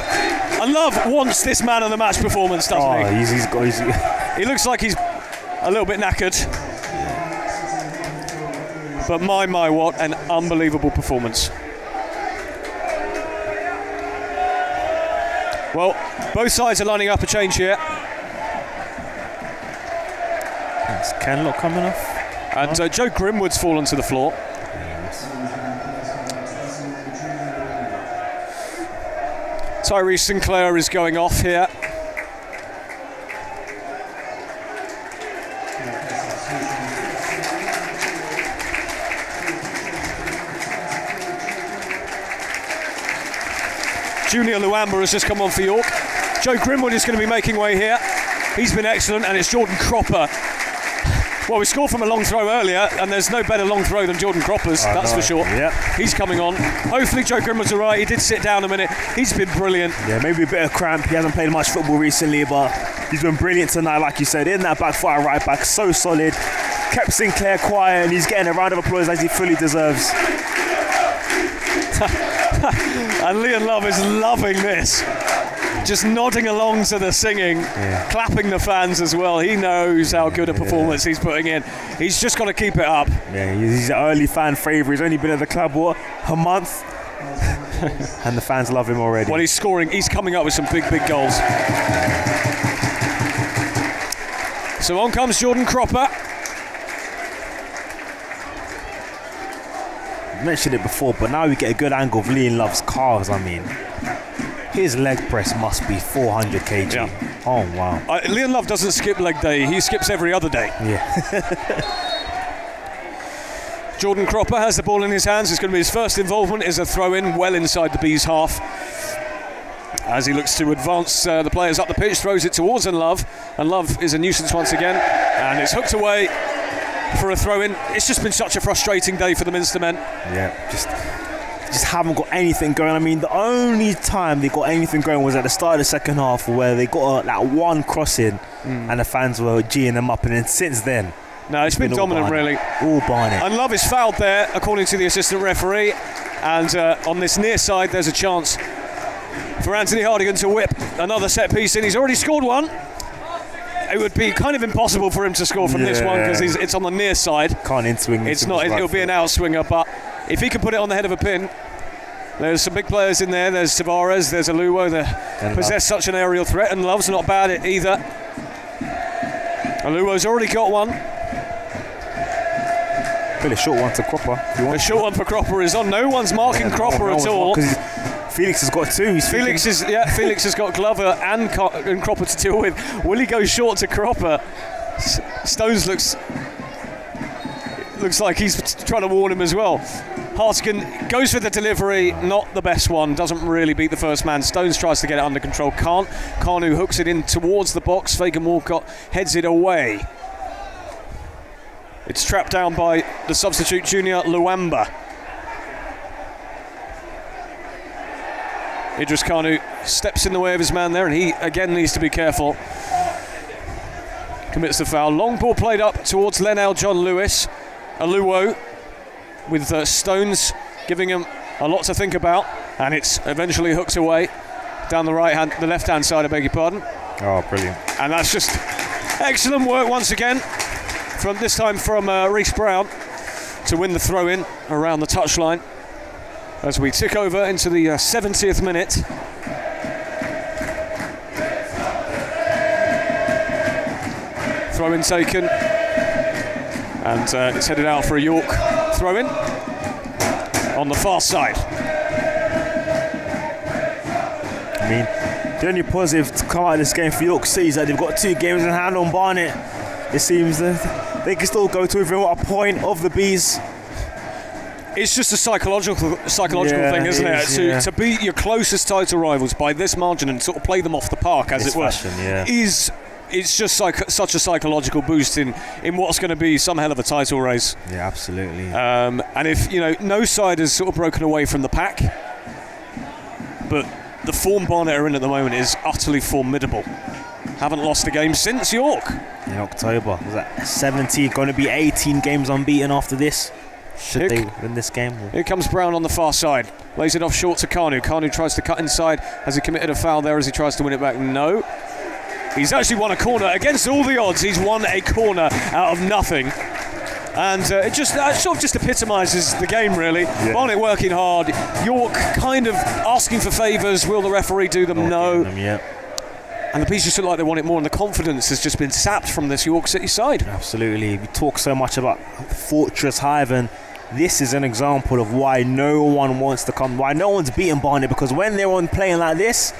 Unlove wants this man of the match performance, doesn't he? He looks like he's a little bit knackered. But my, what an unbelievable performance. Well, both sides are lining up a change here. Is Kenlock coming off? And Joe Grimwood's fallen to the floor. Tyrese Sinclair is going off here. Junior Luamba has just come on for York. Joe Grimwood is going to be making way here. He's been excellent, and it's Jordan Cropper. Well, we scored from a long throw earlier, and there's no better long throw than Jordan Cropper's, that's for sure. Yep. He's coming on. Hopefully Joe Grimwood's all right. He did sit down a minute. He's been brilliant. Yeah, maybe a bit of cramp. He hasn't played much football recently, but he's been brilliant tonight, like you said. In that back fire right back, so solid. Kept Sinclair quiet, and he's getting a round of applause as he fully deserves. And Leon Love is loving this. Just nodding along to the singing, clapping the fans as well. He knows how good a performance he's putting in. He's just got to keep it up. Yeah, he's an early fan favourite. He's only been at the club, a month? And the fans love him already. Well, he's scoring. He's coming up with some big goals. So on comes Jordan Cropper. I mentioned it before, but now we get a good angle of Leon Love's calves. His leg press must be 400 kg. Yeah. Oh, wow. Leon Love doesn't skip leg day, he skips every other day. Yeah. Jordan Cropper has the ball in his hands. It's going to be his first involvement as a throw-in, well inside the Bees' half. As he looks to advance the players up the pitch, throws it towards Unlove. And Love is a nuisance once again. And it's hooked away for a throw-in. It's just been such a frustrating day for the Minster men. Yeah, just haven't got anything going. The only time they got anything going was at the start of the second half, where they got that one crossing and the fans were geeing them up, and then since then no, it's been dominant, really. All Barnet. And Love is fouled there, according to the assistant referee, and on this near side there's a chance for Anthony Hardigan to whip another set piece in. He's already scored one. It would be kind of impossible for him to score from this one because it's on the near side. Can't in-swing. It's not. It'll be an outswinger, but if he can put it on the head of a pin, there's some big players in there. There's Tavares, there's Aluo that possess such an aerial threat, and Love's not bad at either. Aluo's already got one. Really a short one to Cropper. A short one for Cropper is on. No one's marking Cropper at all. Felix has got two. Felix has got Glover and Cropper to deal with. Will he go short to Cropper? Stones looks like he's trying to warn him as well. Hartigan goes for the delivery, not the best one, doesn't really beat the first man. Stones tries to get it under control, can't. Kanu hooks it in towards the box, Fagan Walcott heads it away. It's trapped down by the substitute Junior Luamba. Idris Kanu steps in the way of his man there, and he again needs to be careful. Commits the foul. Long ball played up towards Lenel John Lewis. Aluwo with Stones giving him a lot to think about, and it's eventually hooked away down the left-hand side, I beg your pardon. Oh, brilliant. And that's just excellent work once again, this time from Reece Brown to win the throw-in around the touchline as we tick over into the 70th minute. Throw-in taken, and it's headed out for a York throw-in on the far side. I mean, the only positive to come out of this game for York City is that they've got 2 games in hand on Barnet. It seems that they can still go to within a point of the Bees. It's just a psychological thing, isn't it? To beat your closest title rivals by this margin and sort of play them off the park, as it were, it's just such a psychological boost in what's going to be some hell of a title race. Yeah, absolutely. And if no side has sort of broken away from the pack, but the form Barnet are in at the moment is utterly formidable. Haven't lost a game since York. In October. Was that 17? Going to be 18 games unbeaten after this. Should they win this game? Here comes Brown on the far side. Lays it off short to Kanu. Kanu tries to cut inside. Has he committed a foul there as he tries to win it back? No. He's actually won a corner. Against all the odds, he's won a corner out of nothing. And it sort of just epitomises the game, really. Yeah. Barnet working hard. York kind of asking for favours. Will the referee do them? No. And the Bees just look like they want it more, and the confidence has just been sapped from this York City side. Absolutely. We talk so much about Fortress Hive, and this is an example of why no one wants to come, why no one's beaten Barnet, because when they're on playing like this,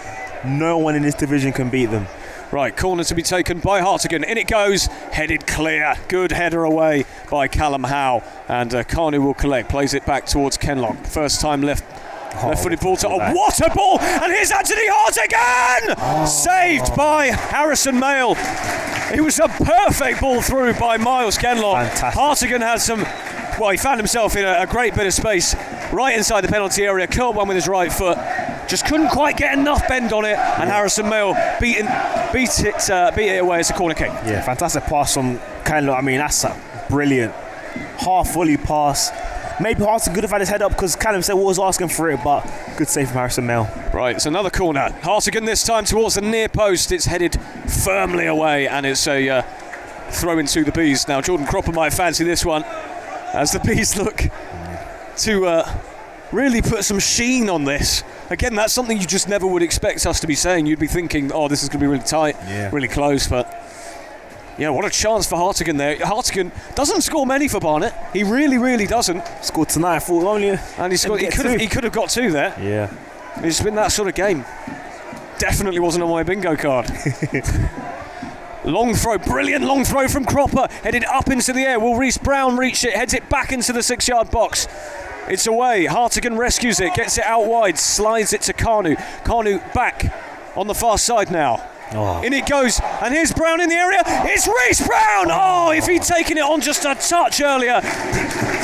no one in this division can beat them. Right, corner to be taken by Hartigan. In it goes, headed clear. Good header away by Callum Howe, and Kanu will collect, plays it back towards Kenlock. First time left-footed ball to... Oh, what a ball! And here's Anthony Hartigan! Saved by Harrison Mayle. It was a perfect ball through by Miles Kenlock. Fantastic. Hartigan had some... Well, he found himself in a great bit of space right inside the penalty area, curled one with his right foot, just couldn't quite get enough bend on it, and Harrison Mayle beat it away as a corner kick. Yeah, fantastic pass from Kenlock. I mean, that's a brilliant half-volley pass. Maybe Hartigan could have had his head up because Callum said was asking for it, but good save from Harrison Mayle. Right, it's another corner. Hartigan this time towards the near post. It's headed firmly away, and it's a throw into the Bees. Now, Jordan Cropper might fancy this one, as the Bees look to really put some sheen on this. Again, that's something you just never would expect us to be saying. You'd be thinking, oh, this is going to be really tight, really close, but yeah, what a chance for Hartigan there. Hartigan doesn't score many for Barnet. He really, really doesn't. Scored tonight, and he scored. He could have got 2 there. Yeah, it's been that sort of game. Definitely wasn't on my bingo card. Long throw, brilliant long throw from Cropper, headed up into the air. Will Reece Brown reach it? Heads it back into the 6-yard box. It's away. Hartigan rescues it, gets it out wide, slides it to Kanu. Kanu back on the far side now. Oh. In it goes, and here's Brown in the area. It's Reece Brown! Oh, if he'd taken it on just a touch earlier,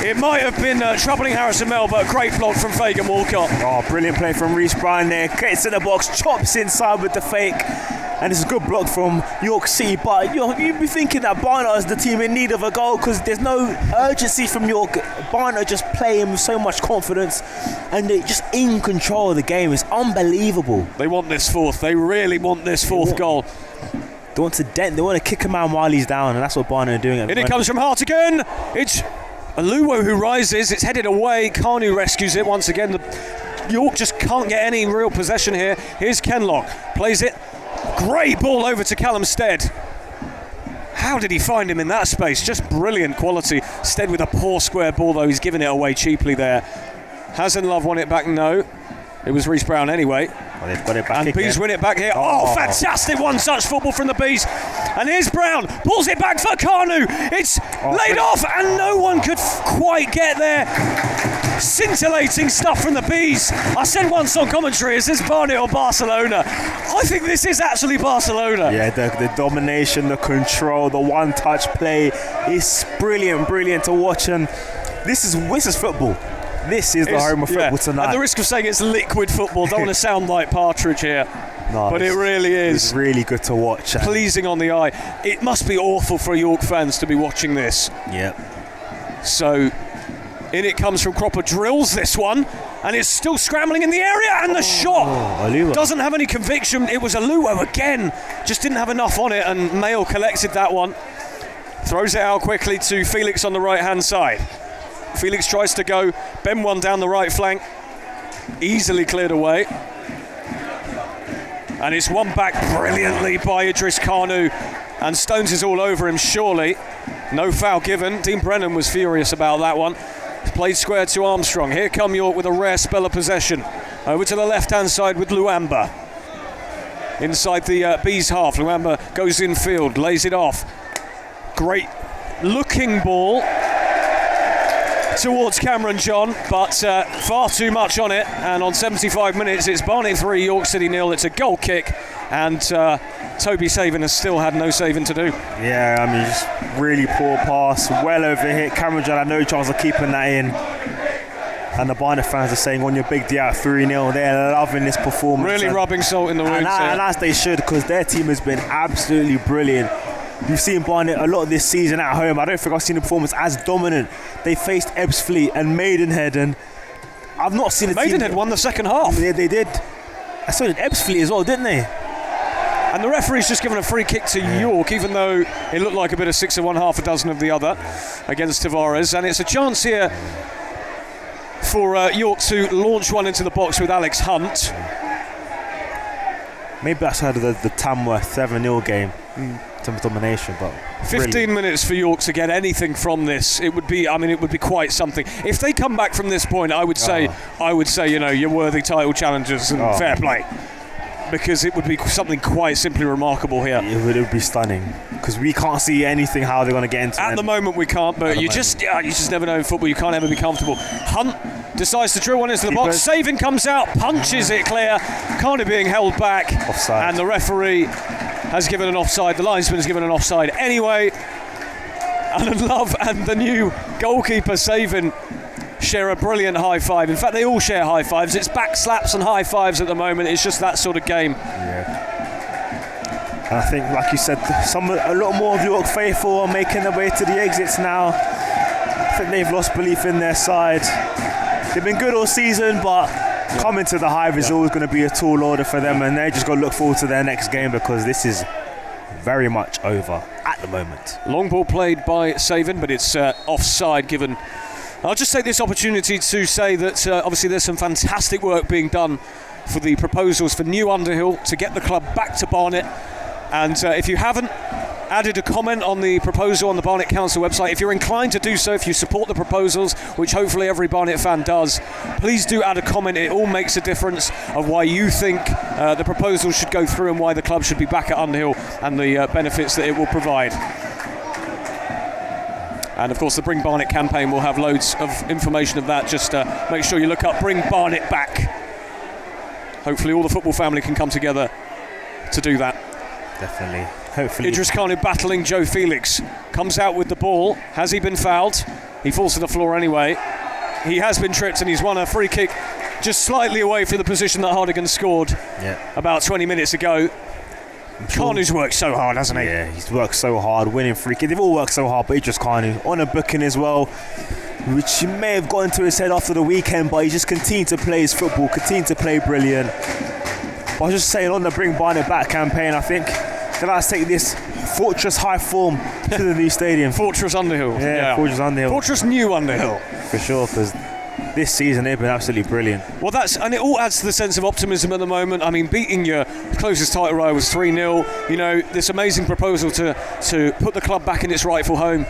it might have been troubling Harrison Mayle, but a great block from Fagan Walcott. Oh, brilliant play from Reece Brown there. Gets in the box, chops inside with the fake. And it's a good block from York City, but you'd be thinking that Barnet is the team in need of a goal because there's no urgency from York. Barnet just playing with so much confidence and they're just in control of the game. It's unbelievable. They want this fourth. They really want this fourth goal. They want to dent. They want to kick him out while he's down, and that's what Barnet are doing. And it comes from Hartigan. It's Aluwo who rises. It's headed away. Kanu rescues it once again. York just can't get any real possession here. Here's Kenlock. Plays it. Great ball over to Callum Stead. How did he find him in that space? Just brilliant quality. Stead with a poor square ball, though. He's given it away cheaply there. Hasn't Love won it back? No. It was Reece Brown anyway. Oh, they've got it back. And Bees win it back here. Oh, fantastic one-touch football from the Bees. And here's Brown. Pulls it back for Kanu. It's laid off, and no one could quite get there. Scintillating stuff from the Bees. I said once on commentary, is this Barnet or Barcelona? I think this is actually Barcelona. Yeah, the domination, the control, the one-touch play is brilliant to watch, and this is football. This is the home of football tonight. At the risk of saying it's liquid football, don't want to sound like Partridge here. No, but it really is. It's really good to watch. Pleasing on the eye. It must be awful for York fans to be watching this. Yep. So, in it comes from Cropper, drills this one, and it's still scrambling in the area, and the shot doesn't have any conviction. It was Aluo again, just didn't have enough on it, and Mail collected that one. Throws it out quickly to Felix on the right-hand side. Felix tries to go, bend one down the right flank, easily cleared away. And it's won back brilliantly by Idris Kanu, and Stones is all over him, surely. No foul given. Dean Brennan was furious about that one. Played square to Armstrong. Here come York with a rare spell of possession. Over to the left-hand side with Luamba. Inside the Bees half, Luamba goes infield, lays it off. Great looking ball towards Cameron John, but far too much on it, and on 75 minutes it's Barnet 3, York City 0. It's a goal kick, and Toby Savin has still had no saving to do. Yeah, I mean, just really poor pass, well over hit. Cameron John had no chance of keeping that in, and the Barnet fans are saying on your big day out 3-0. They're loving this performance, really rubbing salt in the wounds, and as they should, because their team has been absolutely brilliant. You've seen Barnet a lot this season at home. I don't think I've seen a performance as dominant. They faced Ebbsfleet and Maidenhead, and I've not seen a team... Maidenhead won the second half. Yeah, they did. So did Ebbsfleet as well, didn't they? And the referee's just given a free kick to York, even though it looked like a bit of 6 of one, half a dozen of the other against Tavares. And it's a chance here for York to launch one into the box with Alex Hunt. Maybe that's out of the Tamworth 7-0 game. Some domination, but 15 minutes for York to get anything from this. It would be quite something. If they come back from this point, I would say, you know, you're worthy title challengers and fair play, because it would be something quite simply remarkable here. It would be stunning, because we can't see anything how they're going to get into it. At the moment we can't, but you just never know in football. You can't ever be comfortable. Hunt decides to drill one into the box. Savin comes out, punches it clear, kind of being held back. Offside. And the referee has given an offside. The linesman has given an offside anyway. Alan Love and the new goalkeeper Savin share a brilliant high five. In fact, they all share high fives. It's back slaps and high fives at the moment. It's just that sort of game. Yeah. And I think, like you said, a lot more of York faithful are making their way to the exits now. I think they've lost belief in their side. They've been good all season, but coming to the Hive is always going to be a tall order for them, and they just got to look forward to their next game, because this is very much over at the moment. Long ball played by Savin, but it's offside given. I'll just take this opportunity to say that obviously there's some fantastic work being done for the proposals for New Underhill to get the club back to Barnet, and if you haven't added a comment on the proposal on the Barnet Council website, if you're inclined to do so, if you support the proposals, which hopefully every Barnet fan does, please do add a comment. It all makes a difference of why you think the proposal should go through and why the club should be back at Underhill and the benefits that it will provide. And of course the Bring Barnet campaign will have loads of information of that. Just make sure you look up Bring Barnet Back. Hopefully all the football family can come together to do that. Definitely. Hopefully. Idris Kanu battling Joe Felix. Comes out with the ball. Has he been fouled? He falls to the floor anyway. He has been tripped, and he's won a free kick just slightly away from the position that Hardigan scored about 20 minutes ago. Kanu's worked so hard, hasn't he? Yeah, he's worked so hard, winning free kick. They've all worked so hard, but Idris Kanu on a booking as well, which he may have got into his head after the weekend, but he just continued to play his football, continued to play brilliant. But I was just saying, on the Bring Barnet Back campaign, I think that let's take this Fortress high form to the new stadium. Fortress Underhill. Yeah, Fortress Underhill. Fortress New Underhill. For sure, because this season they've been absolutely brilliant. Well, and it all adds to the sense of optimism at the moment. I mean, beating your closest title rival was 3-0. You know, this amazing proposal to put the club back in its rightful home.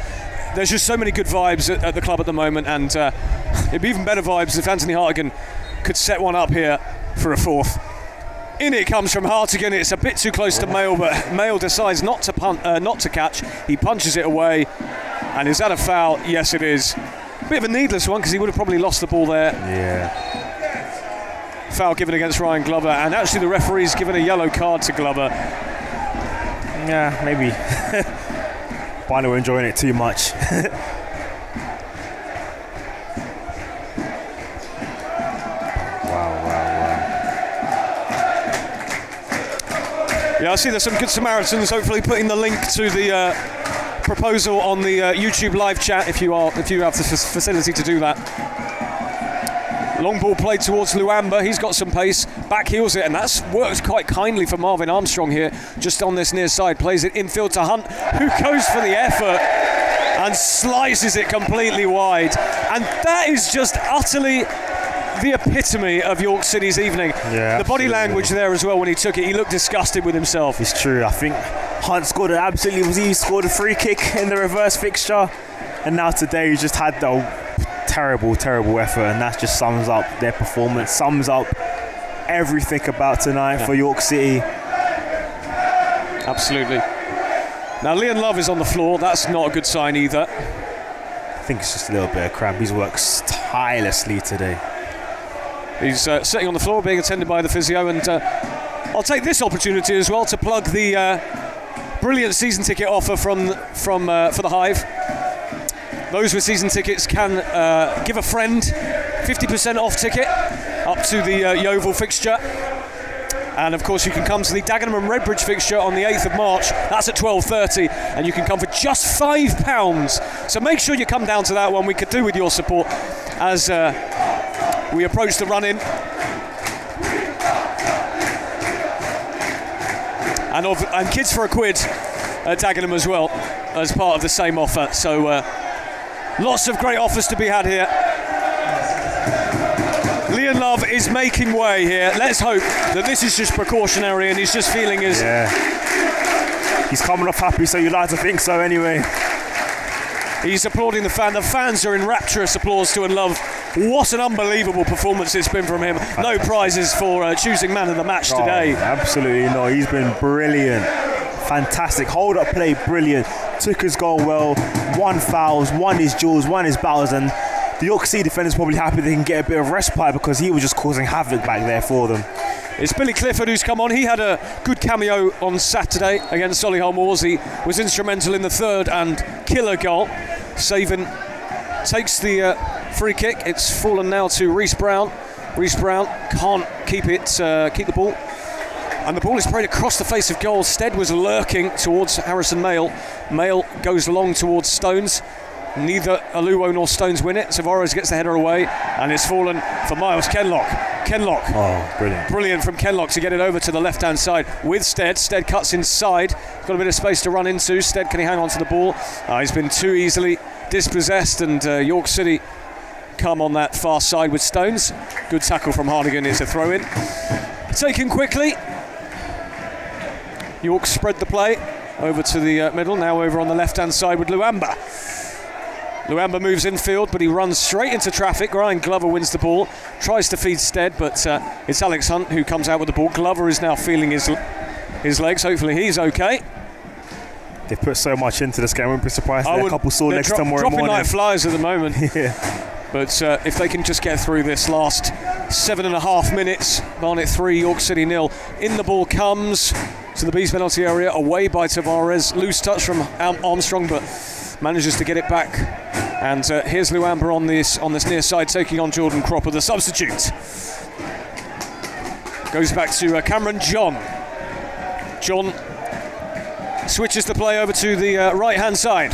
There's just so many good vibes at the club at the moment, and it'd be even better vibes if Anthony Hartigan could set one up here for a fourth. In it comes from Hartigan. It's a bit too close to Mail, but Mail decides not to catch. He punches it away. And is that a foul? Yes, it is. Bit of a needless one because he would have probably lost the ball there. Yeah. Foul given against Ryan Glover, and actually the referee's given a yellow card to Glover. Yeah, maybe. Barnet were enjoying it too much. Wow. Yeah, I see there's some good Samaritans hopefully putting the link to the proposal on the YouTube live chat if you have the facility to do that. Long ball played towards Luamba. He's got some pace, back heels it, and that's worked quite kindly for Marvin Armstrong here, just on this near side. Plays it infield to Hunt, who goes for the effort and slices it completely wide. And that is just utterly the epitome of York City's evening. Yeah, the body language there as well when he took it, he looked disgusted with himself. It's true. I think Hunt scored he scored a free kick in the reverse fixture, and now today he just had the terrible effort, and that just sums up their performance, sums up everything about tonight for York City. Absolutely. Now Leon Love is on the floor. That's not a good sign either. I think it's just a little bit of cramp. He's worked tirelessly today. He's sitting on the floor being attended by the physio, and I'll take this opportunity as well to plug the brilliant season ticket offer for the Hive. Those with season tickets can give a friend 50% off ticket up to the Yeovil fixture. And of course you can come to the Dagenham and Redbridge fixture on the 8th of March. That's at 12:30, and you can come for just £5. So make sure you come down to that one. We could do with your support as we approach the run-in. And kids for a quid at Dagenham as well, as part of the same offer. So lots of great offers to be had here. Leon Love is making way here. Let's hope that this is just precautionary and he's just feeling his... Yeah. He's coming off happy, so you'd like to think so anyway. He's applauding the fan. The fans are in rapturous applause to Love. What an unbelievable performance it's been from him. No prizes for choosing man of the match today. Absolutely not. He's been brilliant. Fantastic. Hold up play, brilliant. Took his goal well. Won fouls, won his duels, won his battles, and the York City defenders probably happy they can get a bit of respite because he was just causing havoc back there for them. It's Billy Clifford who's come on. He had a good cameo on Saturday against Solihull Moors. He was instrumental in the third and killer goal. Savin takes the free kick. It's fallen now to Reece Brown. Reece Brown can't keep the ball. And the ball is played across the face of goal. Stead was lurking towards Harrison Mayle. Mayle goes long towards Stones. Neither Aluwo nor Stones win it. Tavares gets the header away, and it's fallen for Miles Kenlock. Oh, brilliant. Brilliant from Kenlock to get it over to the left-hand side with Stead. Stead cuts inside. Got a bit of space to run into. Stead, can he hang on to the ball? He's been too easily dispossessed, and York City come on that far side with Stones. Good tackle from Hardigan. It's a throw-in. Taken quickly. York spread the play over to the middle. Now over on the left-hand side with Luamba. Luamba moves infield, but he runs straight into traffic. Ryan Glover wins the ball, tries to feed Stead, but it's Alex Hunt who comes out with the ball. Glover is now feeling his legs. Hopefully he's okay. They've put so much into this game. I wouldn't be surprised if a couple sore legs tomorrow dropping morning. like flies at the moment. Yeah. But if they can just get through this last 7.5 minutes, Barnet 3, York City 0. In the ball comes to the Bees penalty area, away by Tavares. Loose touch from Armstrong, but manages to get it back. And here's Luamba on this near side, taking on Jordan Cropper, the substitute. Goes back to Cameron John. John switches the play over to the right-hand side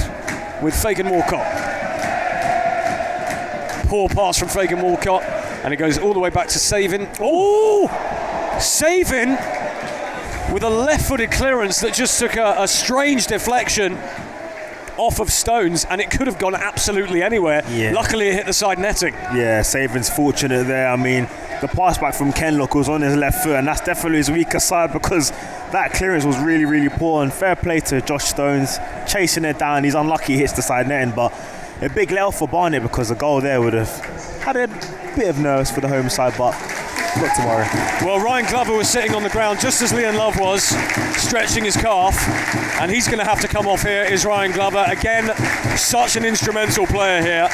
with Fagan Walcott. Poor pass from Fagan Walcott, and it goes all the way back to Savin. Oh! Savin with a left-footed clearance that just took a strange deflection off of Stones, and it could have gone absolutely anywhere. Yeah. Luckily it hit the side netting. Yeah, Savin's fortunate there. I mean, the pass back from Kenlock was on his left foot, and that's definitely his weaker side because that clearance was really, really poor. And fair play to Josh Stones, chasing it down. He's unlucky, he hits the side netting, but a big let off for Barnet because the goal there would have had a bit of nerves for the home side, but not tomorrow. Well, Ryan Glover was sitting on the ground just as Leon Love was, stretching his calf, and he's going to have to come off here, is Ryan Glover. Again, such an instrumental player here.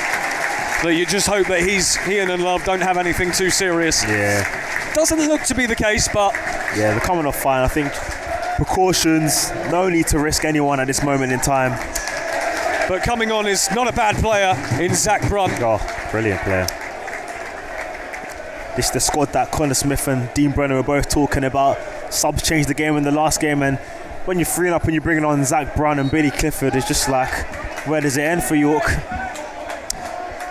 that you just hope that he and Love don't have anything too serious. Yeah. Doesn't look to be the case, but yeah, they're coming off fine. I think precautions, no need to risk anyone at this moment in time. But coming on is not a bad player in Zach Brunt. Oh, brilliant player. This is the squad that Connor Smith and Dean Brenner were both talking about. Subs changed the game in the last game, and when you're 3-up and you're bringing on Zach Brunt and Billy Clifford, it's just like, where does it end for York?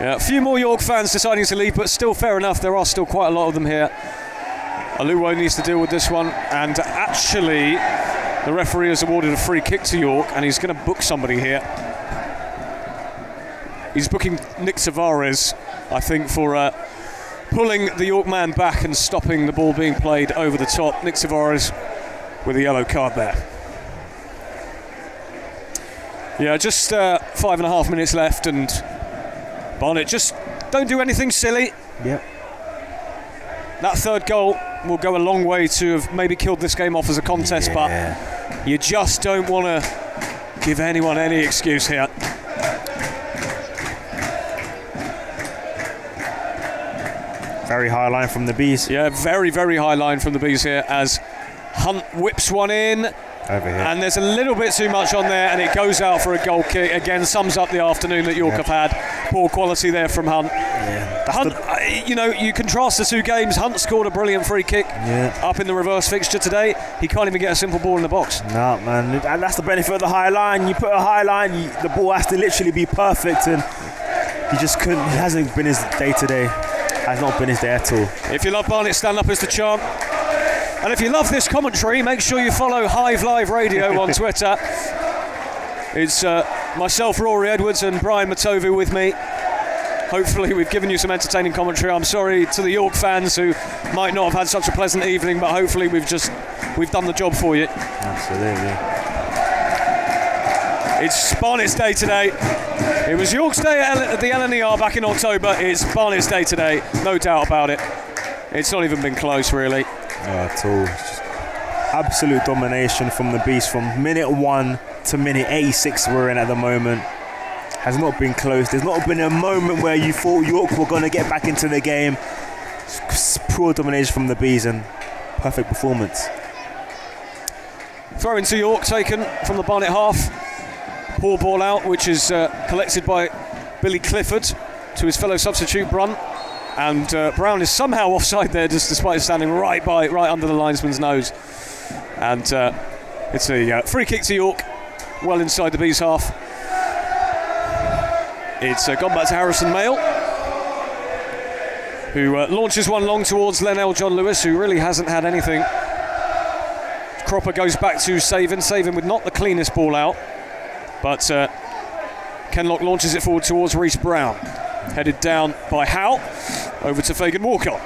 Yeah, a few more York fans deciding to leave, but still fair enough. There are still quite a lot of them here. Aluwo needs to deal with this one, and actually the referee has awarded a free kick to York, and he's going to book somebody here. He's booking Nick Tavares, I think, for pulling the York man back and stopping the ball being played over the top. Nick Tavares with a yellow card there. Yeah, just 5.5 minutes left, and Barnet just don't do anything silly. Yep. That third goal will go a long way to have maybe killed this game off as a contest, but you just don't want to give anyone any excuse here. Very high line from the Bees. Yeah, very, very high line from the Bees here as Hunt whips one in. Over here. And there's a little bit too much on there, and it goes out for a goal kick. Again, sums up the afternoon that York have had. Poor quality there from Hunt. Yeah, Hunt, you know, you contrast the two games. Hunt scored a brilliant free kick up in the reverse fixture today. He can't even get a simple ball in the box. No, man, and that's the benefit of the high line. You put a high line, the ball has to literally be perfect, and he just couldn't. He hasn't been his day today. Has not been his day at all. If you love Barnet, stand up is the chant. And if you love this commentary, make sure you follow Hive Live Radio on Twitter. It's myself, Rory Edwards, and Brian Matovu with me. Hopefully we've given you some entertaining commentary. I'm sorry to the York fans who might not have had such a pleasant evening, but hopefully we've done the job for you. Absolutely. It's Barnet's day today. It was York's day at the LNER back in October. It's Barnet's day today, no doubt about it. It's not even been close, really. Not at all. Just absolute domination from the Beast from minute 1 to minute 86 we're in at the moment. Has not been close. There's not been a moment where you thought York were going to get back into the game. Just pure domination from the Bees and perfect performance. Throw into York taken from the Barnet half. Poor ball out, which is collected by Billy Clifford to his fellow substitute Brunt. And Brown is somehow offside there, just despite standing right under the linesman's nose. And it's a free kick to York, well inside the Bees half. It's gone back to Harrison Mayle, who launches one long towards Lenell John Lewis, who really hasn't had anything. Cropper goes back to Savin with not the cleanest ball out, but Kenlock launches it forward towards Reece Brown. Headed down by Howe, over to Fagan Walker.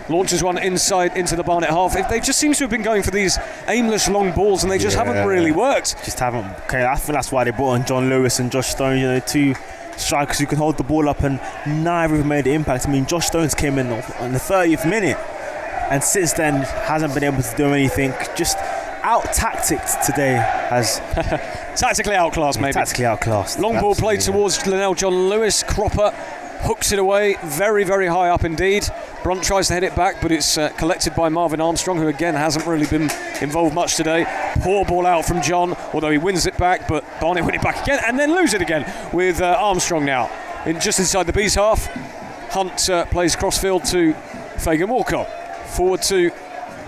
Launches one inside into the Barnet half. They just seem to have been going for these aimless long balls, and they just haven't really worked. Just haven't. Okay, I think that's why they brought on John Lewis and Josh Stones, you know, two strikers who can hold the ball up, and neither have made the impact. I mean, Josh Stones came in on the 30th minute, and since then hasn't been able to do anything. Just out-tacticked today. Has tactically outclassed, maybe. Tactically outclassed. Long ball played towards Lenell John Lewis. Cropper hooks it away, very, very high up indeed. Brunt tries to head it back, but it's collected by Marvin Armstrong, who again hasn't really been involved much today. Poor ball out from John, although he wins it back, but Barnet win it back again and then lose it again with Armstrong now just inside the Bees half. Hunt plays crossfield to Fagan Walker, forward to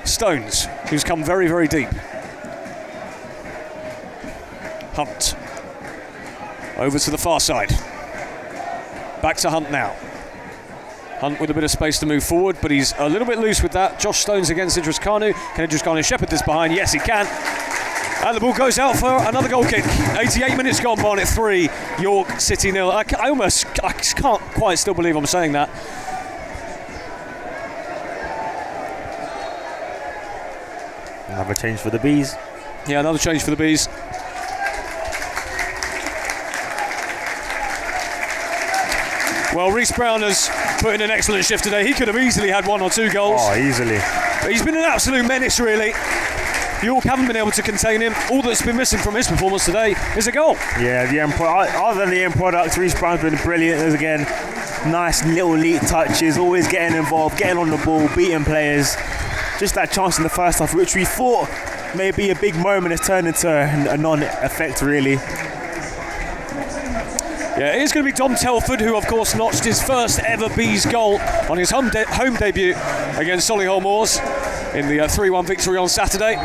Stones, who's come very, very deep. Hunt over to the far side. Back to Hunt now. Hunt with a bit of space to move forward, but he's a little bit loose with that. Josh Stones against Idris Kanu. Can Idris Kanu shepherd this behind? Yes, he can. And the ball goes out for another goal kick. 88 minutes gone, Barnet 3, York City 0. I can't quite still believe I'm saying that. Another change for the Bees. Yeah, another change for the Bees. Well, Reece Brown has put in an excellent shift today. He could have easily had 1 or 2 goals. Oh, easily. But he's been an absolute menace, really. York haven't been able to contain him. All that's been missing from his performance today is a goal. Yeah, other than the end product, Reece Brown's been brilliant. Again, nice little neat touches, always getting involved, getting on the ball, beating players. Just that chance in the first half, which we thought may be a big moment, has turned into a non-effect really. Yeah, it is going to be Dom Telford, who of course notched his first ever Bees goal on his home debut against Solihull Moors in the 3-1 victory on Saturday.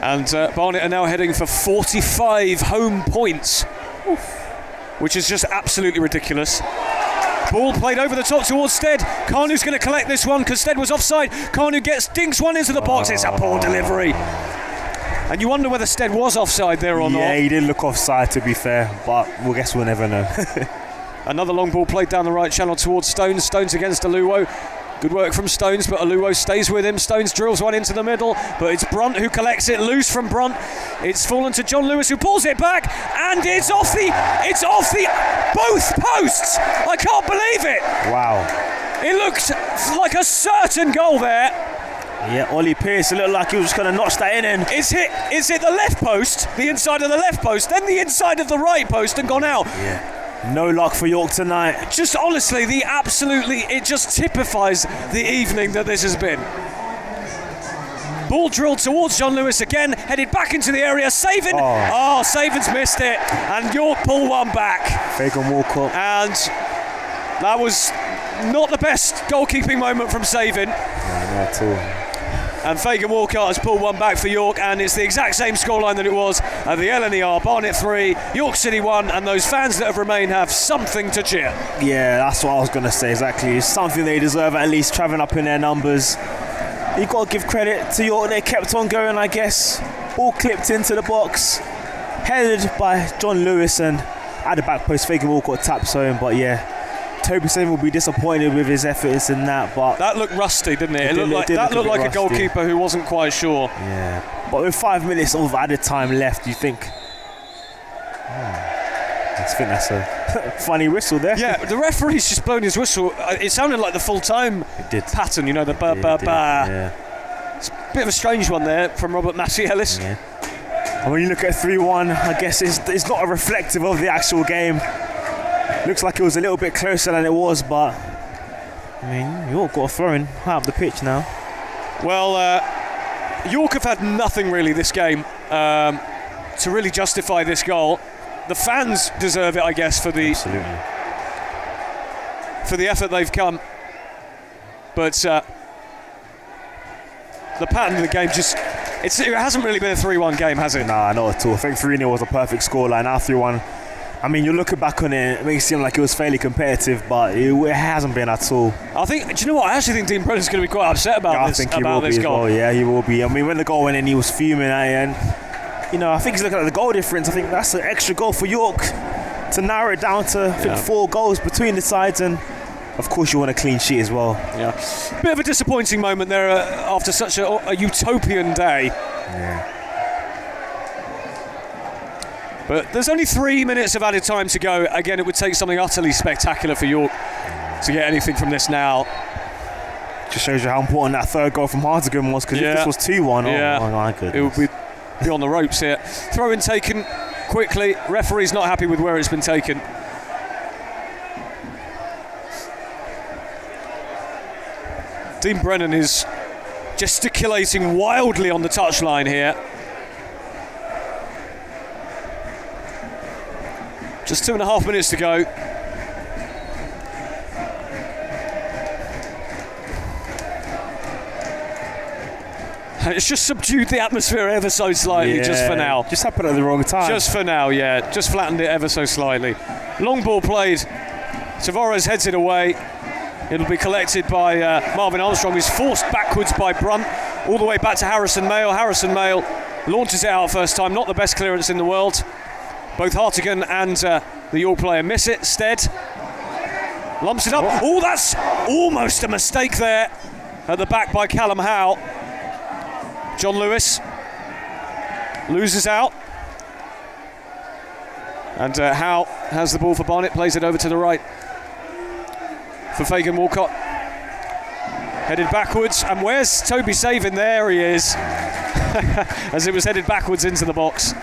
And Barnet are now heading for 45 home points, which is just absolutely ridiculous. Ball played over the top towards Stead. Carnew's going to collect this one because Stead was offside. Carnew dinks one into the box. It's a poor delivery. And you wonder whether Stead was offside there or not. Yeah, he did look offside to be fair, but we'll guess we'll never know. Another long ball played down the right channel towards Stones. Stones against Aluwo. Good work from Stones, but Aluwo stays with him. Stones drills one into the middle, but it's Brunt who collects it loose from Brunt. It's fallen to John Lewis, who pulls it back, and it's off the both posts. I can't believe it. Wow. It looked like a certain goal there. Yeah, Ollie Pearce, it looked like he was just going to notch that in. It's hit the left post, the inside of the left post, then the inside of the right post, and gone out. Yeah. No luck for York tonight. Just honestly, it just typifies the evening that this has been. Ball drilled towards John Lewis again, headed back into the area. Saven, Saven's missed it, and York pull one back. Fagan Walcott. And that was not the best goalkeeping moment from Saven. No, not at all. And Fagan Walcott has pulled one back for York, and it's the exact same scoreline that it was at the LNER. Barnet 3, York City 1, and those fans that have remained have something to cheer. Yeah, that's what I was going to say, exactly. It's something they deserve, at least travelling up in their numbers. You've got to give credit to York, they kept on going, I guess. Ball clipped into the box, headed by John Lewis, and at the back post, Fagan Walcott taps home, but yeah. Toby Saven will be disappointed with his efforts in that, but that looked rusty, didn't it? It looked like a goalkeeper who wasn't quite sure. Yeah, but with 5 minutes of added time left, you think? I think that's a funny whistle there. Yeah, the referee's just blown his whistle. It sounded like the full-time pattern, you know, the ba ba ba. Yeah. It's a bit of a strange one there from Robert Massey Ellis. Yeah. And when you look at 3-1, I guess it's not a reflective of the actual game. Looks like it was a little bit closer than it was, but I mean, York got a throw-in high up the pitch now. Well, York have had nothing really this game to really justify this goal. The fans deserve it, I guess, for the effort they've come. But the pattern of the game it hasn't really been a 3-1 game, has it? Nah, not at all. I think 3-0 was a perfect scoreline. Now 3-1. I mean, you're looking back on it, it makes it seem like it was fairly competitive, but it hasn't been at all. Do you know what? I actually think Dean Brennan's going to be quite upset about this. I think he will be as well. Yeah, he will be. I mean, when the goal went in, he was fuming at it, and you know, I think he's looking at the goal difference. I think that's an extra goal for York to narrow it down to 4 goals between the sides, and of course you want a clean sheet as well. Yeah, bit of a disappointing moment there after such a utopian day. Yeah. But there's only 3 minutes of added time to go. Again, it would take something utterly spectacular for York to get anything from this now. Just shows you how important that third goal from Hartigan was, because if this was 2-1, oh my goodness. It would be on the ropes here. Throw-in taken quickly. Referee's not happy with where it's been taken. Dean Brennan is gesticulating wildly on the touchline here. Just 2.5 minutes to go. And it's just subdued the atmosphere ever so slightly, just for now. Just happened at the wrong time. Just for now, yeah. Just flattened it ever so slightly. Long ball played. Tavares heads it away. It'll be collected by Marvin Armstrong, who's forced backwards by Brunt, all the way back to Harrison Mayle. Harrison Mayle launches it out first time. Not the best clearance in the world. Both Hartigan and the York player miss it. Stead lumps it up. Oh, that's almost a mistake there at the back by Callum Howe. John Lewis loses out. And Howe has the ball for Barnet, plays it over to the right for Fagan Walcott. Headed backwards, and where's Toby Saven? There he is. As it was headed backwards into the box.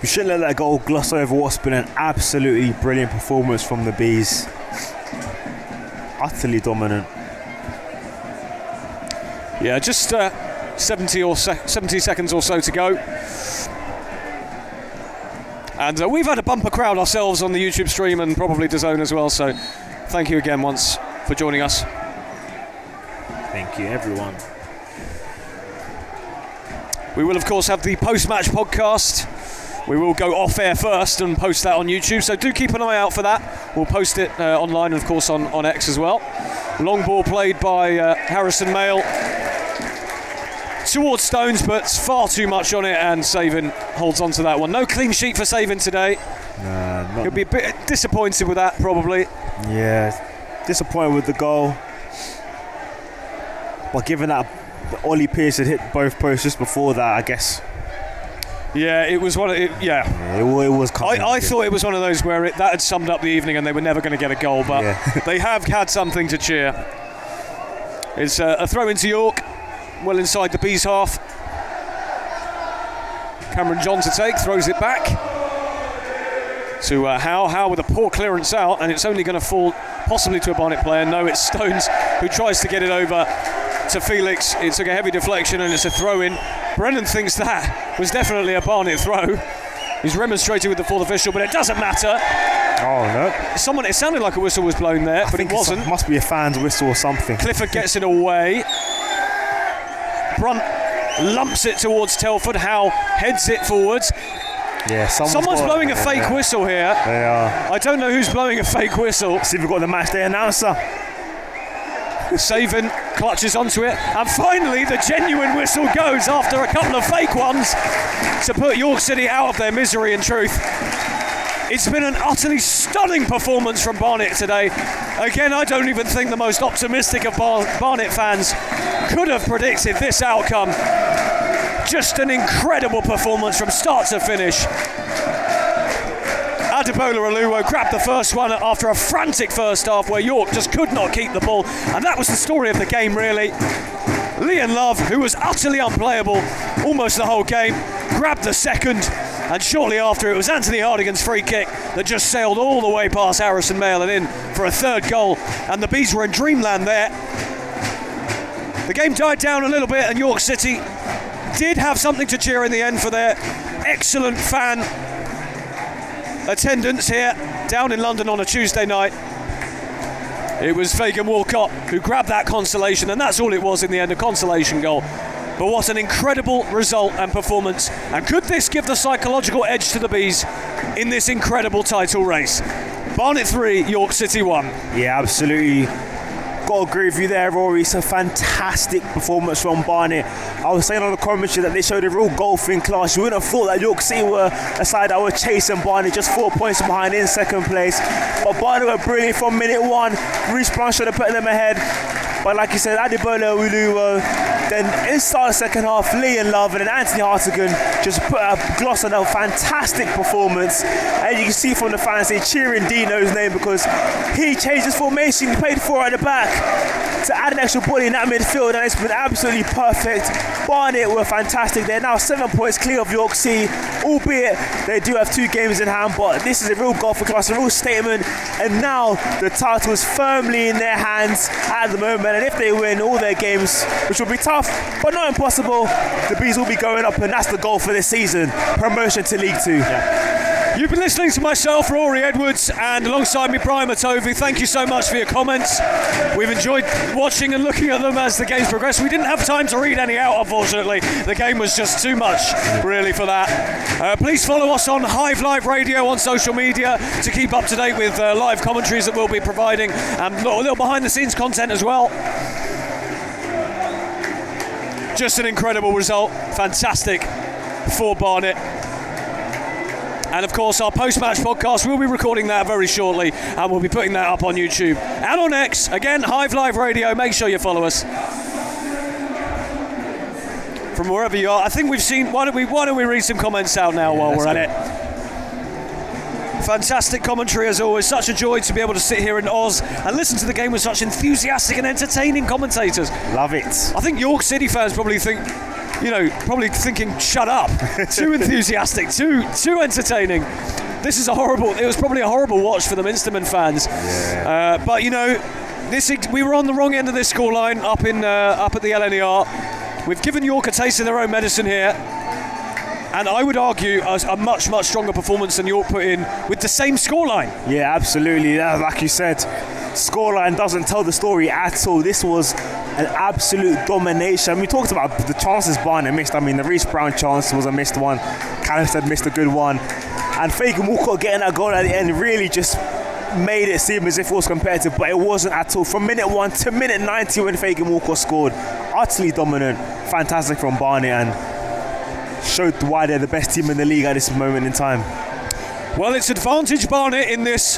We shouldn't let that goal gloss over what's been an absolutely brilliant performance from the Bees. Utterly dominant. Yeah, just 70 seconds or so to go. And we've had a bumper crowd ourselves on the YouTube stream and probably DAZN as well, so thank you again once for joining us. Thank you, everyone. We will, of course, have the post-match podcast. We will go off-air first and post that on YouTube, so do keep an eye out for that. We'll post it online, and of course, on X as well. Long ball played by Harrison Mail towards Stones, but far too much on it, and Savin holds on to that one. No clean sheet for Savin today. He'll be a bit disappointed with that, probably. Yeah, disappointed with the goal. But given that Ollie Pearce had hit both posts just before that, I guess. Yeah, it was one of it. Yeah, it was. I thought it was one of those where that had summed up the evening, and they were never going to get a goal, but they have had something to cheer. It's a throw into York, well inside the Bees half. Cameron John to take, throws it back to Howe with a poor clearance out, and it's only going to fall possibly to a Barnet player. No, it's Stones who tries to get it over to Felix. It took a heavy deflection and it's a throw-in. Brennan thinks that was definitely a Barnet throw. He's remonstrated with the fourth official, but it doesn't matter. Oh no! It sounded like a whistle was blown there, but it wasn't. Must be a fan's whistle or something. Clifford gets it away. Brunt lumps it towards Telford. Howe heads it forwards. Yeah, someone's blowing a fake whistle here. They are. I don't know who's blowing a fake whistle. See if we've got the match day announcer. Savin clutches onto it, and finally the genuine whistle goes after a couple of fake ones to put York City out of their misery. In truth, it's been an utterly stunning performance from Barnet today. Again, I don't even think the most optimistic of Barnet fans could have predicted this outcome. Just an incredible performance from start to finish. Adebola Aluwo grabbed the first one after a frantic first half where York just could not keep the ball, and that was the story of the game, really. Liam Love, who was utterly unplayable almost the whole game, grabbed the second, and shortly after it was Anthony Hardigan's free kick that just sailed all the way past Harrison Mail and in for a third goal, and the Bees were in dreamland there. The game died down a little bit, and York City did have something to cheer in the end for their excellent fan attendance here down in London on a Tuesday night. It was Fagan Walcott who grabbed that consolation, and that's all it was in the end, a consolation goal. But what an incredible result and performance, and could this give the psychological edge to the Bees in this incredible title race? Barnet 3, York City 1. Yeah, absolutely. Got to agree with you there, Rory. It's a fantastic performance from Barnet. I was saying on the commentary that they showed a real golfing class. You wouldn't have thought that York City were a side that were chasing Barnet, just 4 points behind in second place. But Barnet were brilliant from minute one. Reece Brown should have put them ahead. But like you said, Adebola Aluwo, then inside the second half, Liam Love and then Anthony Hartigan just put a gloss on a fantastic performance. And you can see from the fans, they cheering Dino's name because he changed his formation. He played 4 at the back to add an extra body in that midfield, and it's been absolutely perfect. Barnet were fantastic. They're now 7 points clear of York City, albeit they do have 2 games in hand, but this is a real golf class, a real statement, and now the title is firmly in their hands at the moment, and if they win all their games, which will be tough but not impossible, the Bees will be going up, and that's the goal for this season, promotion to League 2. You've been listening to myself, Rory Edwards, and alongside me, Brian Matovu. Thank you so much for your comments. We've enjoyed watching and looking at them as the games progress. We didn't have time to read any out, unfortunately. The game was just too much, really, for that. Please follow us on Hive Live Radio on social media to keep up to date with live commentaries that we'll be providing, and a little behind-the-scenes content as well. Just an incredible result. Fantastic for Barnet. And of course, our post-match podcast, we'll be recording that very shortly, and we'll be putting that up on YouTube and on X. Again, Hive Live Radio. Make sure you follow us from wherever you are. I think we've seen. Why don't we read some comments out now while we're at it? Fantastic commentary as always. Such a joy to be able to sit here in Oz and listen to the game with such enthusiastic and entertaining commentators. Love it. I think York City fans probably think probably thinking, shut up, too enthusiastic, too entertaining. This is it was probably a horrible watch for the Minsterman fans. Yeah. But we were on the wrong end of this scoreline up at the LNER. We've given York a taste of their own medicine here. And I would argue a much, much stronger performance than York put in with the same scoreline. Yeah, absolutely. Like you said, scoreline doesn't tell the story at all. This was an absolute domination. We talked about the chances Barnet missed. I mean, the Reece Brown chance was a missed one. Callum missed a good one. And Fagan Walcott getting that goal at the end really just made it seem as if it was competitive, but it wasn't at all. From minute 1 to minute 90 when Fagan Walcott scored, utterly dominant, fantastic from Barnet, and showed why they're the best team in the league at this moment in time. Well, it's advantage Barnet in this,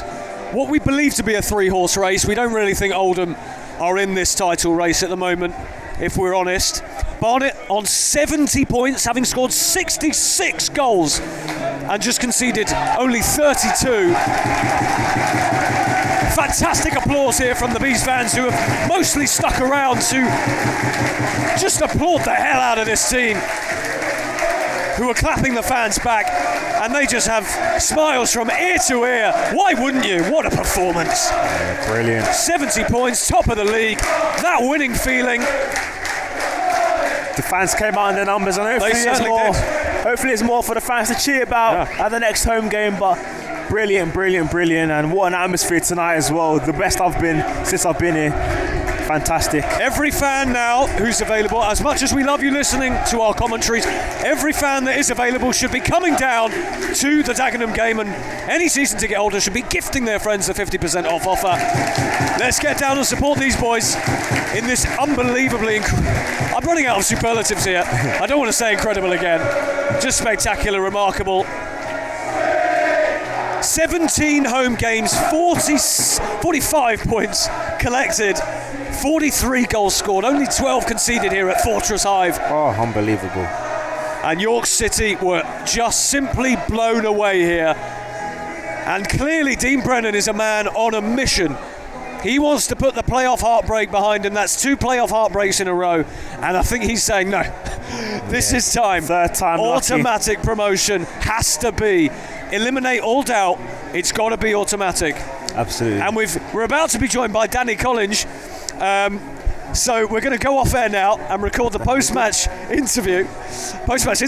what we believe to be a 3-horse race. We don't really think Oldham are in this title race at the moment, if we're honest. Barnet on 70 points, having scored 66 goals and just conceded only 32. Fantastic applause here from the Bees fans, who have mostly stuck around to just applaud the hell out of this team, who are clapping the fans back, and they just have smiles from ear to ear. Why wouldn't you? What a performance. Yeah, brilliant. 70 points, top of the league, that winning feeling. The fans came out in their numbers, and hopefully it's more for the fans to cheer about at the next home game. But brilliant, and what an atmosphere tonight as well. The best I've been since I've been here. Fantastic. Every fan now who's available, as much as we love you listening to our commentaries, every fan that is available should be coming down to the Dagenham game, and any season ticket holder should be gifting their friends the 50% off offer. Let's get down and support these boys in this unbelievably I'm running out of superlatives here. I don't want to say incredible again. Just spectacular, remarkable. 17 home games, 45 points collected, 43 goals scored, only 12 conceded here at Fortress Hive. Oh, unbelievable. And York City were just simply blown away here. And clearly Dean Brennan is a man on a mission. He wants to put the playoff heartbreak behind him. That's 2 playoff heartbreaks in a row. And I think he's saying, no, this is time. Third time automatic lucky. Promotion has to be. Eliminate all doubt. It's got to be automatic. Absolutely. And we're about to be joined by Danny Collins. So we're going to go off air now and record the post-match post-match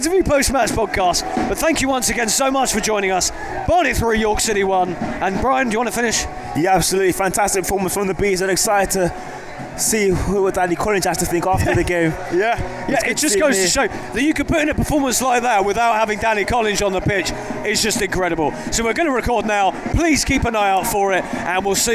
podcast. But thank you once again so much for joining us. Barnet 3, York City 1. And Brian, do you want to finish? Yeah, absolutely. Fantastic performance from the Bees, and excited to see what Danny Collins has to think after the game. It just goes to show that you can put in a performance like that without having Danny Collins on the pitch. It's just incredible. So we're going to record now. Please keep an eye out for it, and we'll see